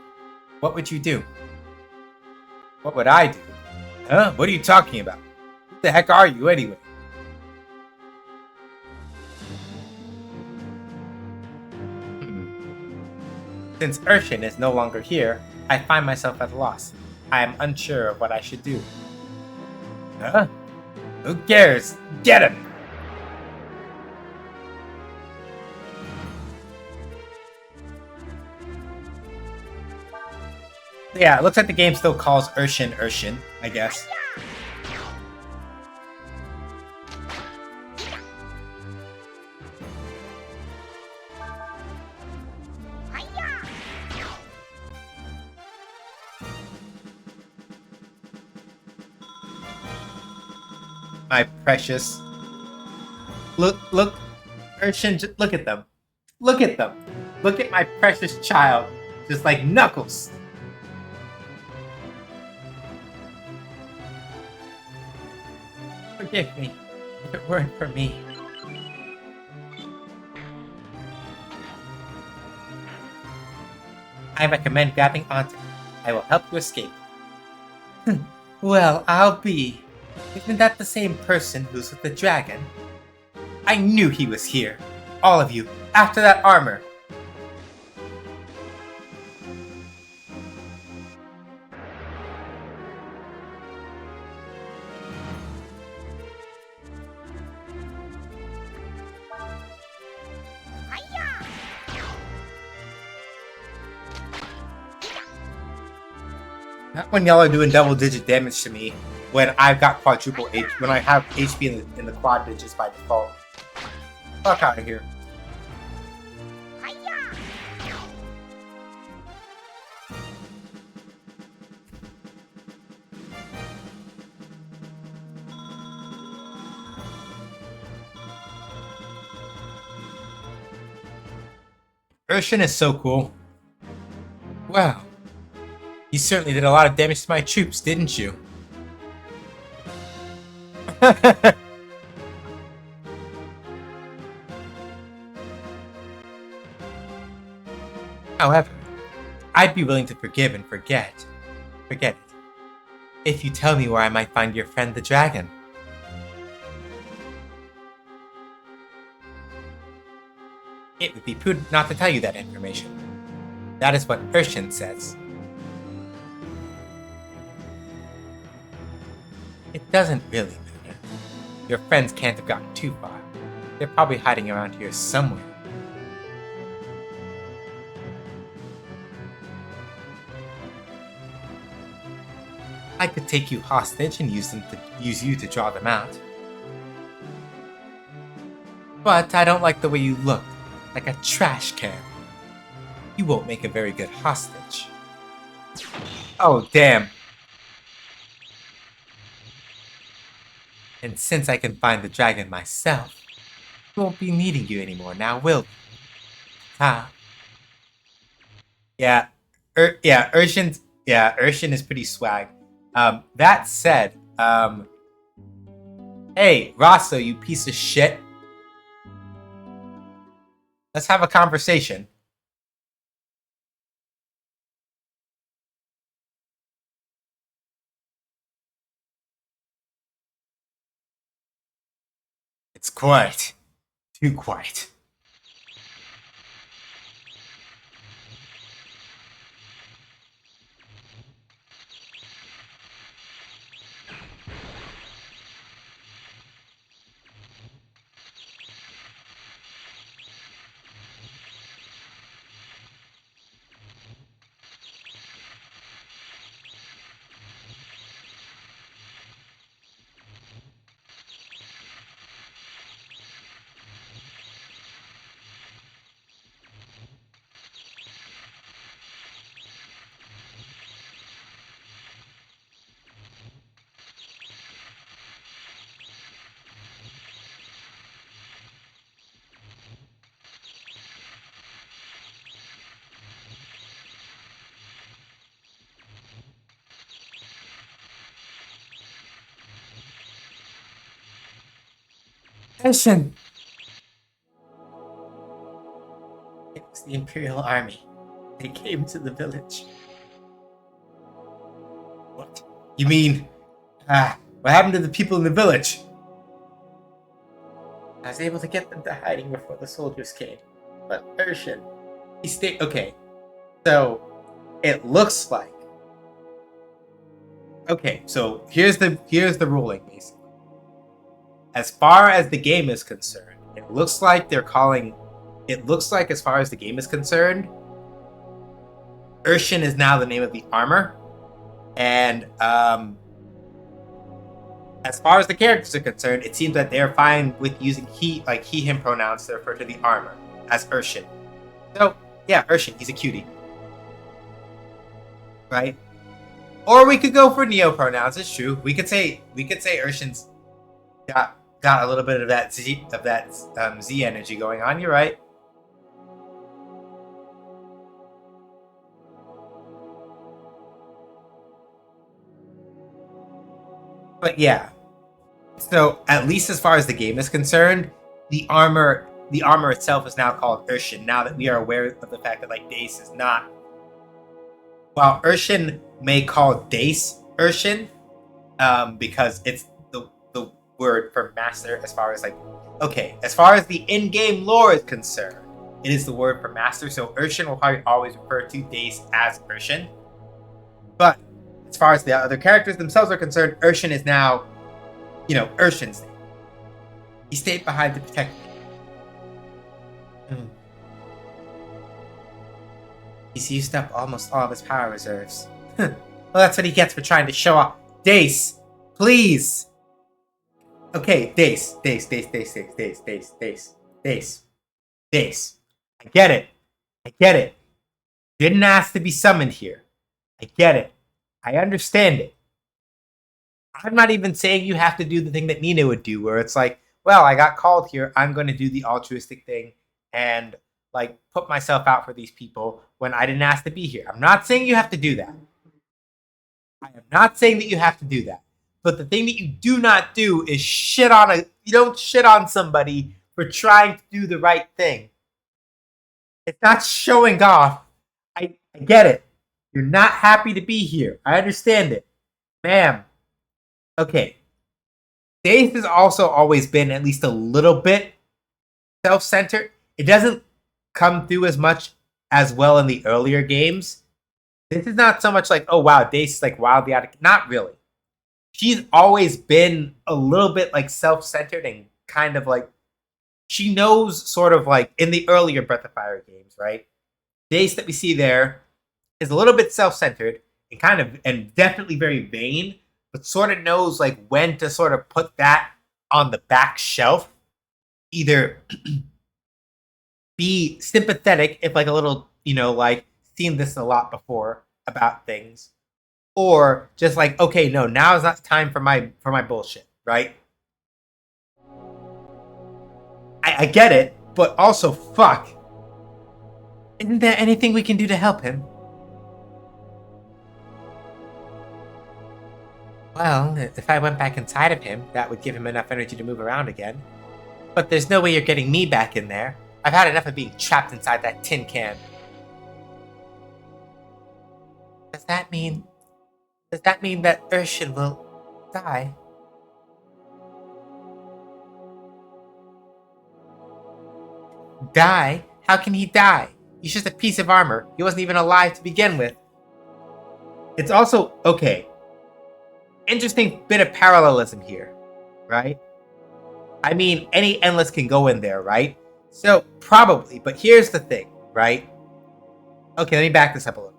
what would you do? What would I do? Huh? What are you talking about? Who the heck are you anyway? Since Urshin is no longer here, I find myself at a loss. I am unsure of what I should do. Huh? Who cares? Get him! Yeah, it looks like the game still calls Urshin Urshin, I guess. My precious. Look, Urshin, look at them. Look at them. Look at my precious child. Just like Knuckles. Forgive me if it weren't for me. I recommend grabbing onto me. I will help you escape. Well, I'll be. Isn't that the same person who's with the dragon? I knew he was here. All of you, after that armor. Not when y'all are doing double-digit damage to me when I've got quadruple H, when I have HP in the quad digits by default. Fuck out of here. Urshan is so cool. Wow. You certainly did a lot of damage to my troops, didn't you? However, I'd be willing to forgive and forget. Forget it. If you tell me where I might find your friend the dragon. It would be prudent not to tell you that information. That is what Urshan says. It doesn't really matter. Your friends can't have gotten too far. They're probably hiding around here somewhere. I could take you hostage and use you to draw them out. But I don't like the way you look, like a trash can. You won't make a very good hostage. Oh, damn. And since I can find the dragon myself, I won't be needing you anymore now, will we? Ha. Yeah. Urshan is pretty swag. That said, hey, Rosso, you piece of shit. Let's have a conversation. It's quiet. Too quiet. Listen. It was the Imperial Army. They came to the village. What? You mean... what happened to the people in the village? I was able to get them to hiding before the soldiers came. But Urshan, he stayed... Okay, so it looks like... Okay, so here's the ruling, basically. As far as the game is concerned, it looks like they're calling... It looks like, as far as the game is concerned, Urshan is now the name of the armor. And as far as the characters are concerned, it seems that they're fine with using he, him pronouns to refer to the armor as Urshan. So, yeah, Urshan, he's a cutie. Right? Or we could go for Neo pronouns, it's true. We could say Urshan's got a little bit of that Z energy going on, you're right. But yeah, so at least as far as the game is concerned, the armor itself is now called Urshan. Now that we are aware of the fact that Dace is not, while Urshan may call Dace Urshan, because it's the word for master. As far as as far as the in-game lore is concerned, it is the word for master. So Urshan will probably always refer to Dace as Urshan, but as far as the other characters themselves are concerned, Urshan is now, Urshan's name. He stayed behind to protect me. He's used up almost all of his power reserves. Well, Well, that's what he gets for trying to show off. Dace, please. Okay, Dace. I get it. Didn't ask to be summoned here. I get it. I understand it. I'm not even saying you have to do the thing that Nina would do, where it's like, well, I got called here. I'm going to do the altruistic thing and like put myself out for these people when I didn't ask to be here. I'm not saying you have to do that. I am not saying that you have to do that. But the thing that you do not do is you don't shit on somebody for trying to do the right thing. It's not showing off. I get it. You're not happy to be here. I understand it. Ma'am. Okay. Dace has also always been at least a little bit self-centered. It doesn't come through as much as well in the earlier games. This is not so much like, oh wow, Dace is like wildly out of... Not really. She's always been a little bit like self-centered and kind of like... She knows sort of like in the earlier Breath of Fire games, right? Dace that we see there is a little bit self-centered and definitely very vain, but sort of knows like when to sort of put that on the back shelf. Either be sympathetic if like a little, like seen this a lot before about things, or just like, okay, no, now is not the time for my bullshit, right? I get it, but also fuck. Isn't there anything we can do to help him? Well, if I went back inside of him, that would give him enough energy to move around again. But there's no way you're getting me back in there. I've had enough of being trapped inside that tin can. Does that mean that Urshan will die? Die? How can he die? He's just a piece of armor. He wasn't even alive to begin with. It's also, okay, interesting bit of parallelism here, right? I mean, any endless can go in there, right? So, probably, but here's the thing, right? Okay, let me back this up a little bit.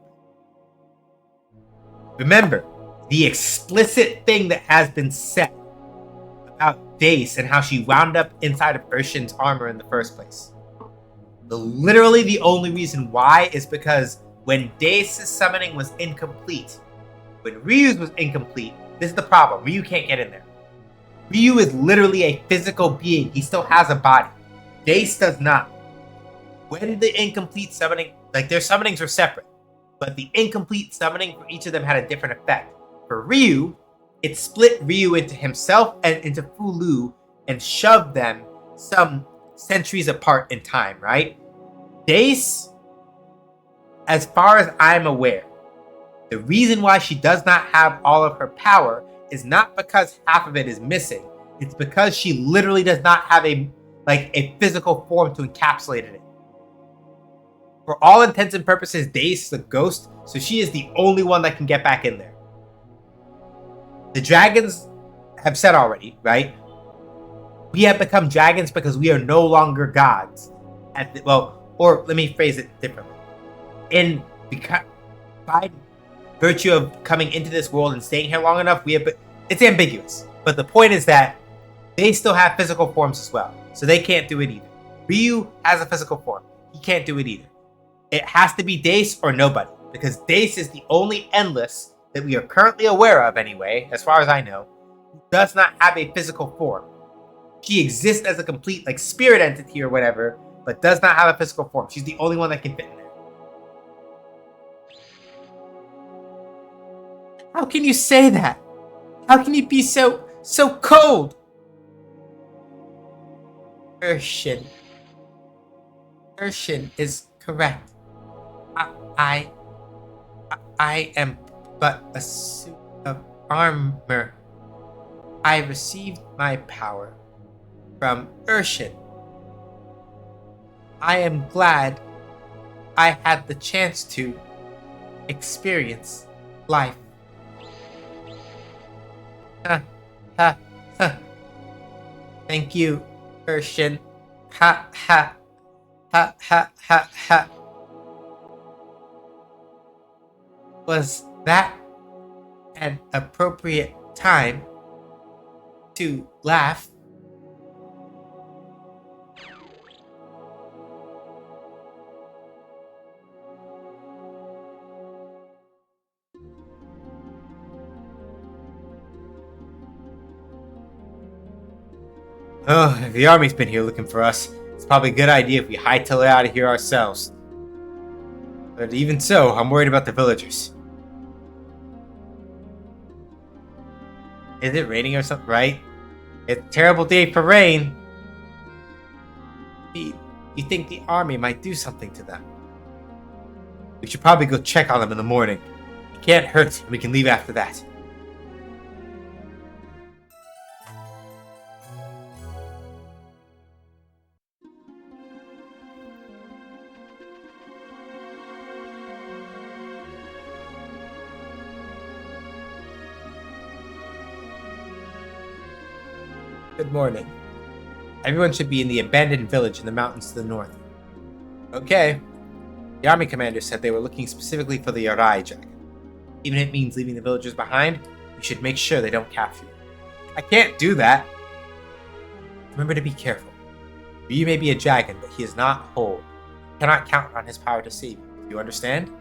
Remember, the explicit thing that has been said about Dace and how she wound up inside of Urshan's armor in the first place. Literally the only reason why is because when Dace's summoning was incomplete, when Ryu's was incomplete, this is the problem. Ryu can't get in there. Ryu is literally a physical being. He still has a body. Dace does not. When the incomplete summoning, like their summonings were separate, but the incomplete summoning for each of them had a different effect. For Ryu, it split Ryu into himself and into Fulu and shoved them some centuries apart in time, right? Dace, as far as I'm aware, the reason why she does not have all of her power is not because half of it is missing. It's because she literally does not have a physical form to encapsulate it in. For all intents and purposes, Dace is a ghost, so she is the only one that can get back in there. The dragons have said already, right? We have become dragons because we are no longer gods. Or let me phrase it differently. By virtue of coming into this world and staying here long enough, it's ambiguous. But the point is that they still have physical forms as well, so they can't do it either. Ryu has a physical form. He can't do it either. It has to be Dace or nobody, because Dace is the only endless that we are currently aware of anyway, as far as I know, who does not have a physical form. She exists as a complete spirit entity or whatever, but does not have a physical form. She's the only one that can fit in there. How can you say that? How can you be so cold? Urshan is correct. I am but a suit of armor. I received my power from Urshan. I am glad I had the chance to experience life. Thank you, Urshan. Ha ha. Ha ha ha ha. Was that an appropriate time to laugh. Oh, if the army's been here looking for us, it's probably a good idea if we hightail it out of here ourselves. But even so, I'm worried about the villagers. Is it raining or something, right? It's a terrible day for rain. You think the army might do something to them? We should probably go check on them in the morning. It can't hurt, and we can leave after that. Good morning. Everyone should be in the abandoned village in the mountains to the north. Okay. The army commander said they were looking specifically for the Yarai jacket. Even if it means leaving the villagers behind, you should make sure they don't capture you. I can't do that. Remember to be careful. You may be a dragon, but he is not whole. You cannot count on his power to save you. Do you understand?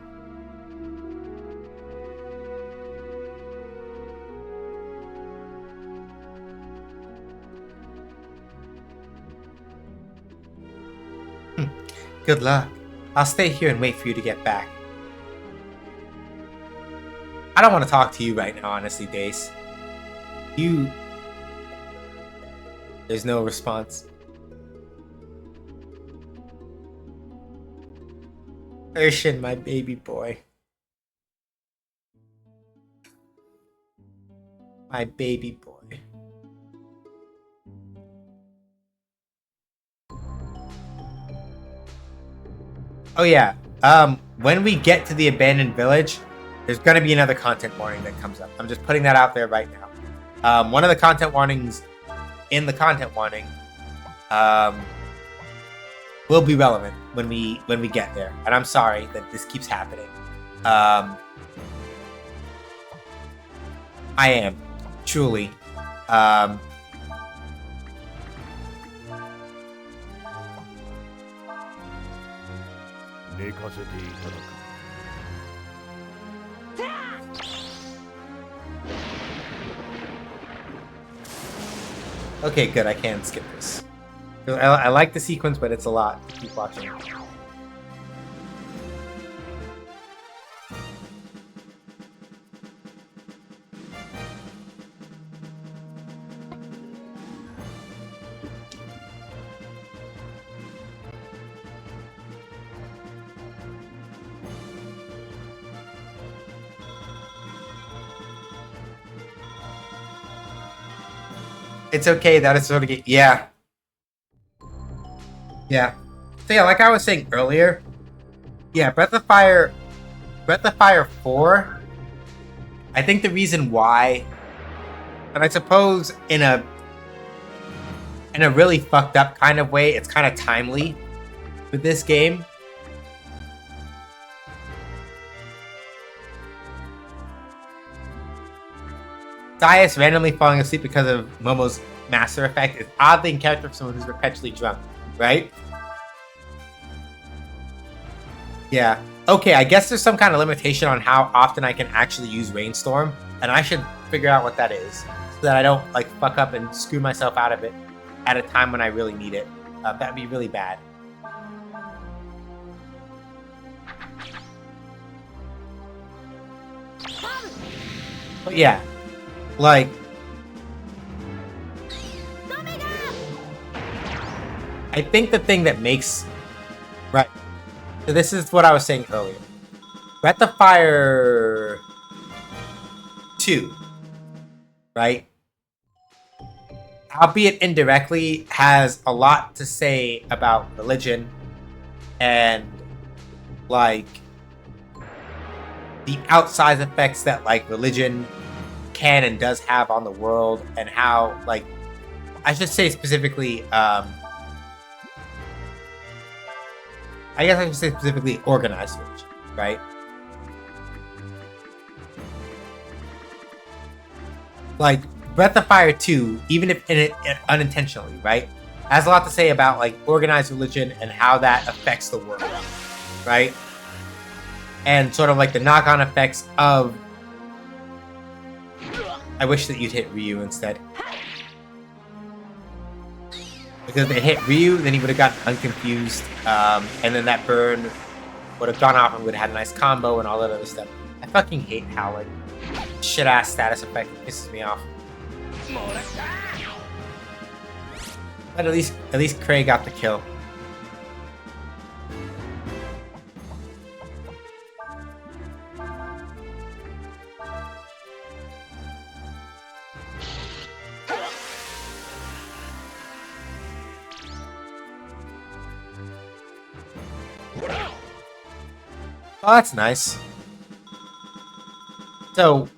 Good luck. I'll stay here and wait for you to get back. I don't want to talk to you right now, honestly, Dace. There's no response. Urshan, my baby boy. My baby boy. Oh yeah, when we get to the abandoned village, there's gonna be another content warning that comes up. I'm just putting that out there right now. One of the content warnings in the content warning will be relevant when we get there. And I'm sorry that this keeps happening. I am, truly. Okay, good. I can skip this. I like the sequence, but it's a lot to keep watching. It's okay, that is sort of yeah. Yeah. So yeah, like I was saying earlier, yeah, Breath of Fire 4, I think the reason why, and I suppose in a really fucked up kind of way, it's kind of timely with this game. Dias randomly falling asleep because of Momo's master effect is oddly in character for someone who's perpetually drunk, right? Yeah. Okay, I guess there's some kind of limitation on how often I can actually use Rainstorm, and I should figure out what that is, so that I don't like fuck up and screw myself out of it at a time when I really need it. That'd be really bad. But yeah. Like, I think the thing that makes, right, so this is what I was saying earlier. Breath of Fire 2, right, albeit indirectly, has a lot to say about religion and, like, the outsized effects that, like, religion can and does have on the world, and how, like, I should say specifically, I guess I should say specifically organized religion, right? like Breath of Fire 2, even if in it unintentionally, right, has a lot to say about like organized religion and how that affects the world, right? And sort of like the knock-on effects of. I wish that you'd hit Ryu instead. Because if it hit Ryu, then he would have gotten unconfused, and then that burn would have gone off and would have had a nice combo and all that other stuff. I fucking hate how like shit-ass status effect pisses me off. But at least Cray got the kill. Oh, that's nice. So,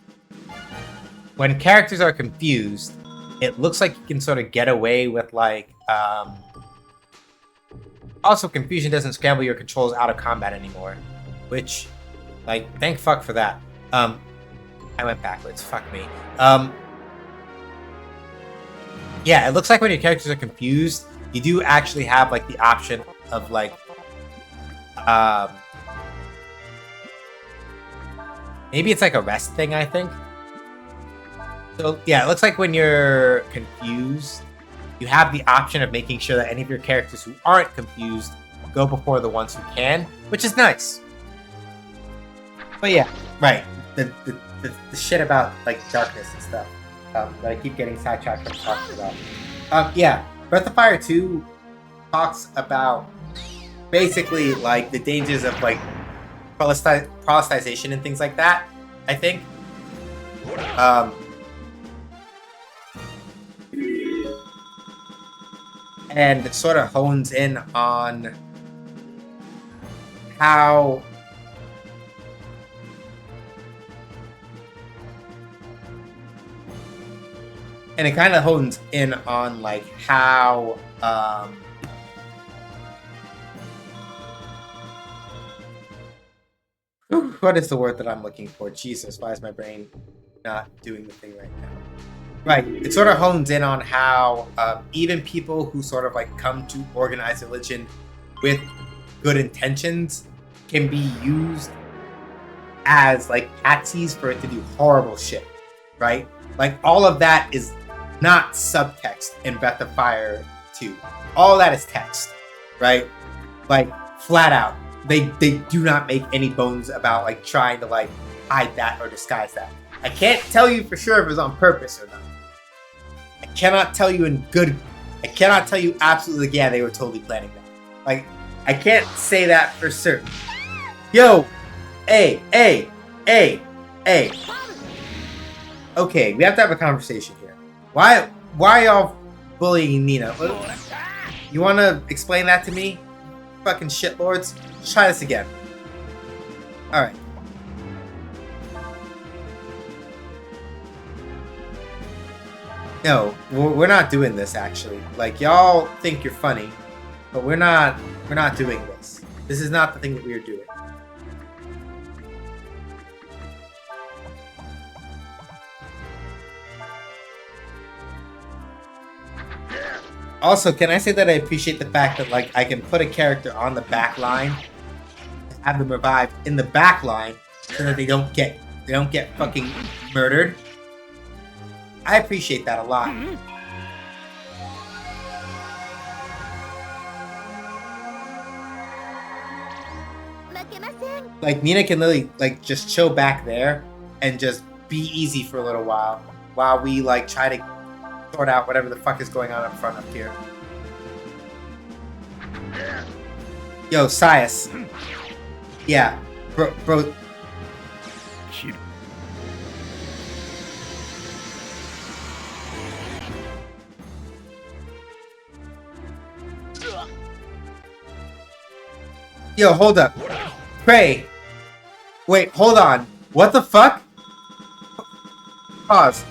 when characters are confused, it looks like you can sort of get away with, like, also, confusion doesn't scramble your controls out of combat anymore. Which, like, thank fuck for that. I went backwards. Fuck me. Yeah, it looks like when your characters are confused, you do actually have, like, the option of, like, maybe it's like a rest thing, I think. So, yeah, it looks like when you're confused, you have the option of making sure that any of your characters who aren't confused go before the ones who can, which is nice. But yeah, right. The shit about, like, darkness and stuff that I keep getting sidetracked from talking about. Yeah, Breath of Fire 2 talks about basically, like, the dangers of, like, Protestantization and things like that, I think. And it sort of hones in on how and it kind of hones in on like how what is the word that I'm looking for? Jesus, why is my brain not doing the thing right now? Right, it sort of hones in on how even people who sort of like come to organized religion with good intentions can be used as like patsies for it to do horrible shit, right? Like all of that is not subtext in Breath of Fire 2. All that is text, right? Like flat out. They do not make any bones about like trying to like hide that or disguise that. I can't tell you for sure if it was on purpose or not. I cannot tell you absolutely, yeah, they were totally planning that. Like, I can't say that for certain. Yo! Hey! Okay, we have to have a conversation here. Why are y'all bullying Nina? You wanna explain that to me? Fucking shitlords? Let's try this again. Alright. No, we're not doing this actually. Like y'all think you're funny, but we're not doing this. This is not the thing that we are doing. Also, can I say that I appreciate the fact that like I can put a character on the back line, have them revived in the back line, so that they don't get fucking murdered. I appreciate that a lot. Like Nina can literally like just chill back there and just be easy for a little while we like try to sort out whatever the fuck is going on up front up here. Yo, Sias. Yeah, bro. Yo, hold up. Cray. Wait, hold on. What the fuck? Pause.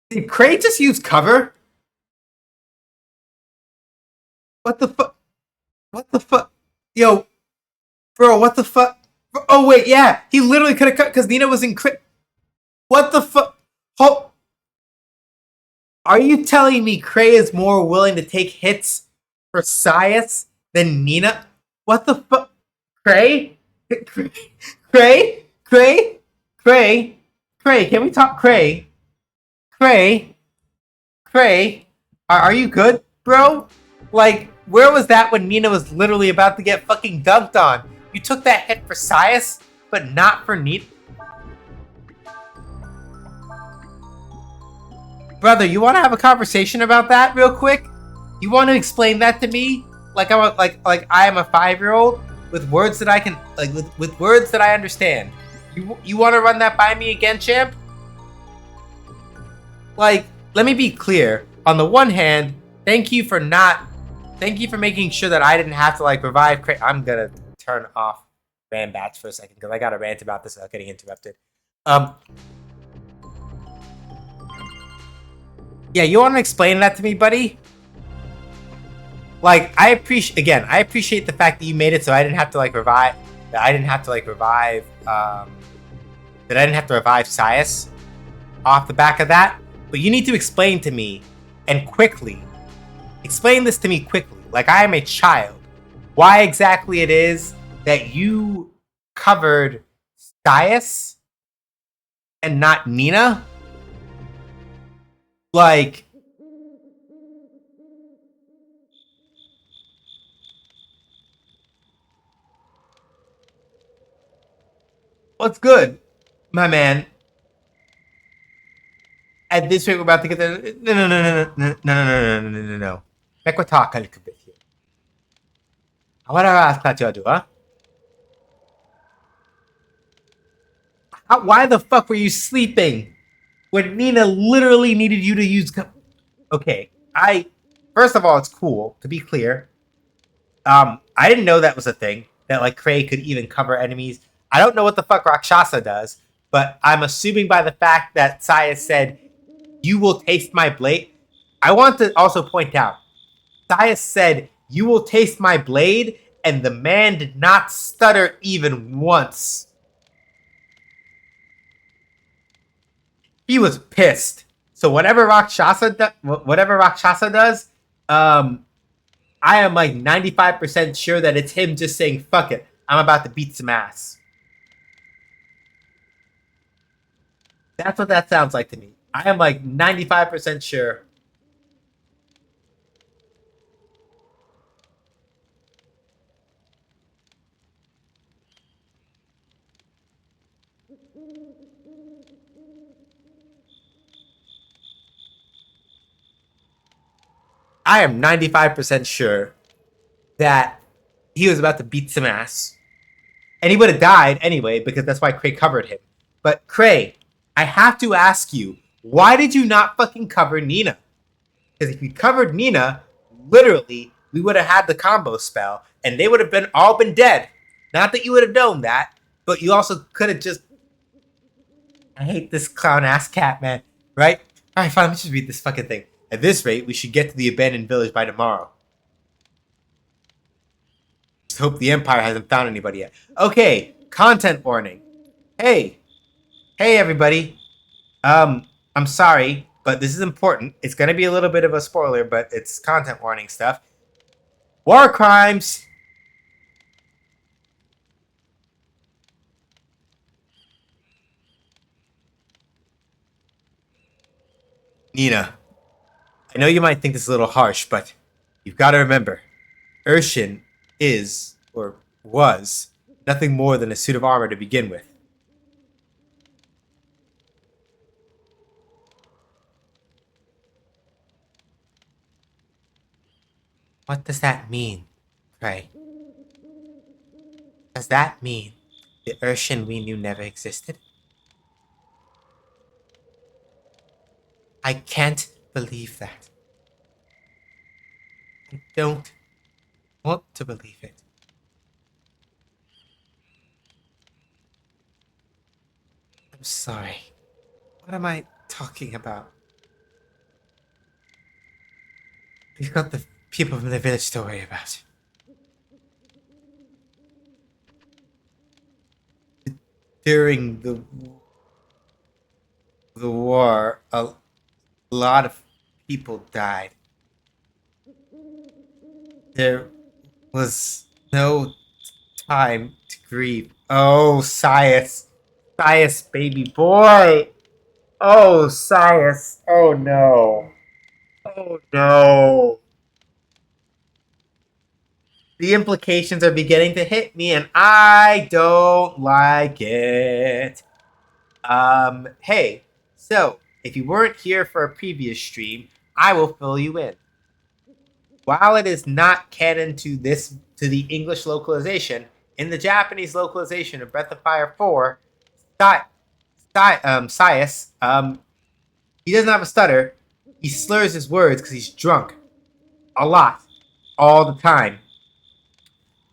Did Cray just use cover? What the fuck? What the fuck? Yo, bro, what the fuck? Oh wait, yeah, he literally could have cut because Nina was in crit. What the fuck? Are you telling me Cray is more willing to take hits for Sias than Nina? What the fuck? Cray? Cray? Cray? Cray? Cray? Can we talk? Cray? Cray? Cray? Are you good, bro? Like, where was that when Nina was literally about to get fucking dunked on? You took that hit for Sias, but not for Nina? Brother, you want to have a conversation about that real quick? You want to explain that to me? Like I am a 5-year-old with words that I can with words that I understand. You want to run that by me again, champ? Like, let me be clear. On the one hand, thank you for making sure that I didn't have to like revive. I'm gonna turn off Ram Bats for a second because I got to rant about this without getting interrupted. Yeah, you want to explain that to me, buddy? Like, I appreciate the fact that you made it so I didn't have to like revive. That I didn't have to like revive. That I didn't have to revive Sias off the back of that. But you need to explain to me, and quickly, explain this to me quickly, like I am a child, why exactly it is that you covered Sias and not Nina. Like, what's good, my man? At this rate, we're about to get there. No. Make we talk a little bit here. What I ask that you do, huh? Why the fuck were you sleeping when Nina literally needed you to use? Okay, first of all, it's cool to be clear. I didn't know that was a thing that like Cray could even cover enemies. I don't know what the fuck Rakshasa does, but I'm assuming by the fact that Saya said, "You will taste my blade." I want to also point out, Saya said, "You will taste my blade," and the man did not stutter even once. He was pissed. So whatever Rakshasa does, I am like 95% sure that it's him just saying, "Fuck it, I'm about to beat some ass." That's what that sounds like to me. I am like 95% sure. I am 95% sure that he was about to beat some ass. And he would have died anyway, because that's why Cray covered him. But Cray, I have to ask you, why did you not fucking cover Nina? Because if you covered Nina, literally, we would have had the combo spell, and they would have all been dead. Not that you would have known that, but you also could have just. I hate this clown ass cat, man. Right? Alright, fine, let me just read this fucking thing. At this rate, we should get to the abandoned village by tomorrow. Just hope the Empire hasn't found anybody yet. Okay, content warning. Hey, everybody. I'm sorry, but this is important. It's gonna be a little bit of a spoiler, but it's content warning stuff. War crimes. Nina, I know you might think this is a little harsh, but you've got to remember, Urshan is, or was, nothing more than a suit of armor to begin with. What does that mean, Cray? Does that mean the Urshan we knew never existed? I can't believe that. I don't want to believe it. I'm sorry. What am I talking about? We've got the people from the village to worry about. during the war, a lot of people died. There was no time to grieve. Oh, Sias. Sias, baby boy. Oh, Sias. Oh, no. Oh, no. The implications are beginning to hit me, and I don't like it. Hey, so if you weren't here for a previous stream, I will fill you in. While it is not canon to the English localization, in the Japanese localization of Breath of Fire 4, Sias, he doesn't have a stutter. He slurs his words because he's drunk. A lot. All the time.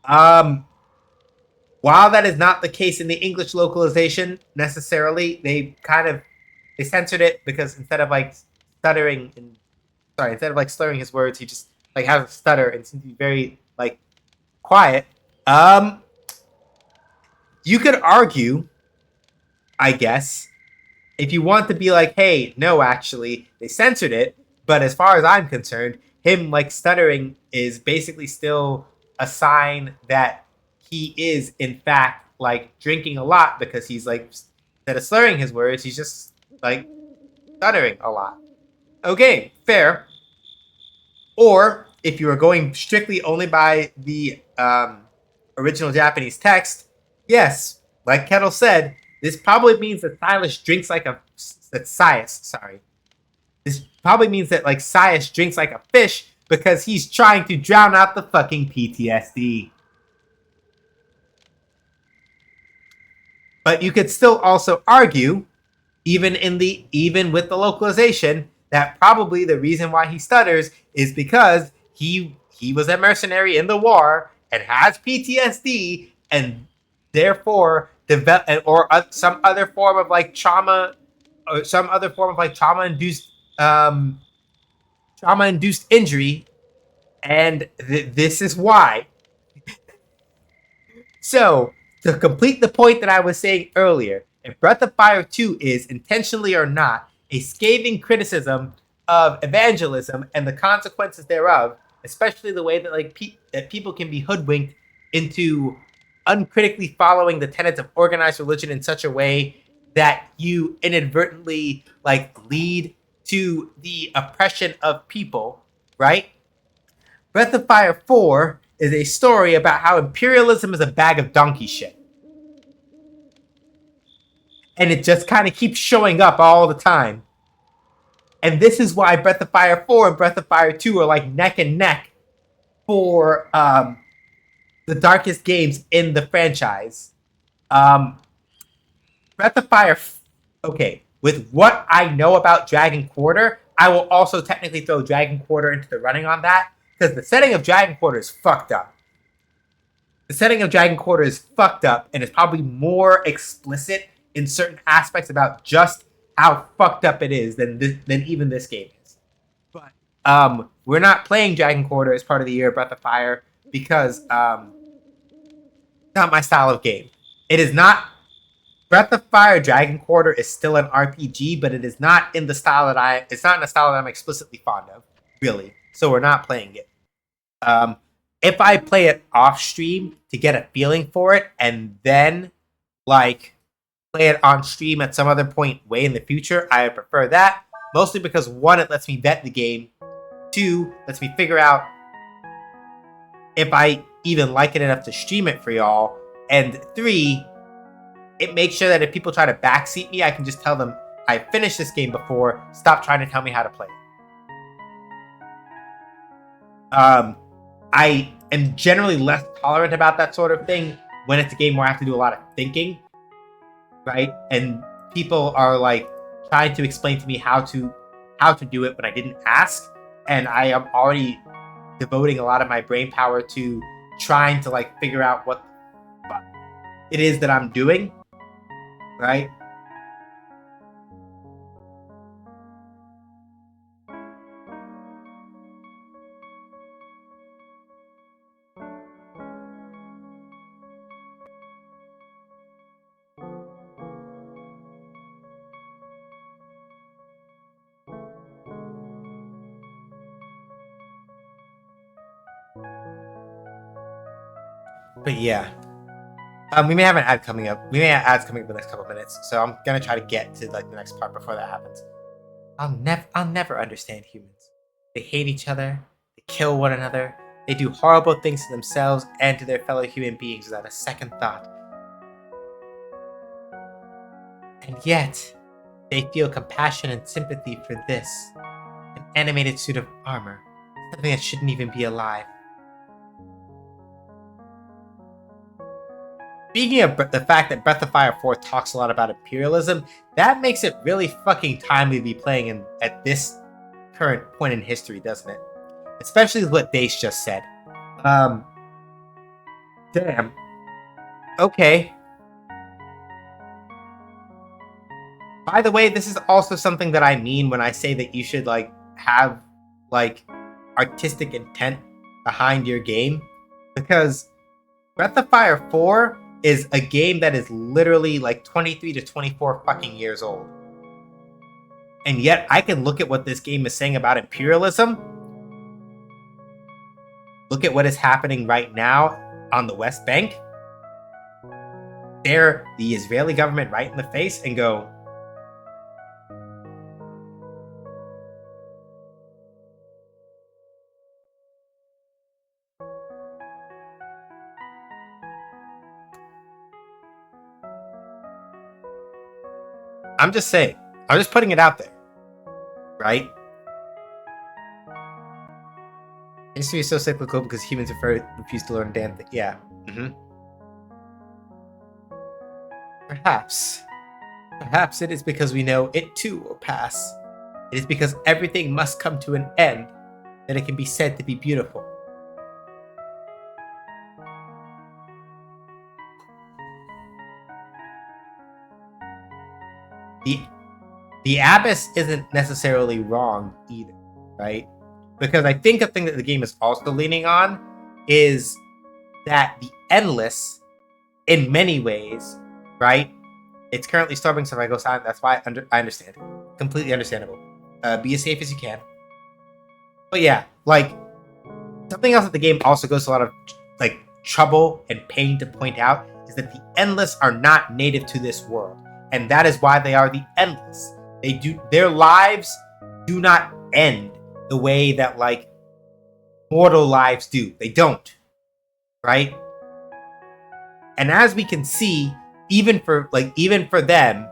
While that is not the case in the English localization necessarily, they censored it because instead of like slurring his words, he just like has a stutter and seems to be very like quiet. You could argue, I guess, if you want to be like, hey, no, actually, they censored it. But as far as I'm concerned, him like stuttering is basically still a sign that he is in fact like drinking a lot because he's like instead of slurring his words, he's just like stuttering a lot. Okay, fair. Or if you are going strictly only by the original Japanese text, yes, like Kettle said, this probably means that This probably means that like Sias drinks like a fish because he's trying to drown out the fucking PTSD. But you could still also argue, even with the localization, that probably the reason why he stutters is because he was a mercenary in the war and has PTSD and therefore some other form of like trauma or some other form of like um trauma induced injury, and this is why. So, to complete the point that I was saying earlier, if Breath of Fire 2 is, intentionally or not, a scathing criticism of evangelism and the consequences thereof, especially the way that that people can be hoodwinked into uncritically following the tenets of organized religion in such a way that you inadvertently like lead to the oppression of people, right? Breath of Fire 4 is a story about how imperialism is a bag of donkey shit. And it just kind of keeps showing up all the time. And this is why Breath of Fire 4 and Breath of Fire 2 are like neck and neck for the darkest games in the franchise. Breath of Fire, okay, with what I know about Dragon Quarter, I will also technically throw Dragon Quarter into the running on that because the setting of Dragon Quarter is fucked up. The setting of Dragon Quarter is fucked up and is probably more explicit in certain aspects about just how fucked up it is than even this game is. But we're not playing Dragon Quarter as part of the Year of Breath of Fire because it's not my style of game. It is not. Breath of Fire Dragon Quarter is still an RPG, but it is not in the style that it's not in a style that I'm explicitly fond of, really. So we're not playing it. If I play it off stream to get a feeling for it and then like play it on stream at some other point way in the future, I would prefer that. Mostly because one, it lets me vet the game. Two, lets me figure out if I even like it enough to stream it for y'all. And three, it makes sure that if people try to backseat me, I can just tell them I finished this game before. Stop trying to tell me how to play it. I am generally less tolerant about that sort of thing when it's a game where I have to do a lot of thinking, right? And people are like trying to explain to me how to do it when I didn't ask, and I am already devoting a lot of my brain power to trying to like figure out what it is that I'm doing, right? But yeah. We may have an ad coming up. We may have ads coming up in the next couple of minutes, so I'm gonna try to get to like the next part before that happens. I'll never understand humans. They hate each other, they kill one another, they do horrible things to themselves and to their fellow human beings without a second thought. And yet, they feel compassion and sympathy for this, an animated suit of armor, something that shouldn't even be alive. Speaking of the fact that Breath of Fire 4 talks a lot about imperialism, that makes it really fucking timely to be playing at this current point in history, doesn't it? Especially with what Dace just said. Damn. Okay. By the way, this is also something that I mean when I say that you should like have like artistic intent behind your game, because Breath of Fire 4 is a game that is literally like 23 to 24 fucking years old. And yet I can look at what this game is saying about imperialism. Look at what is happening right now on the West Bank. Stare the Israeli government right in the face and go, I'm just saying. I'm just putting it out there. Right? History is so cyclical because humans refuse to learn a damn thing. Yeah. Perhaps it is because we know it too will pass. It is because everything must come to an end that it can be said to be beautiful. The abyss isn't necessarily wrong either, right? Because I think a thing that the game is also leaning on is that the endless, in many ways, right? It's currently starving, so if I go silent, that's why I understand. Completely understandable. Be as safe as you can. But yeah, like, something else that the game also goes to a lot of like trouble and pain to point out is that the endless are not native to this world. And that is why they are the endless. Their lives do not end the way that like mortal lives do. They don't. Right? And as we can see, even for them,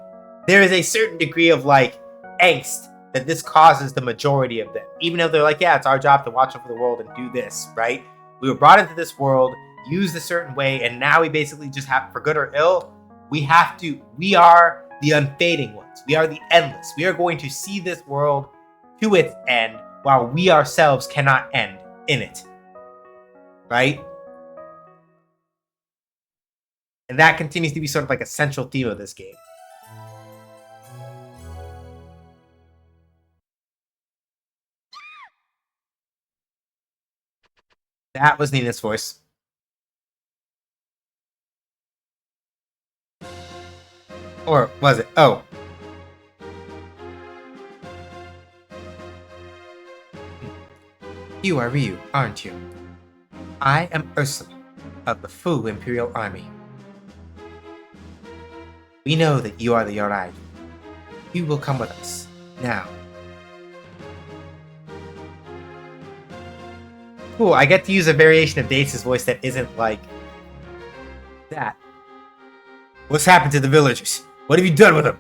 there is a certain degree of like angst that this causes the majority of them. Even though they're like, yeah, it's our job to watch over the world and do this, right? We were brought into this world, used a certain way, and now we basically just have, for good or ill, we are the unfading ones. We are the endless. We are going to see this world to its end while we ourselves cannot end in it. Right? And that continues to be sort of like a central theme of this game. That was Nina's voice. Or was it? Oh. You are Ryu, aren't you? I am Ursula, of the Fu Imperial Army. We know that you are the Yorai. You will come with us, now. Cool, I get to use a variation of Dace's voice that isn't like that. What's happened to the villagers? What have you done with them?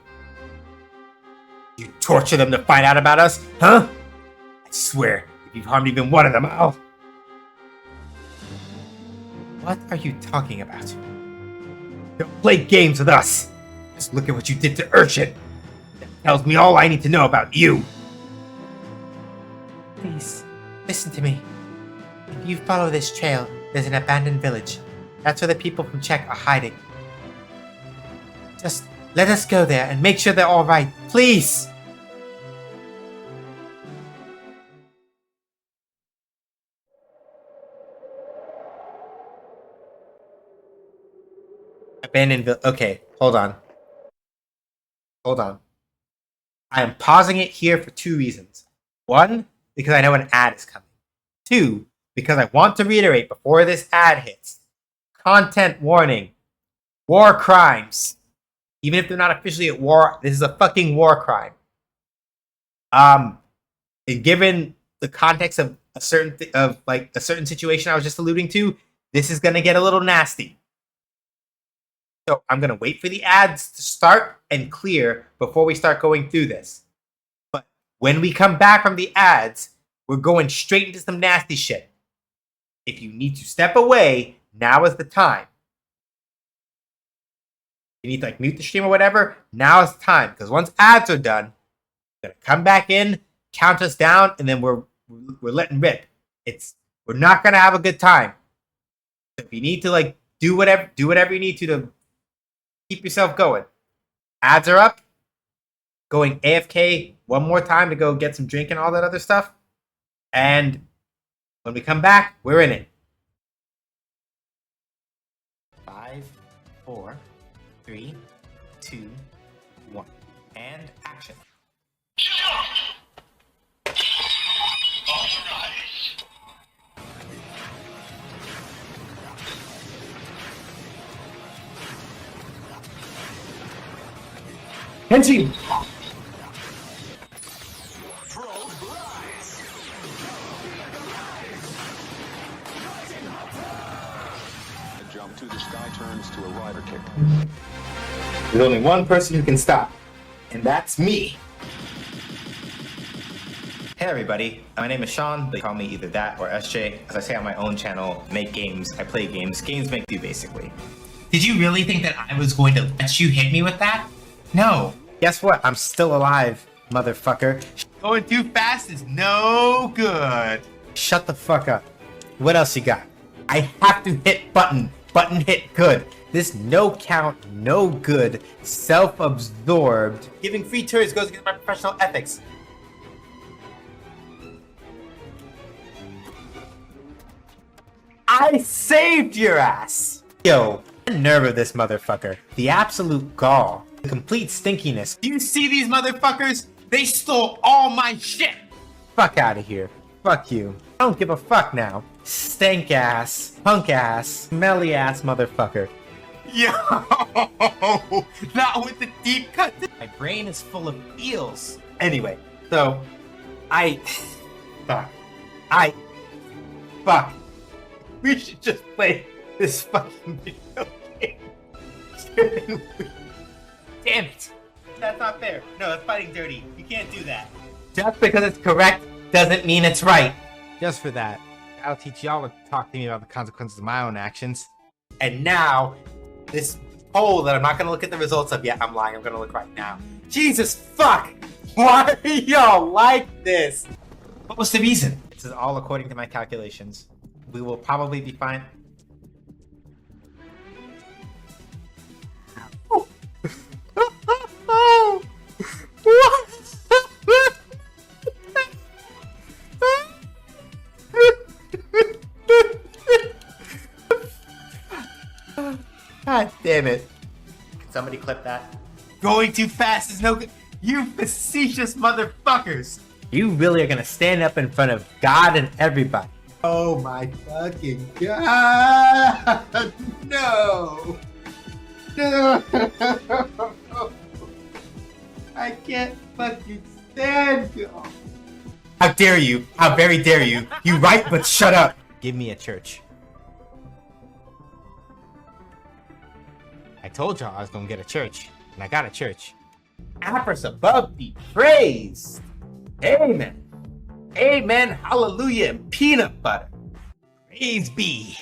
You torture them to find out about us, huh? I swear, if you've harmed even one of them, I'll... What are you talking about? Don't play games with us! Just look at what you did to Urchin! That tells me all I need to know about you! Please, listen to me. If you follow this trail, there's an abandoned village. That's where the people from Czech are hiding. Just let us go there and make sure they're all right, please! Abandoned village. Okay, hold on. I am pausing it here for two reasons. One, because I know an ad is coming. Two, because I want to reiterate before this ad hits. content warning. War crimes. Even if they're not officially at war, this is a fucking war crime. And given the context of a certain situation I was just alluding to, this is gonna get a little nasty. So I'm gonna wait for the ads to start and clear before we start going through this. But when we come back from the ads, we're going straight into some nasty shit. If you need to step away, now is the time. You need to like mute the stream or whatever, now is the time. Because once ads are done, we're gonna come back in, count us down, and then we're letting rip. We're not gonna have a good time. So if you need to like do whatever you need to keep yourself going. Ads are up. Going AFK one more time to go get some drink and all that other stuff. And when we come back, we're in it. 5, 4, 3, 2, 1. And action. Henty! A jump to the sky turns to a rider kick. There's only one person who can stop, and that's me. Hey everybody, my name is Sean. They call me either that or SJ. As I say on my own channel, make games, I play games. Games make you basically. Did you really think that I was going to let you hit me with that? No. Guess what? I'm still alive, motherfucker. Going too fast is no good. Shut the fuck up. What else you got? I have to hit button. Button hit good. This no count, no good, self-absorbed. Giving free tours goes against my professional ethics. I saved your ass! Yo, the nerve of this motherfucker. The absolute gall. The complete stinkiness. Do you see these motherfuckers? They stole all my shit! Fuck out of here. Fuck you. I don't give a fuck now. Stank ass, punk ass, smelly ass motherfucker. Yo! Not with the deep cut. My brain is full of eels. Anyway, so Fuck. We should just play this fucking video game. Damn it. That's not fair. No, that's fighting dirty. You can't do that. Just because it's correct doesn't mean it's right. Just for that, I'll teach y'all to talk to me about the consequences of my own actions. And now, this poll that I'm not going to look at the results of yet. I'm lying. I'm going to look right now. Jesus fuck! Why are y'all like this? What was the reason? This is all according to my calculations. We will probably be fine. God damn it. Can somebody clip that? Going too fast is no good. You facetious motherfuckers. You really are gonna stand up in front of God and everybody. Oh my fucking God. No. No. I can't fucking stand you. How dare you? How very dare you? You right, but shut up. Give me a church. I told y'all I was gonna get a church, and I got a church. Apis above be praised. Amen. Amen. Hallelujah. And peanut butter. Praise be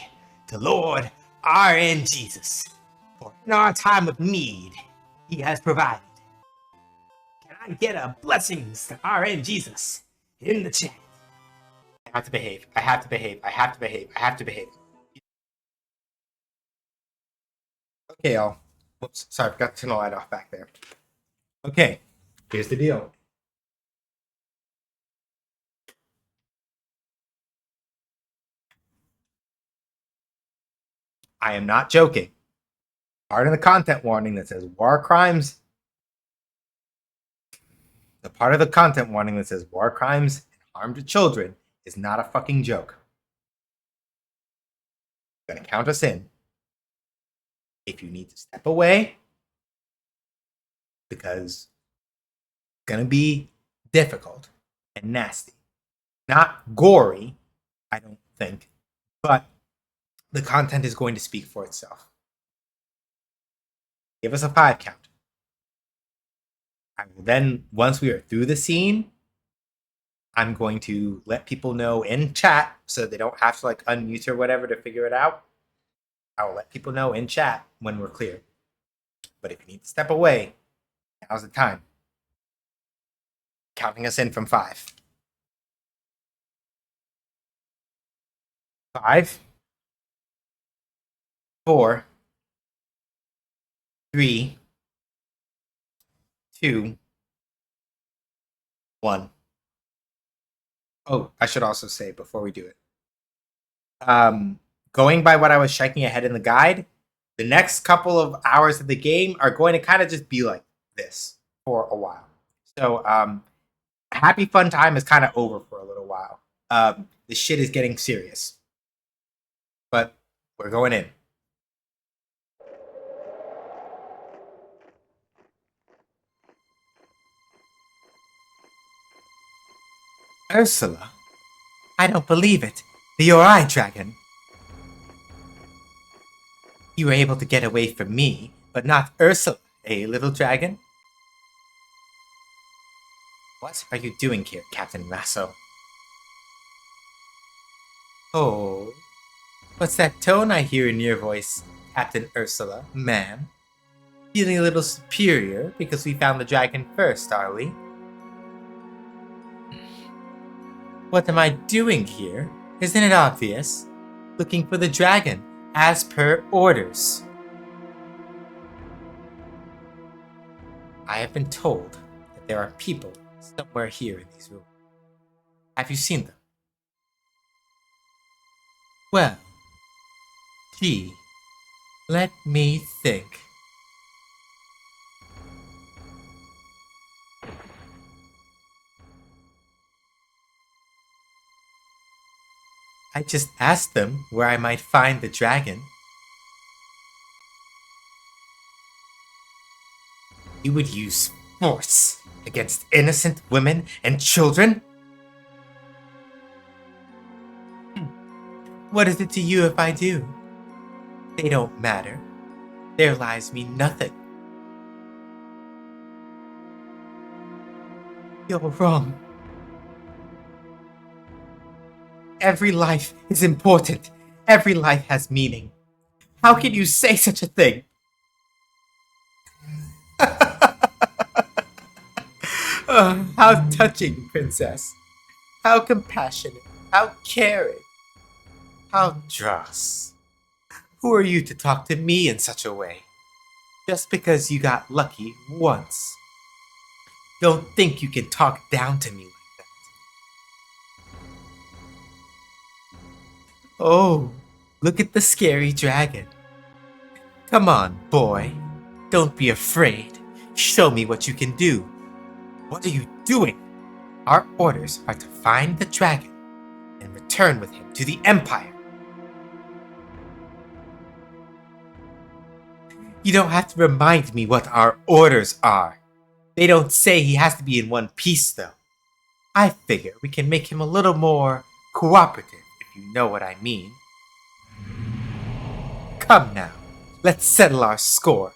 to Lord R.N. Jesus. For in our time of need, he has provided. Can I get a blessings to R.N. Jesus in the chat? I have to behave. I have to behave. I have to behave. I have to behave. Okay, y'all. Whoops. Sorry, I forgot to turn the light off back there. Okay. Here's the deal. I am not joking. Part of the content warning that says war crimes. The part of the content warning that says war crimes and harm to children is not a fucking joke. I'm gonna count us in. If you need to step away, because it's gonna be difficult and nasty. Not gory, I don't think, but the content is going to speak for itself. Give us a 5 count. I will then, once we are through the scene, I'm going to let people know in chat so they don't have to like unmute or whatever to figure it out. I will let people know in chat when we're clear. But if you need to step away, now's the time. Counting us in from 5. 5, 4, 3, 2, 1. Oh, I should also say before we do it. Going by what I was checking ahead in the guide, the next couple of hours of the game are going to kind of just be like this for a while. So, happy fun time is kind of over for a little while. The shit is getting serious. But we're going in. Ursula? I don't believe it. The Ori Dragon. You were able to get away from me, but not Ursula, eh, little dragon? What are you doing here, Captain Rasso? Oh, what's that tone I hear in your voice, Captain Ursula, ma'am? Feeling a little superior because we found the dragon first, are we? What am I doing here? Isn't it obvious? Looking for the dragon, as per orders. I have been told that there are people somewhere here in these rooms. Have you seen them? Well, gee, let me think. I just asked them where I might find the dragon. You would use force against innocent women and children? What is it to you if I do? They don't matter. Their lives mean nothing. You're wrong. Every life is important. Every life has meaning. How can you say such a thing? How touching, princess. How compassionate. How caring. How dross. Who are you to talk to me in such a way? Just because you got lucky once. Don't think you can talk down to me like that. Oh, look at the scary dragon. Come on, boy. Don't be afraid. Show me what you can do. What are you doing? Our orders are to find the dragon and return with him to the Empire. You don't have to remind me what our orders are. They don't say he has to be in one piece, though. I figure we can make him a little more cooperative, if you know what I mean. Come now, let's settle our score.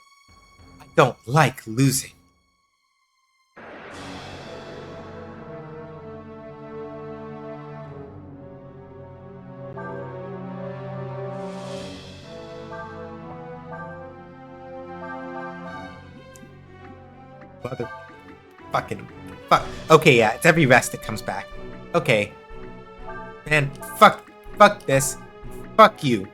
I don't like losing. Mother fucking fuck. Okay, yeah, it's every rest that comes back. Okay. Man, fuck this. Fuck you.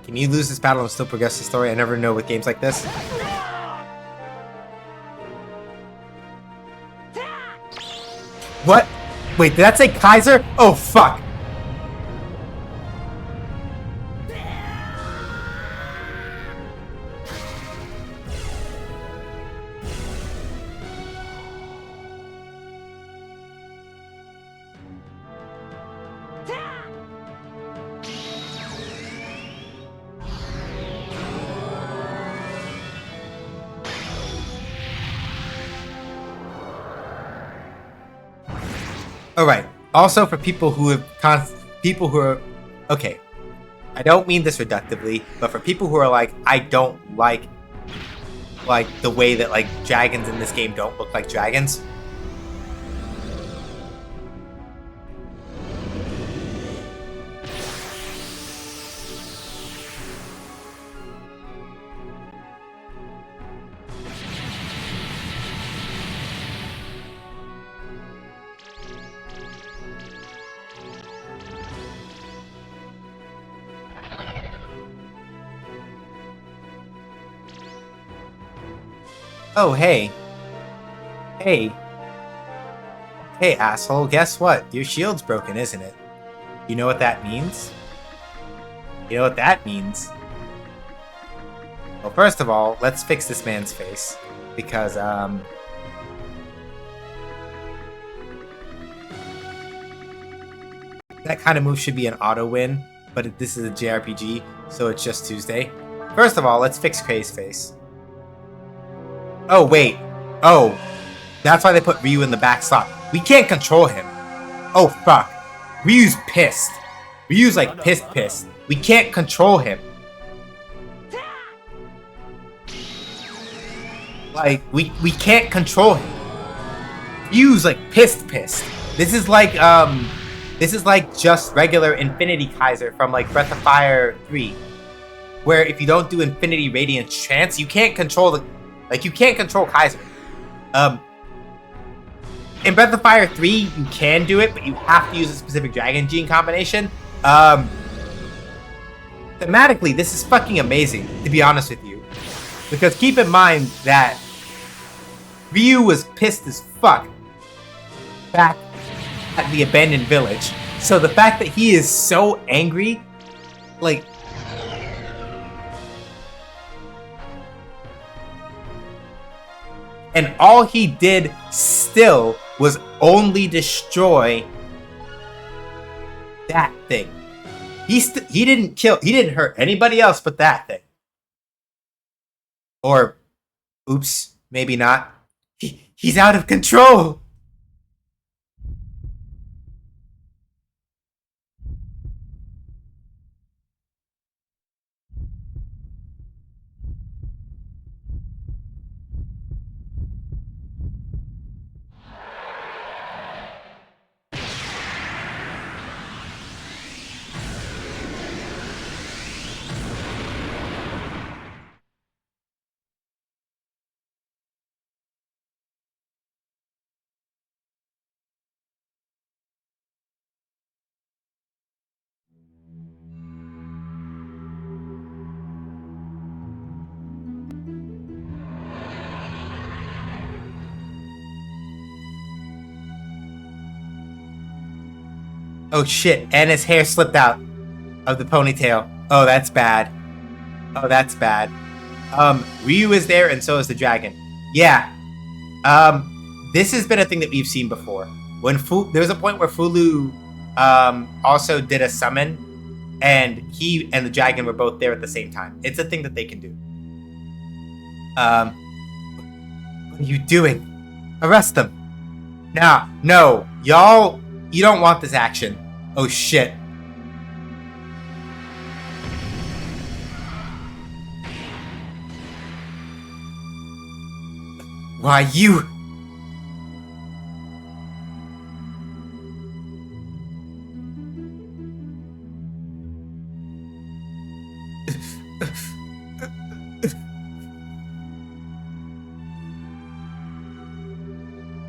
Can you lose this battle and still progress the story? I never know with games like this. What? Wait, did that say Kaiser? Oh, fuck. All right. Also, for people who are okay, I don't mean this reductively, but for people who are like, I don't like the way that like dragons in this game don't look like dragons. Oh, hey. Hey. Hey, asshole, guess what? Your shield's broken, isn't it? You know what that means? You know what that means? Well, first of all, let's fix this man's face. Because, that kind of move should be an auto win, but this is a JRPG, so it's just Tuesday. First of all, let's fix Kray's face. Oh, wait. Oh. That's why they put Ryu in the back slot. We can't control him. Oh, fuck. Ryu's pissed. Ryu's like pissed. We can't control him. Like, we can't control him. Ryu's like pissed. This is like just regular Infinity Kaiser from like Breath of Fire 3. Where if you don't do Infinity Radiant Trance, you can't control you can't control Kaiser. In Breath of Fire 3, you can do it, but you have to use a specific Dragon Gene combination. Thematically, this is fucking amazing, to be honest with you. Because keep in mind that Ryu was pissed as fuck back at the abandoned village. So the fact that he is so angry, like... And all he did still was only destroy that thing. He didn't hurt anybody else but that thing. Or, oops, maybe not. He's out of control. Oh shit, and his hair slipped out of the ponytail. Oh, that's bad. Oh, that's bad. Ryu is there and so is the dragon. Yeah. This has been a thing that we've seen before. When there was a point where Fulu also did a summon and he and the dragon were both there at the same time. It's a thing that they can do. What are you doing? Arrest them. Nah, no. Y'all, you don't want this action. Oh shit. Why, you...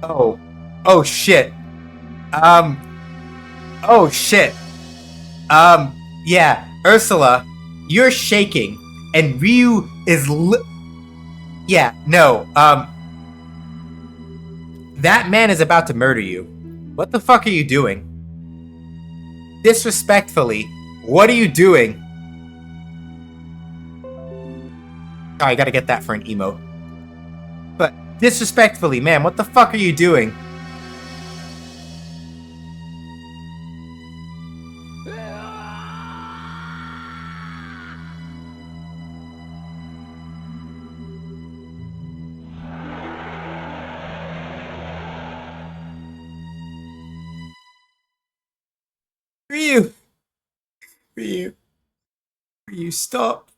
Oh. Oh shit. Oh shit. Yeah, Ursula you're shaking, and Ryu is yeah, no, that man is about to murder you. What the fuck are you doing? Disrespectfully, what are you doing? Oh, I gotta get that for an emote. But disrespectfully, man, what the fuck are you doing? Ryu! Ryu. Ryu, stop.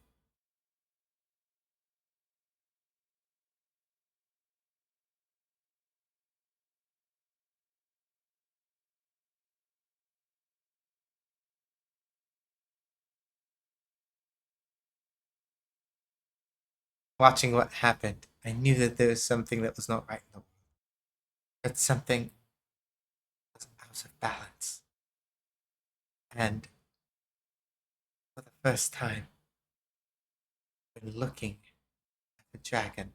Watching what happened, I knew that there was something that was not right in the world. That something was out of balance. And for the first time, when looking at the dragon,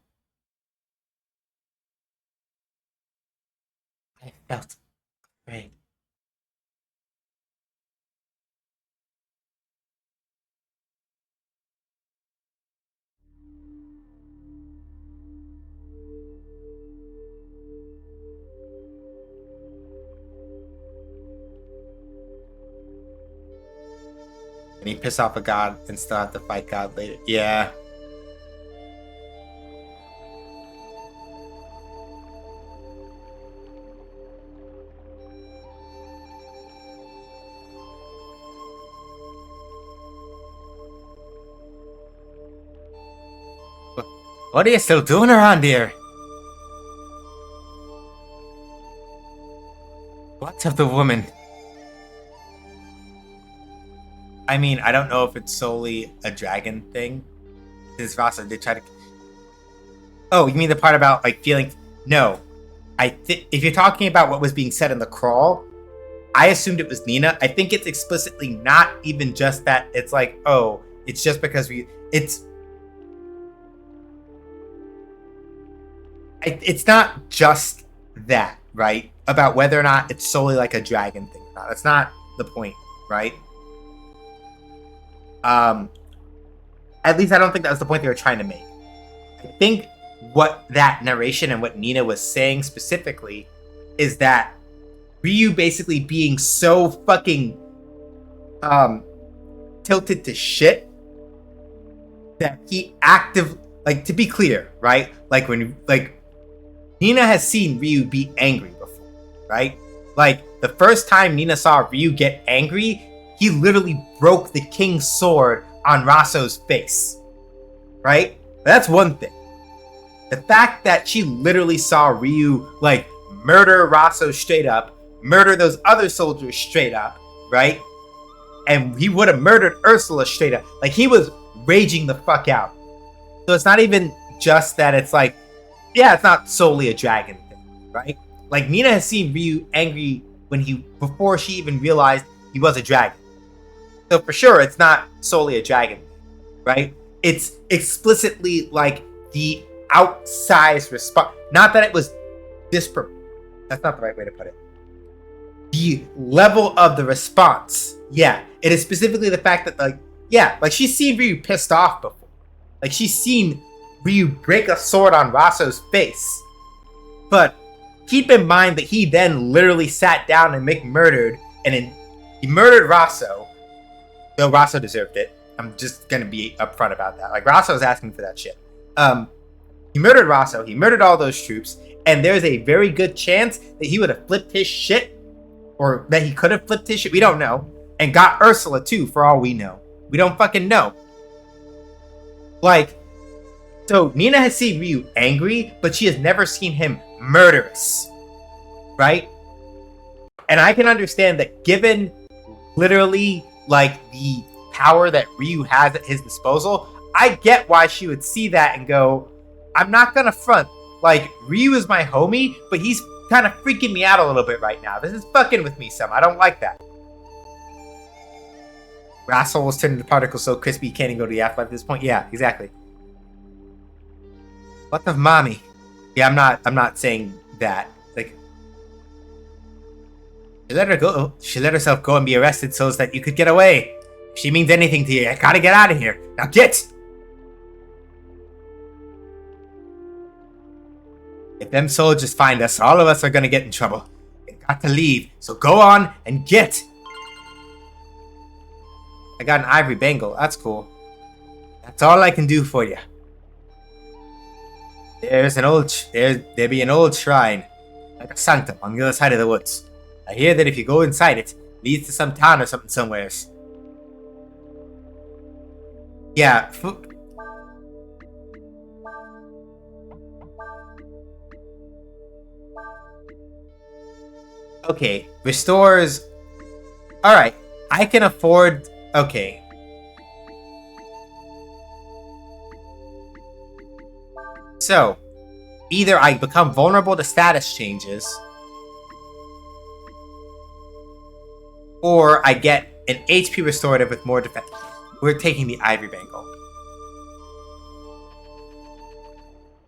I felt afraid. And he pissed off a god and still have to fight God later. Yeah. What are you still doing around here? What of the woman? I mean, I don't know if it's solely a dragon thing. Since Rasa did try to... Oh, you mean the part about, like, feeling... No. If you're talking about what was being said in the crawl, I assumed it was Nina. I think it's explicitly not even just that. It's like, oh, it's just because it's not just that, right? About whether or not it's solely like a dragon thing or not. That's not the point, right? At least I don't think that was the point they were trying to make. I think what that narration and what Nina was saying specifically is that Ryu basically being so fucking tilted to shit that he like, to be clear, right? Like when Nina has seen Ryu be angry before, right? Like the first time Nina saw Ryu get angry, he literally broke the king's sword on Raso's face, right? That's one thing. The fact that she literally saw Ryu, like, murder Raso straight up, murder those other soldiers straight up, right? And he would have murdered Ursula straight up. Like, he was raging the fuck out. So it's not even just that it's like, yeah, it's not solely a dragon thing, right? Like, Nina has seen Ryu angry before she even realized he was a dragon. So for sure, it's not solely a dragon, right? It's explicitly like the outsized response. Not that it was that's not the right way to put it. The level of the response. Yeah, it is specifically the fact that, like, yeah, like she's seen Ryu pissed off before. Like she's seen Ryu break a sword on Raso's face. But keep in mind that he then literally sat down and murdered, and he murdered Raso. Though Raso deserved it. I'm just gonna be upfront about that. Like, Raso was asking for that shit. He murdered Raso. He murdered all those troops. And there's a very good chance that he would have flipped his shit. Or that he could have flipped his shit. We don't know. And got Ursula, too, for all we know. We don't fucking know. Like, so Nina has seen Ryu angry, but she has never seen him murderous. Right? And I can understand that given literally, like, the power that Ryu has at his disposal, I get why she would see that and go, I'm not gonna front. Like, Ryu is my homie, but he's kind of freaking me out a little bit right now. This is fucking with me some. I don't like that. Grass holes turn into particles so crispy you can't even go to the afterlife at this point. Yeah, exactly. What of mommy? Yeah, I'm not saying that. Like, she let her go. She let herself go and be arrested so that you could get away. If she means anything to you, I gotta get out of here. Now get! If them soldiers find us, all of us are gonna get in trouble. You got to leave, so go on and get! I got an ivory bangle. That's cool. That's all I can do for you. There be an old shrine, like a sanctum on the other side of the woods. I hear that if you go inside it, it leads to some town or something somewheres. Yeah. Okay, restores. Alright, I can afford. Okay. So, either I become vulnerable to status changes, or I get an HP restorative with more defense. We're taking the Ivory Bangle.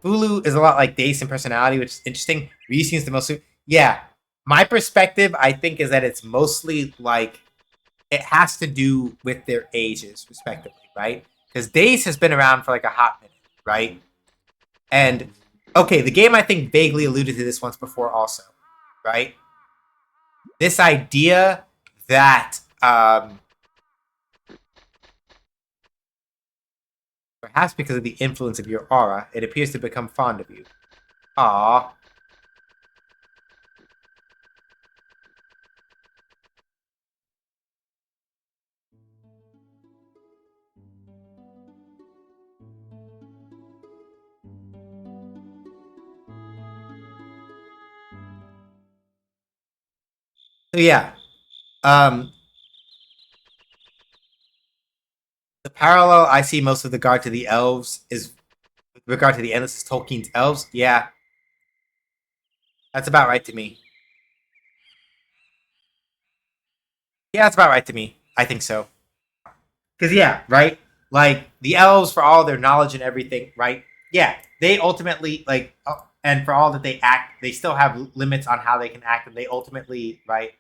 Fulu is a lot like Dace in personality, which is interesting. Ryu seems the most. Yeah, my perspective, I think, is that it's mostly like it has to do with their ages, respectively, right? Because Dace has been around for like a hot minute, right? And okay, the game I think vaguely alluded to this once before, also, right? This idea that perhaps because of the influence of your aura, it appears to become fond of you. Aww. So yeah, the parallel I see most with regard to the elves is with regard to the endless is Tolkien's elves. Yeah, that's about right to me. Yeah, that's about right to me. I think so. Because yeah, right. Like the elves, for all their knowledge and everything, right? Yeah, they ultimately like, and for all that they act, they still have limits on how they can act, and they ultimately, right?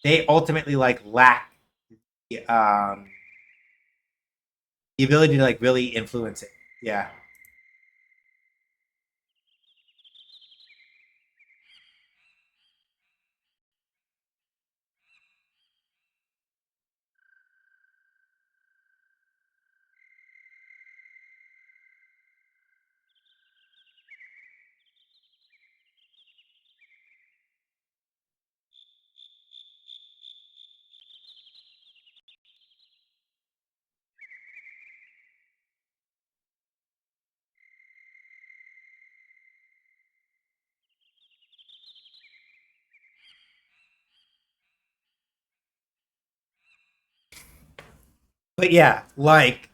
They ultimately like lack um the ability to like really influence it. Yeah. But yeah, like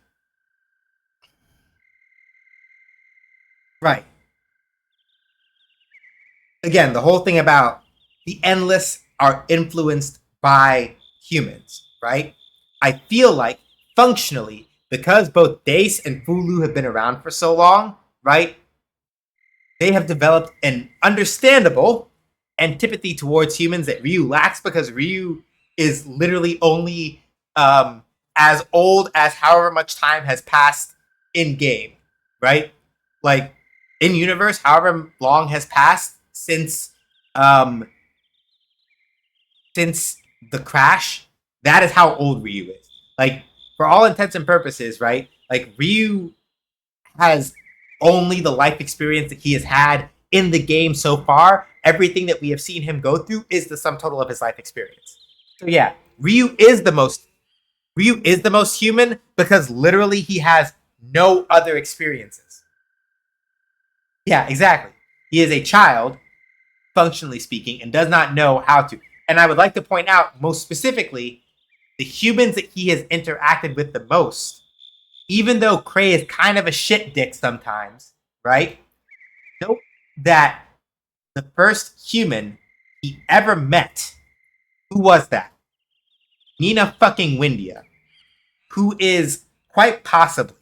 right. Again, the whole thing about the endless are influenced by humans, right? I feel like functionally, because both Dace and Fulu have been around for so long, right? They have developed an understandable antipathy towards humans that Ryu lacks because Ryu is literally only as old as however much time has passed in game, right? Like in universe, however long has passed um since the crash, that is how old Ryu is. Like for all intents and purposes, right? Like Ryu has only the life experience that he has had in the game so far. Everything that we have seen him go through is the sum total of his life experience. So yeah, Ryu is the most human because literally he has no other experiences. Yeah, exactly. He is a child, functionally speaking, and does not know how to. And I would like to point out, most specifically, the humans that he has interacted with the most, even though Cray is kind of a shit dick sometimes, right? Note that the first human he ever met Who was that? Nina fucking Windia, who is quite possibly,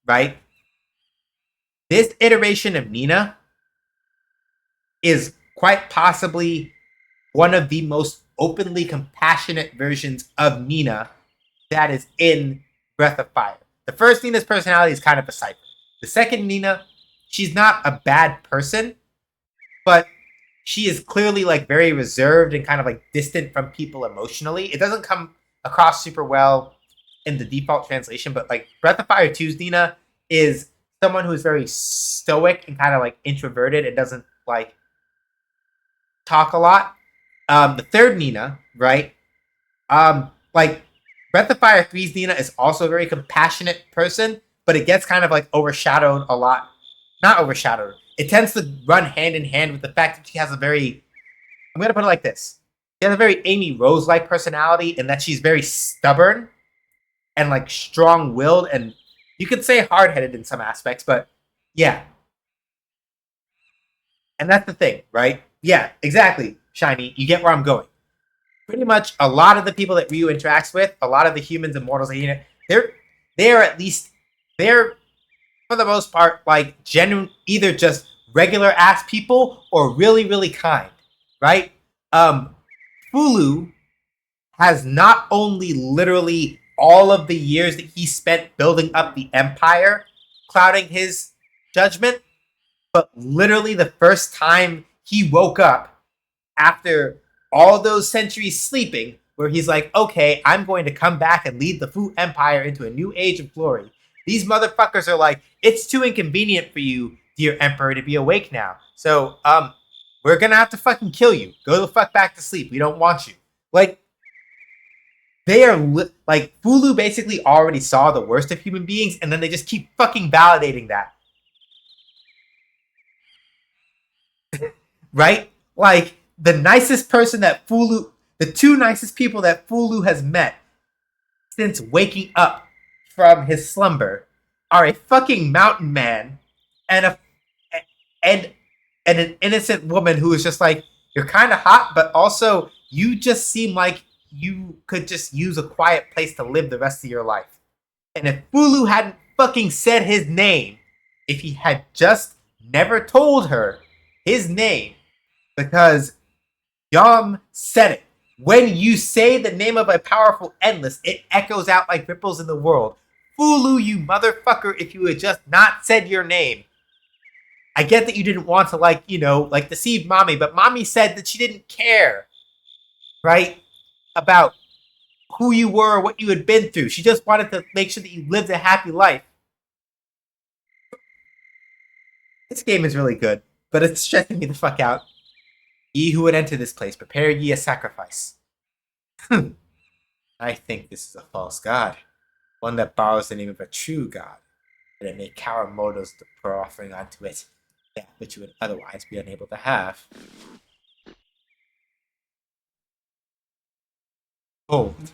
right? This iteration of Nina is quite possibly one of the most openly compassionate versions of Nina that is in Breath of Fire. The first Nina's personality is kind of a cipher. The second Nina, she's not a bad person, but she is clearly like very reserved and kind of like distant from people emotionally. It doesn't come across super well in the default translation, but like Breath of Fire 2's Nina is someone who is very stoic and kind of like introverted and doesn't like talk a lot. The third Nina, right? Like Breath of Fire 3's Nina is also a very compassionate person, but it gets kind of like overshadowed a lot. Not overshadowed. It tends to run hand in hand with the fact that she has a very, I'm going to put it like this. She has a very Amy Rose-like personality in that she's very stubborn and like strong-willed, and you could say hard-headed in some aspects, but yeah. And that's the thing, right? Yeah, exactly, Shiny. You get where I'm going. Pretty much a lot of the people that Ryu interacts with, a lot of the humans and mortals, they're at least, they're for the most part like genuine, either just regular ass people or really, really kind, right? Fulu has not only literally all of the years that he spent building up the empire clouding his judgment, but literally the first time he woke up after all those centuries sleeping, where he's like, okay, I'm going to come back and lead the Fu Empire into a new age of glory. These motherfuckers are like, it's too inconvenient for you, dear Emperor, to be awake now. So, we're gonna have to fucking kill you. Go the fuck back to sleep. We don't want you. Like, they are like Fulu basically already saw the worst of human beings, and then they just keep fucking validating that. Right? Like the nicest person that Fulu, the two nicest people that Fulu has met since waking up from his slumber are a fucking mountain man and a and an innocent woman who is just like, you're kind of hot, but also you just seem like you could just use a quiet place to live the rest of your life. And if Fulu hadn't fucking said his name, if he had just never told her his name, because Yom said it. When you say the name of a powerful endless, it echoes out like ripples in the world. Fulu, you motherfucker, if you had just not said your name. I get that you didn't want to, like, you know, like deceive mommy, but mommy said that she didn't care, right? About who you were or what you had been through. She just wanted to make sure that you lived a happy life. This game is really good, but it's stressing me the fuck out. Ye who would enter this place, prepare ye a sacrifice. I think this is a false god, one that borrows the name of a true god, that it may cower mortals to pour offering onto it, that which you would otherwise be unable to have. Hold.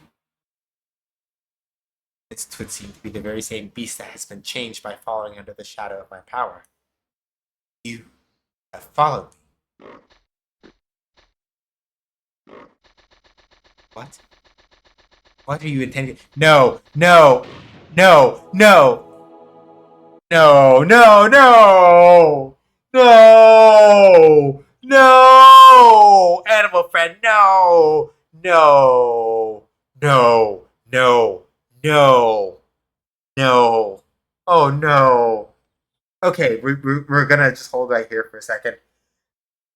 This would seem to be the very same beast that has been changed by falling under the shadow of my power. You have followed me. What? What are you intending? No, no, no, no, no, no, no, no, no, animal friend, no, no, no, no, no, no, oh no. Okay, we're gonna just hold right here for a second.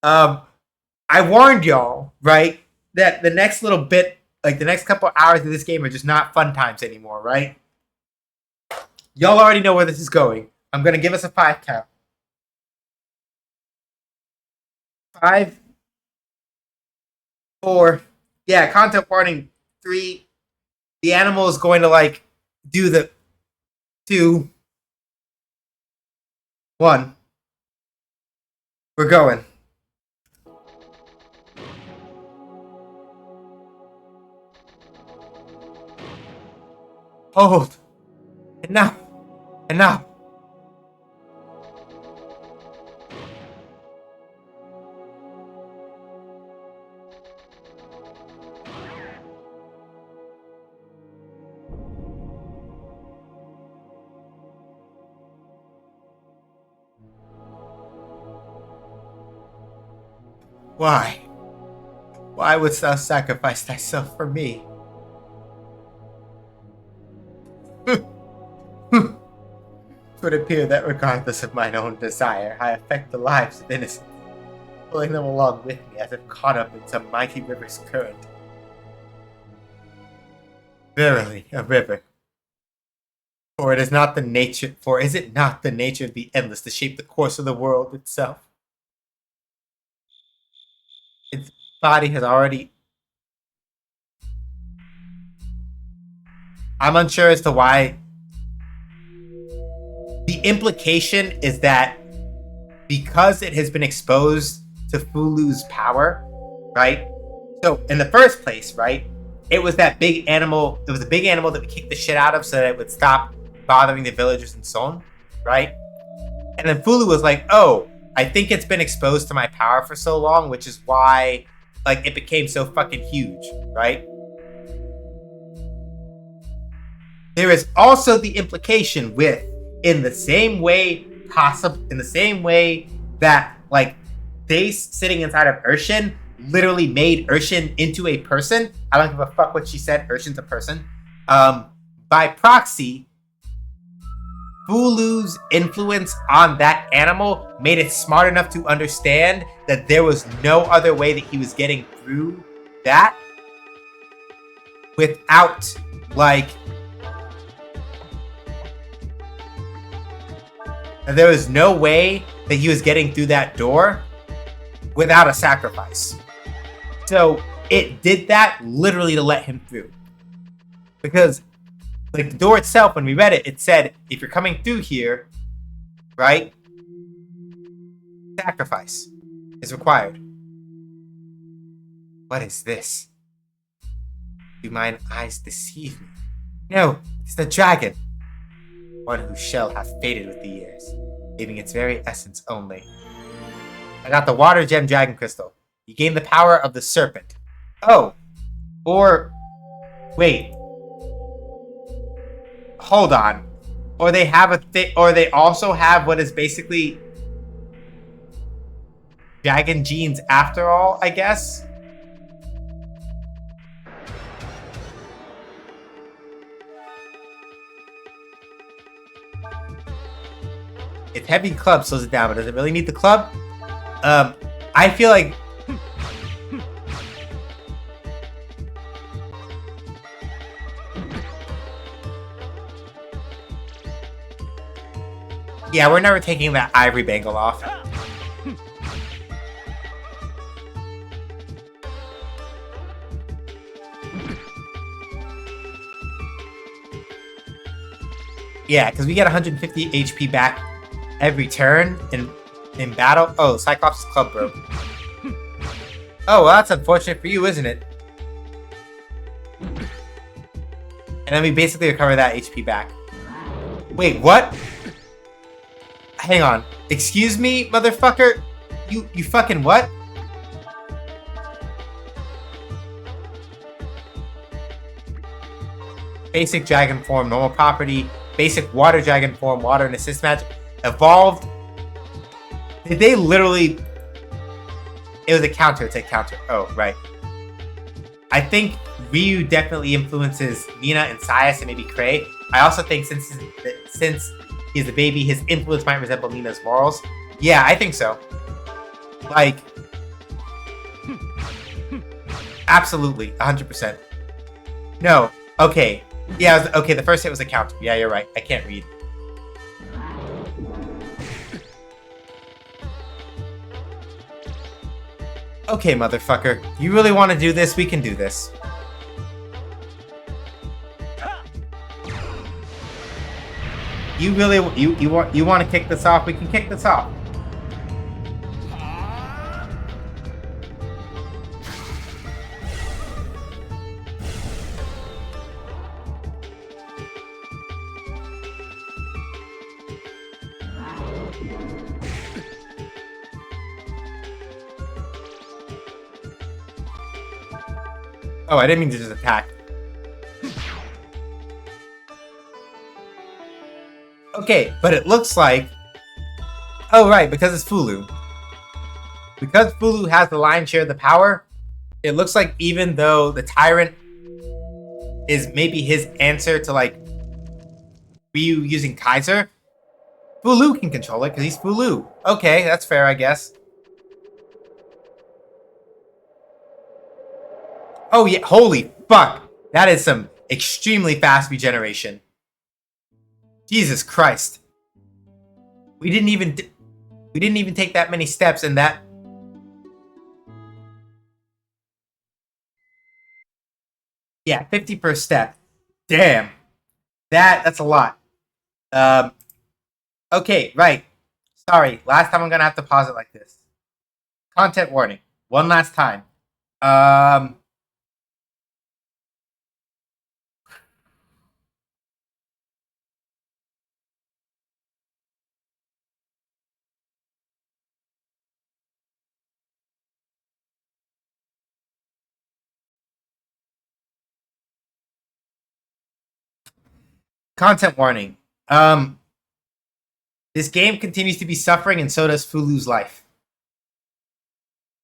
I warned y'all, right, that the next little bit, like the next couple hours of this game are just not fun times anymore, right? Y'all already know where this is going. I'm gonna give us a 5 count. 5, 4, yeah, content warning. 3. The animal is going to like do the 2, 1. We're going. Hold. Enough. Enough. Why? Why wouldst thou sacrifice thyself for me? It would appear that regardless of mine own desire, I affect the lives of innocents, pulling them along with me as if caught up in some mighty river's current. Verily, a river. For is it not the nature of the endless to shape the course of the world itself? Its body has already... I'm unsure as to why. The implication is that because it has been exposed to Fulu's power, right? So in the first place, right, it was that big animal. It was a big animal that we kicked the shit out of so that it would stop bothering the villagers in Son, right? And then Fulu was like, oh, I think it's been exposed to my power for so long, which is why, like, it became so fucking huge, right? There is also the implication with, in the same way that, like, Dace sitting inside of Urshin literally made Urshin into a person. I don't give a fuck what she said. Urshin's a person. By proxy, Fulu's influence on that animal made it smart enough to understand that there was no other way that he was getting through that without, like, there was no way that he was getting through that door without a sacrifice. So it did that literally to let him through. Because, like, the door itself, when we read it, it said, if you're coming through here, right, sacrifice is required. What is this? Do mine eyes deceive me? No, it's the dragon. One whose shell hath faded with the years, leaving its very essence only. I got the water gem dragon crystal. You gain the power of the serpent. Oh, or wait, hold on. Or they have or they also have what is basically dragon genes after all, I guess. Its heavy club slows it down, but does it really need the club? I feel like... Yeah, we're never taking that ivory bangle off. Yeah, because we get 150 HP back every turn in battle. Oh, Cyclops' club broke. Oh, well, that's unfortunate for you, isn't it? And then we basically recover that HP back. Wait, what? Hang on. Excuse me, motherfucker? You fucking what? Basic dragon form, normal property. Basic water dragon form, water and assist magic. Evolved. Did they literally... It was a counter. It's a counter. Oh, right. I think Ryu definitely influences Nina and Sias and maybe Cray. I also think since he's a baby, his influence might resemble Nina's morals. Yeah, I think so. Like... Absolutely. 100%. No. Okay. Yeah, okay, the first hit was a counter. Yeah, you're right. I can't read. Okay, motherfucker. You really want to do this? We can do this. You really you want to kick this off? We can kick this off. Oh, I didn't mean to just attack. Okay, but it looks like... Oh, right, because it's Fulu. Because Fulu has the lion's share of the power, it looks like even though the Tyrant is maybe his answer to like Ryu using Kaiser, Fulu can control it because he's Fulu. Okay, that's fair, I guess. Oh yeah, holy fuck. That is some extremely fast regeneration. Jesus Christ. We didn't even take that many steps and that. Yeah, 50 per step. Damn. That's a lot. Okay, right. Sorry, last time I'm gonna have to pause it like this. Content warning. One last time. Content warning. This game continues to be suffering, and so does Fulu's life.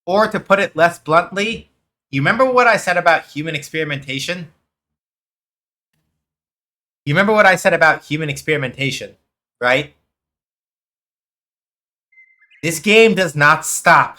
Or to put it less bluntly, you remember what I said about human experimentation? You remember what I said about human experimentation, right? This game does not stop.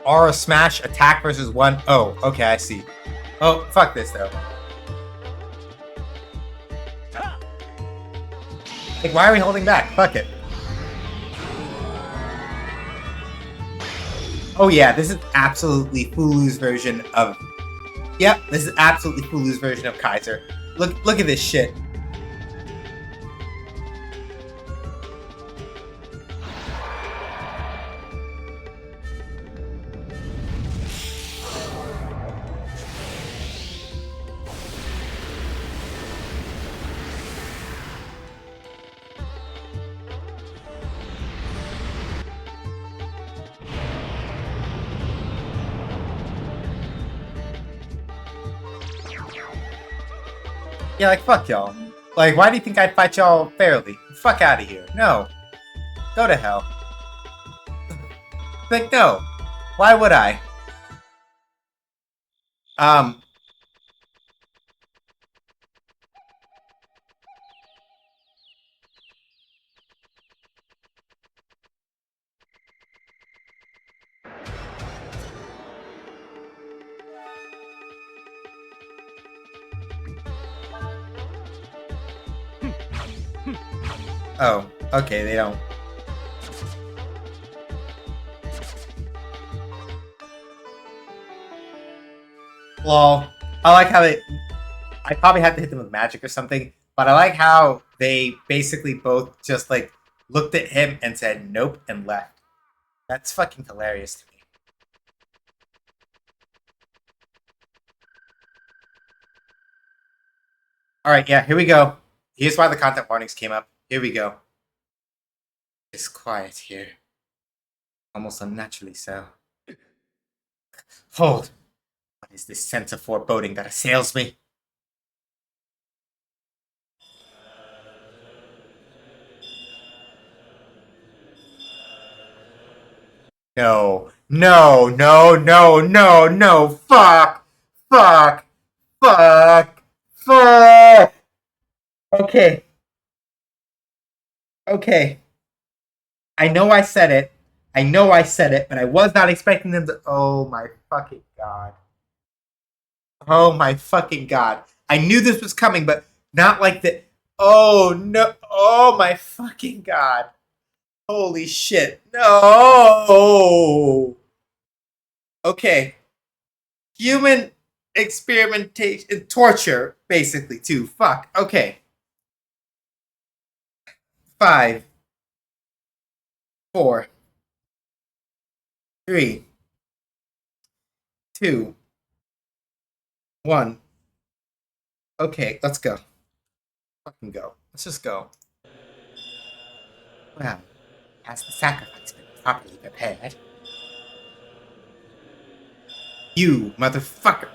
Aura Smash, attack versus 1. Oh, okay, I see. Oh, fuck this, though. Like, why are we holding back? Fuck it. Oh yeah, this is absolutely Fulu's version of... Yep, this is absolutely Fulu's version of Kaiser. Look at this shit. Yeah, like, fuck y'all. Like, why do you think I'd fight y'all fairly? Fuck out of here. No. Go to hell. Like, no. Why would I? Oh, okay, they don't. Lol. I like how they... I probably had to hit them with magic or something, but I like how they basically both just, like, looked at him and said nope and left. That's fucking hilarious to me. Alright, yeah, here we go. Here's why the content warnings came up. Here we go. It's quiet here. Almost unnaturally so. Hold. What is this sense of foreboding that assails me? No. No, no, no, no, no. Fuck. Fuck. Fuck. Fuck. Okay. Okay. I know I said it, I know I said it, but I was not expecting them to. Oh my fucking god. Oh my fucking god. I knew this was coming, but not like that. Oh no. Oh my fucking god. Holy shit. No. Okay. Human experimentation, torture, basically, too. Fuck. Okay. 5, 4, 3, 2, 1. Okay, let's go. Fucking go. Let's just go. Well, has the sacrifice been properly prepared? You motherfucker!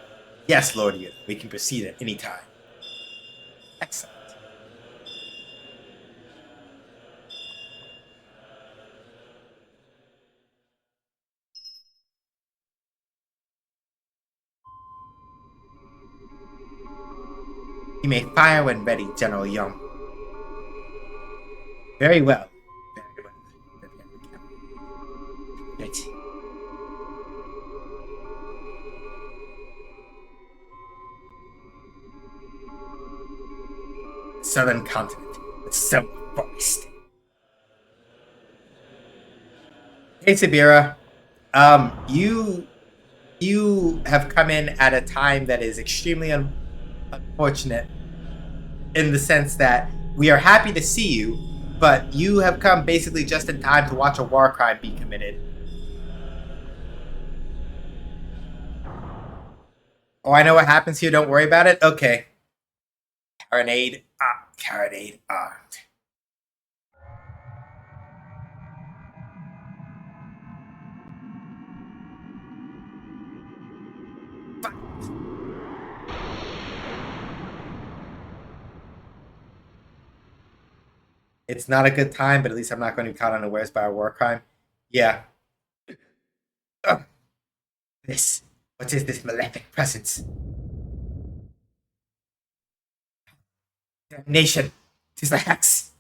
Yes, Lord Ian, we can proceed at any time. Excellent. You may fire when ready, General Young. Very well. Very well. Right. Southern continent, the summer forest. Hey, Sabira. You have come in at a time that is extremely unfortunate in the sense that we are happy to see you, but you have come basically just in time to watch a war crime be committed. Oh, I know what happens here. Don't worry about it. Okay. Carronade armed. It's not a good time, but at least I'm not going to be caught unawares by a war crime. Yeah. Ugh. What is this malefic presence? Damnation! 'Tis the hex!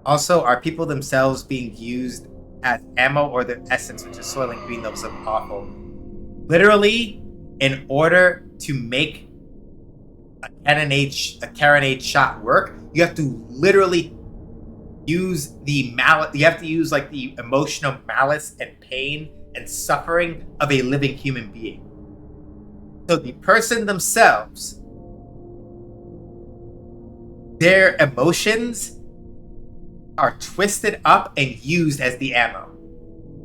Also, are people themselves being used as ammo or their essence, which is soiling green levels of awful? Literally, in order to make a carronade shot work, you have to literally use the malice. You have to use like the emotional malice and pain and suffering of a living human being. So the person themselves, their emotions are twisted up and used as the ammo.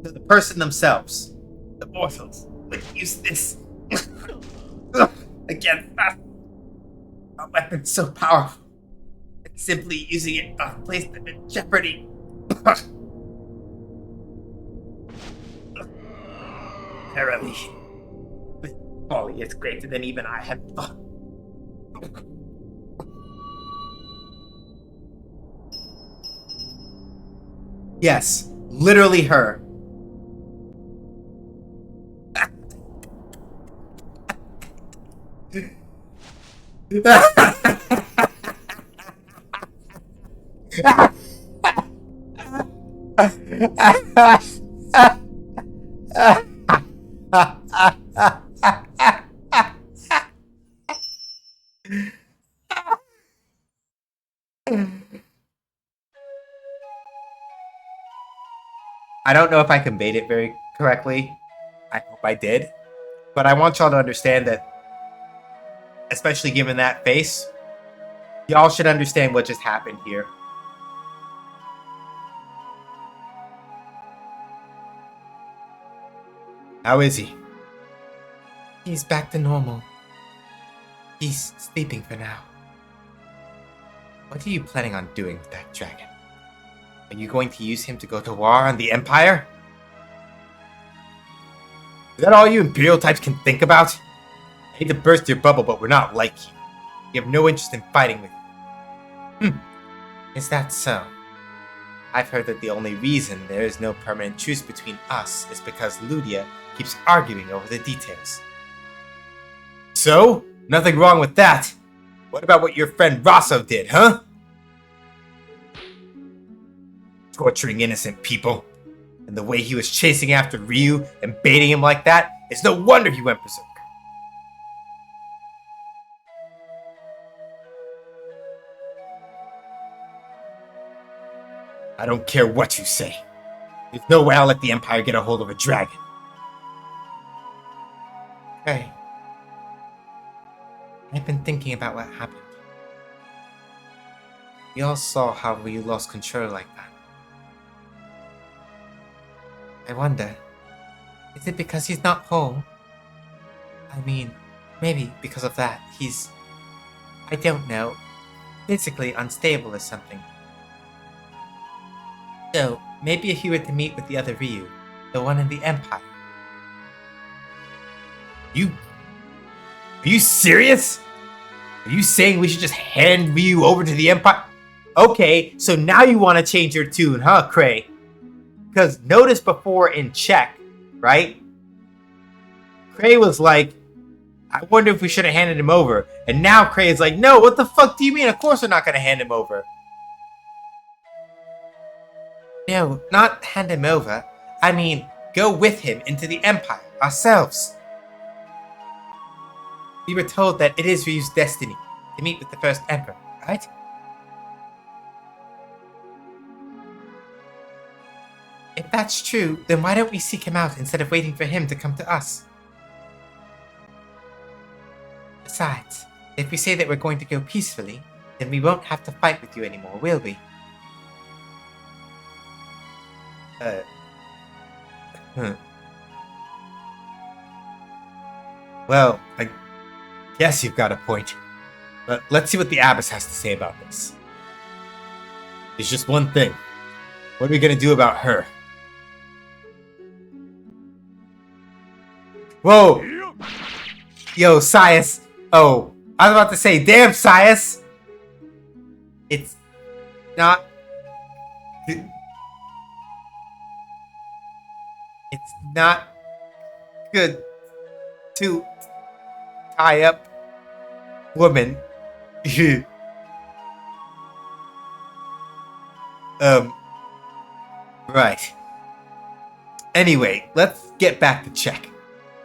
So the person themselves, the mortals, would use this against us. A weapon so powerful that simply using it placed them in jeopardy. Verily, this folly is greater than even I had thought. Yes, literally her. I don't know if I conveyed it very correctly. I hope I did. But I want y'all to understand that, especially given that face, y'all should understand what just happened here. How is he? He's back to normal. He's sleeping for now. What are you planning on doing with that dragon? Are you going to use him to go to war on the Empire? Is that all you Imperial types can think about? I hate to burst your bubble, but we're not like you. You have no interest in fighting with you. Is that so? I've heard that the only reason there is no permanent truce between us is because Ludia keeps arguing over the details. So? Nothing wrong with that. What about what your friend Rosso did, huh? Torturing innocent people. And the way he was chasing after Ryu and baiting him like that, it's no wonder he went berserk. I don't care what you say. There's no way I'll let the Empire get a hold of a dragon. Hey. I've been thinking about what happened. We all saw how Ryu lost control like that. I wonder, is it because he's not whole? I mean, maybe because of that, he's, I don't know, physically unstable or something. So, maybe if he were to meet with the other Ryu, the one in the Empire. Are you serious? Are you saying we should just hand Ryu over to the Empire? Okay, so now you want to change your tune, huh, Cray? Because notice before in check, right? Cray was like, I wonder if we should have handed him over. And now Cray is like, no, what the fuck do you mean? Of course we're not going to hand him over. No, not hand him over. I mean, go with him into the Empire, ourselves. We were told that it is Ryu's destiny to meet with the first Emperor, right? If that's true, then why don't we seek him out instead of waiting for him to come to us? Besides, if we say that we're going to go peacefully, then we won't have to fight with you anymore, will we? Well, I guess you've got a point. But let's see what the Abbess has to say about this. There's just one thing. What are we gonna do about her? Whoa! Yo, Sias! Oh, I was about to say, damn, Sias! It's not... It's not good to tie up woman. Right. Anyway, let's get back to check.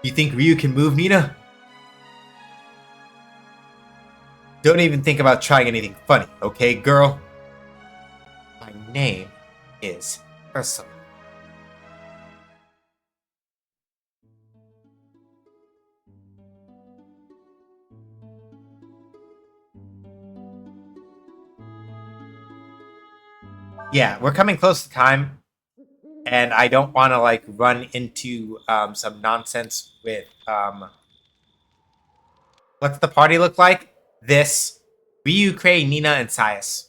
You think Ryu can move, Nina? Don't even think about trying anything funny, okay, girl? My name is Ursula. Yeah, we're coming close to time, and I don't want to like run into some nonsense with what's the party look like? This Ryu, Cray, Nina, and Sias.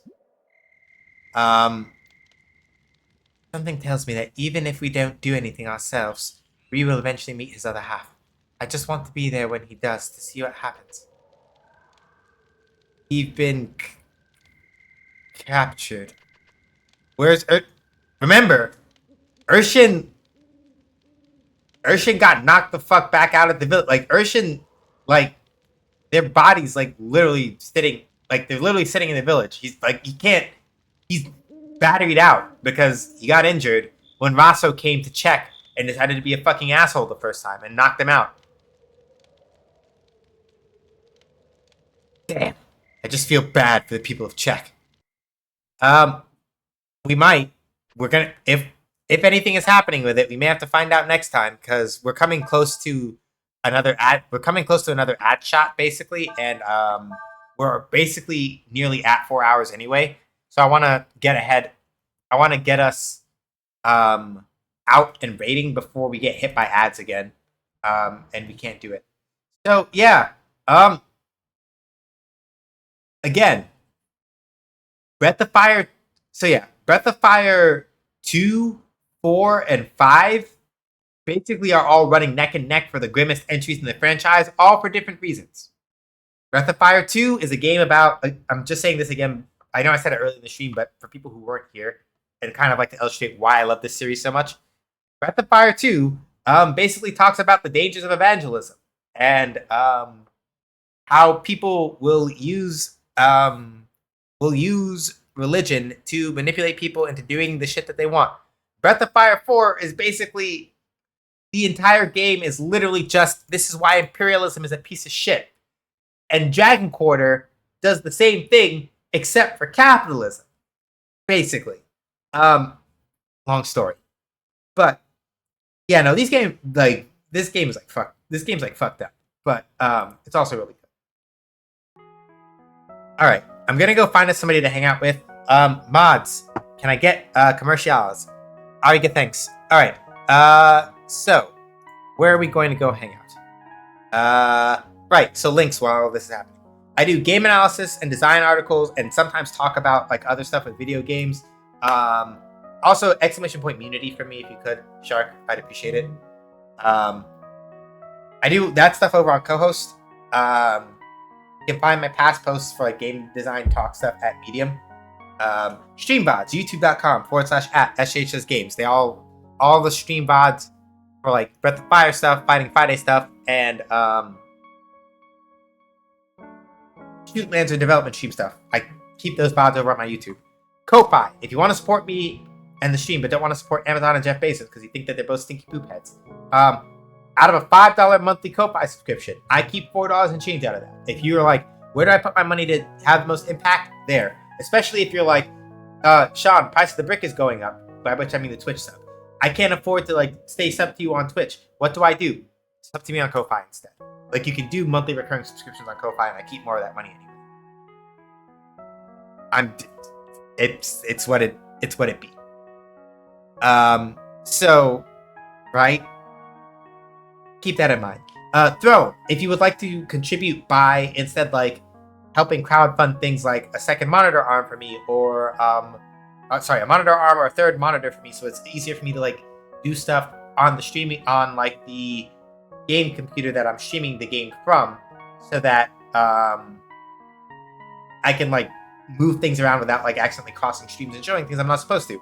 Something tells me that even if we don't do anything ourselves, Ryu will eventually meet his other half. I just want to be there when he does to see what happens. We've been captured. Where's remember, Urshin got knocked the fuck back out of the village. Like Urshin, like their bodies like literally sitting, like they're literally sitting in the village. He's like he's battered out because he got injured when Rosso came to check and decided to be a fucking asshole the first time and knocked him out. Damn, I just feel bad for the people of Czech. We're gonna if anything is happening with it, we may have to find out next time because we're coming close to another ad. We're coming close to another ad shot basically, and we're basically nearly at 4 hours anyway. So I want to get ahead. I want to get us out and rating before we get hit by ads again, and we can't do it. So yeah, again, Breath of Fire. So yeah, Breath of Fire 2, 4, and 5 basically are all running neck and neck for the grimmest entries in the franchise, all for different reasons. Breath of Fire 2 is a game about, I'm just saying this again, I know I said it earlier in the stream, but for people who weren't here, and kind of like to illustrate why I love this series so much, Breath of Fire 2 basically talks about the dangers of evangelism. And how people will use religion to manipulate people into doing the shit that they want. Breath of Fire 4 is basically the entire game is literally just this is why imperialism is a piece of shit. And Dragon Quarter does the same thing except for capitalism, basically. Long story. But yeah, no, these games like this game is like fuck. This game's like fucked up. But it's also really good. All right, I'm gonna go find us somebody to hang out with. Mods, can I get commercials? Alright, good, thanks. All right, so where are we going to go hang out? Right, so links while this is happening. I do game analysis and design articles, and sometimes talk about like other stuff with video games. Also, exclamation point munity for me if you could, Shark. I'd appreciate it. I do that stuff over on co-host. You can find my past posts for like game design talk stuff at Medium. Stream VODs, youtube.com/@SHSGames. They all the stream VODs for like Breath of Fire stuff, Fighting Friday stuff, and Shoot Lancer development stream stuff. I keep those VODs over on my YouTube. Ko-Fi, if you want to support me and the stream, but don't want to support Amazon and Jeff Bezos because you think that they're both stinky poop heads. Out of a $5 monthly Ko-Fi subscription, I keep $4 and change out of that. If you're like, where do I put my money to have the most impact? There. Especially if you're like, Sean, price of the brick is going up, by which I mean the Twitch sub. I can't afford to like stay sub to you on Twitch. What do? Sub to me on Ko-Fi instead. Like you can do monthly recurring subscriptions on Ko-Fi, and I keep more of that money anyway. It's what it be. So, right? Keep that in mind. Throne, if you would like to contribute by instead like helping crowdfund things like a second monitor arm for me, or a monitor arm or a third monitor for me, so it's easier for me to like do stuff on the streaming on like the game computer that I'm streaming the game from, so that I can like move things around without like accidentally crossing streams and showing things I'm not supposed to.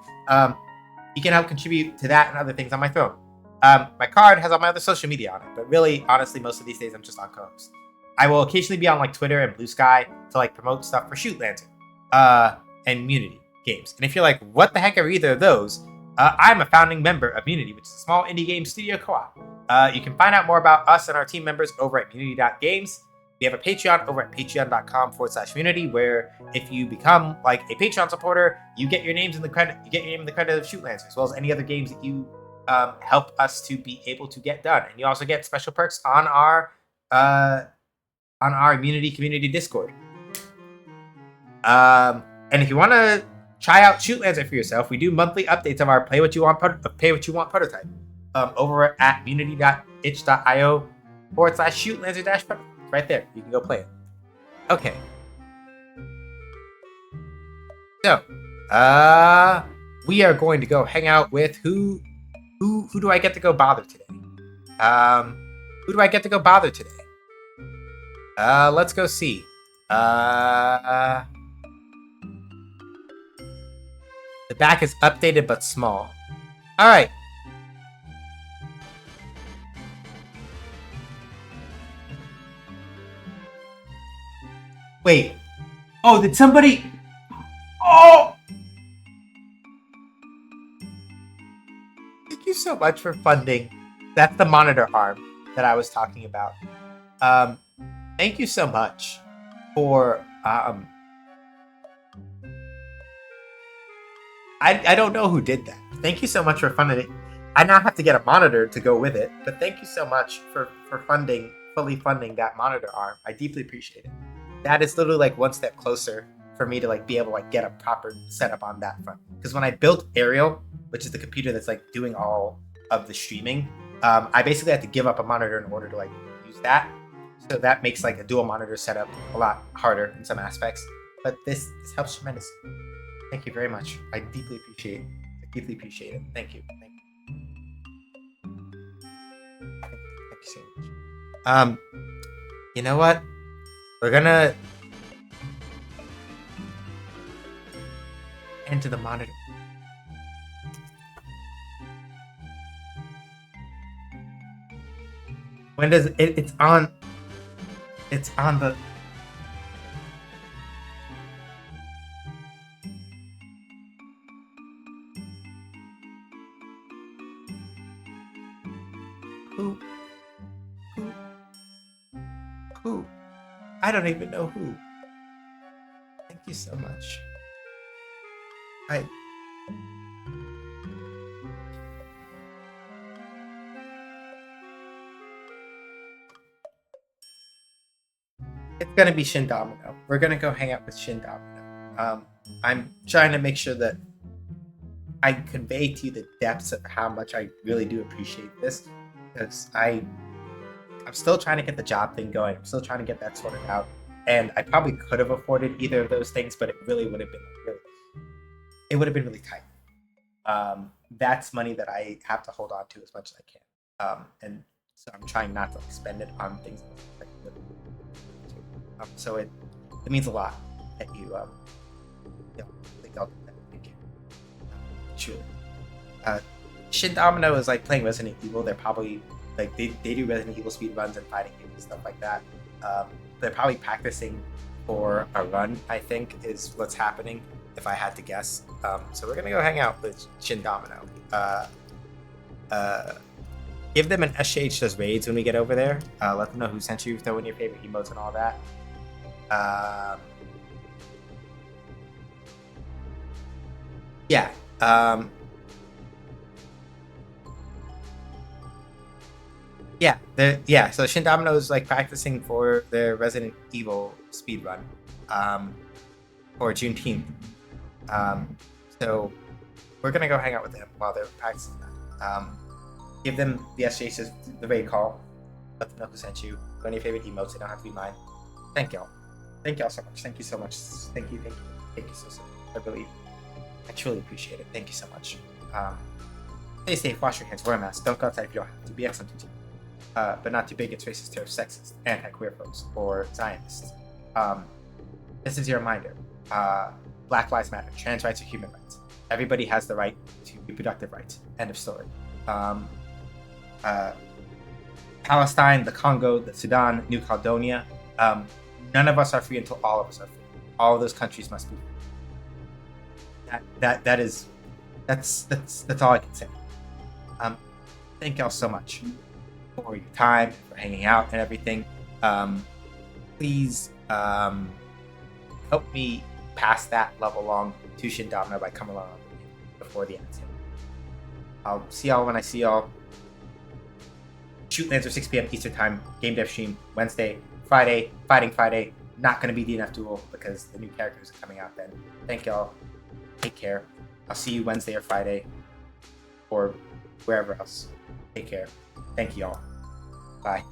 You can help contribute to that and other things on my Throne. My card has all my other social media on it, but really, honestly, most of these days I'm just on co-host. I will occasionally be on like Twitter and Blue Sky to like promote stuff for Shoot Lantern, and Munity games. And if you're like, what the heck are either of those? I'm a founding member of Munity, which is a small indie game studio co-op. You can find out more about us and our team members over at munity.games. We have a Patreon over at patreon.com/munity, where if you become like a Patreon supporter, you get your names in the credit. You get your name in the credit of Shoot Lantern, as well as any other games that you help us to be able to get done. And you also get special perks on our Munity community Discord. And if you want to try out Shoot Lantern for yourself, we do monthly updates of our Pay What You Want prototype over at munity.itch.io/Shoot Lantern-prototype. Right there, you can go play it. Okay. So, we are going to go hang out with who do I get to go bother today? Who do I get to go bother today? Let's go see. The back is updated but small. All right. Wait. Oh, did somebody... Oh! Thank you so much for funding. That's the monitor arm that I was talking about. Thank you so much for... I don't know who did that. Thank you so much for funding it. I now have to get a monitor to go with it, but thank you so much for fully funding that monitor arm. I deeply appreciate it. That is literally like one step closer for me to like be able to like get a proper setup on that front. Because when I built Ariel, which is the computer that's like doing all of the streaming, I basically had to give up a monitor in order to like use that. So that makes like a dual monitor setup a lot harder in some aspects. But this helps tremendously. Thank you very much. I deeply appreciate it. Thank you. Thank you so much. You know what? We're gonna enter the monitor. When does it's on? It's on the... Who? Who? Who? I don't even know who. Thank you so much. It's gonna be Shin Domino. We're gonna go hang out with Shin Domino. I'm trying to make sure that I convey to you the depths of how much I really do appreciate this, because I'm still trying to get the job thing going. I'm still trying to get that sorted out, and I probably could have afforded either of those things, but it really would have been really tight. That's money that I have to hold on to as much as I can, and so I'm trying not to spend it on things that so it means a lot that you think I'll do that. Thank you. Truly. Shin Domino is like playing Resident Evil. They're probably like they do Resident Evil speed runs and fighting games and stuff like that. They're probably practicing for a run, I think, is what's happening, if I had to guess. So we're gonna go hang out with Shin Domino. Give them an SH does raids when we get over there. Let them know who sent you, throw in your favorite emotes and all that. Yeah. So Shin Domino is like practicing for their Resident Evil speedrun for Juneteenth. So we're gonna go hang out with them while they're practicing that. Give them the SJs, the raid call. Let them know who sent you. Go in your favorite emotes. They don't have to be mine. Thank y'all. Thank y'all so much. Thank you so much. Thank you so much. I truly appreciate it. Thank you so much. Stay safe. Wash your hands. Wear a mask. Don't go outside if you don't have to. Be excellent to team. But not too big. It's racist, terror, sexist, anti-queer folks, or Zionists. This is your reminder. Black lives matter. Trans rights are human rights. Everybody has the right to reproductive rights. End of story. Palestine, the Congo, the Sudan, New Caledonia. None of us are free until all of us are free. All of those countries must be free. That's all I can say. Thank y'all so much for your time, for hanging out and everything. Please help me pass that love along to Shin Domino by coming along before the end. I'll see y'all when I see y'all. Shoot Lancer 6 p.m. Eastern Time, game dev stream Wednesday, Friday, Fighting Friday. Not going to be DNF Duel because the new characters are coming out then. Thank y'all. Take care. I'll see you Wednesday or Friday or wherever else. Take care. Thank y'all. Bye.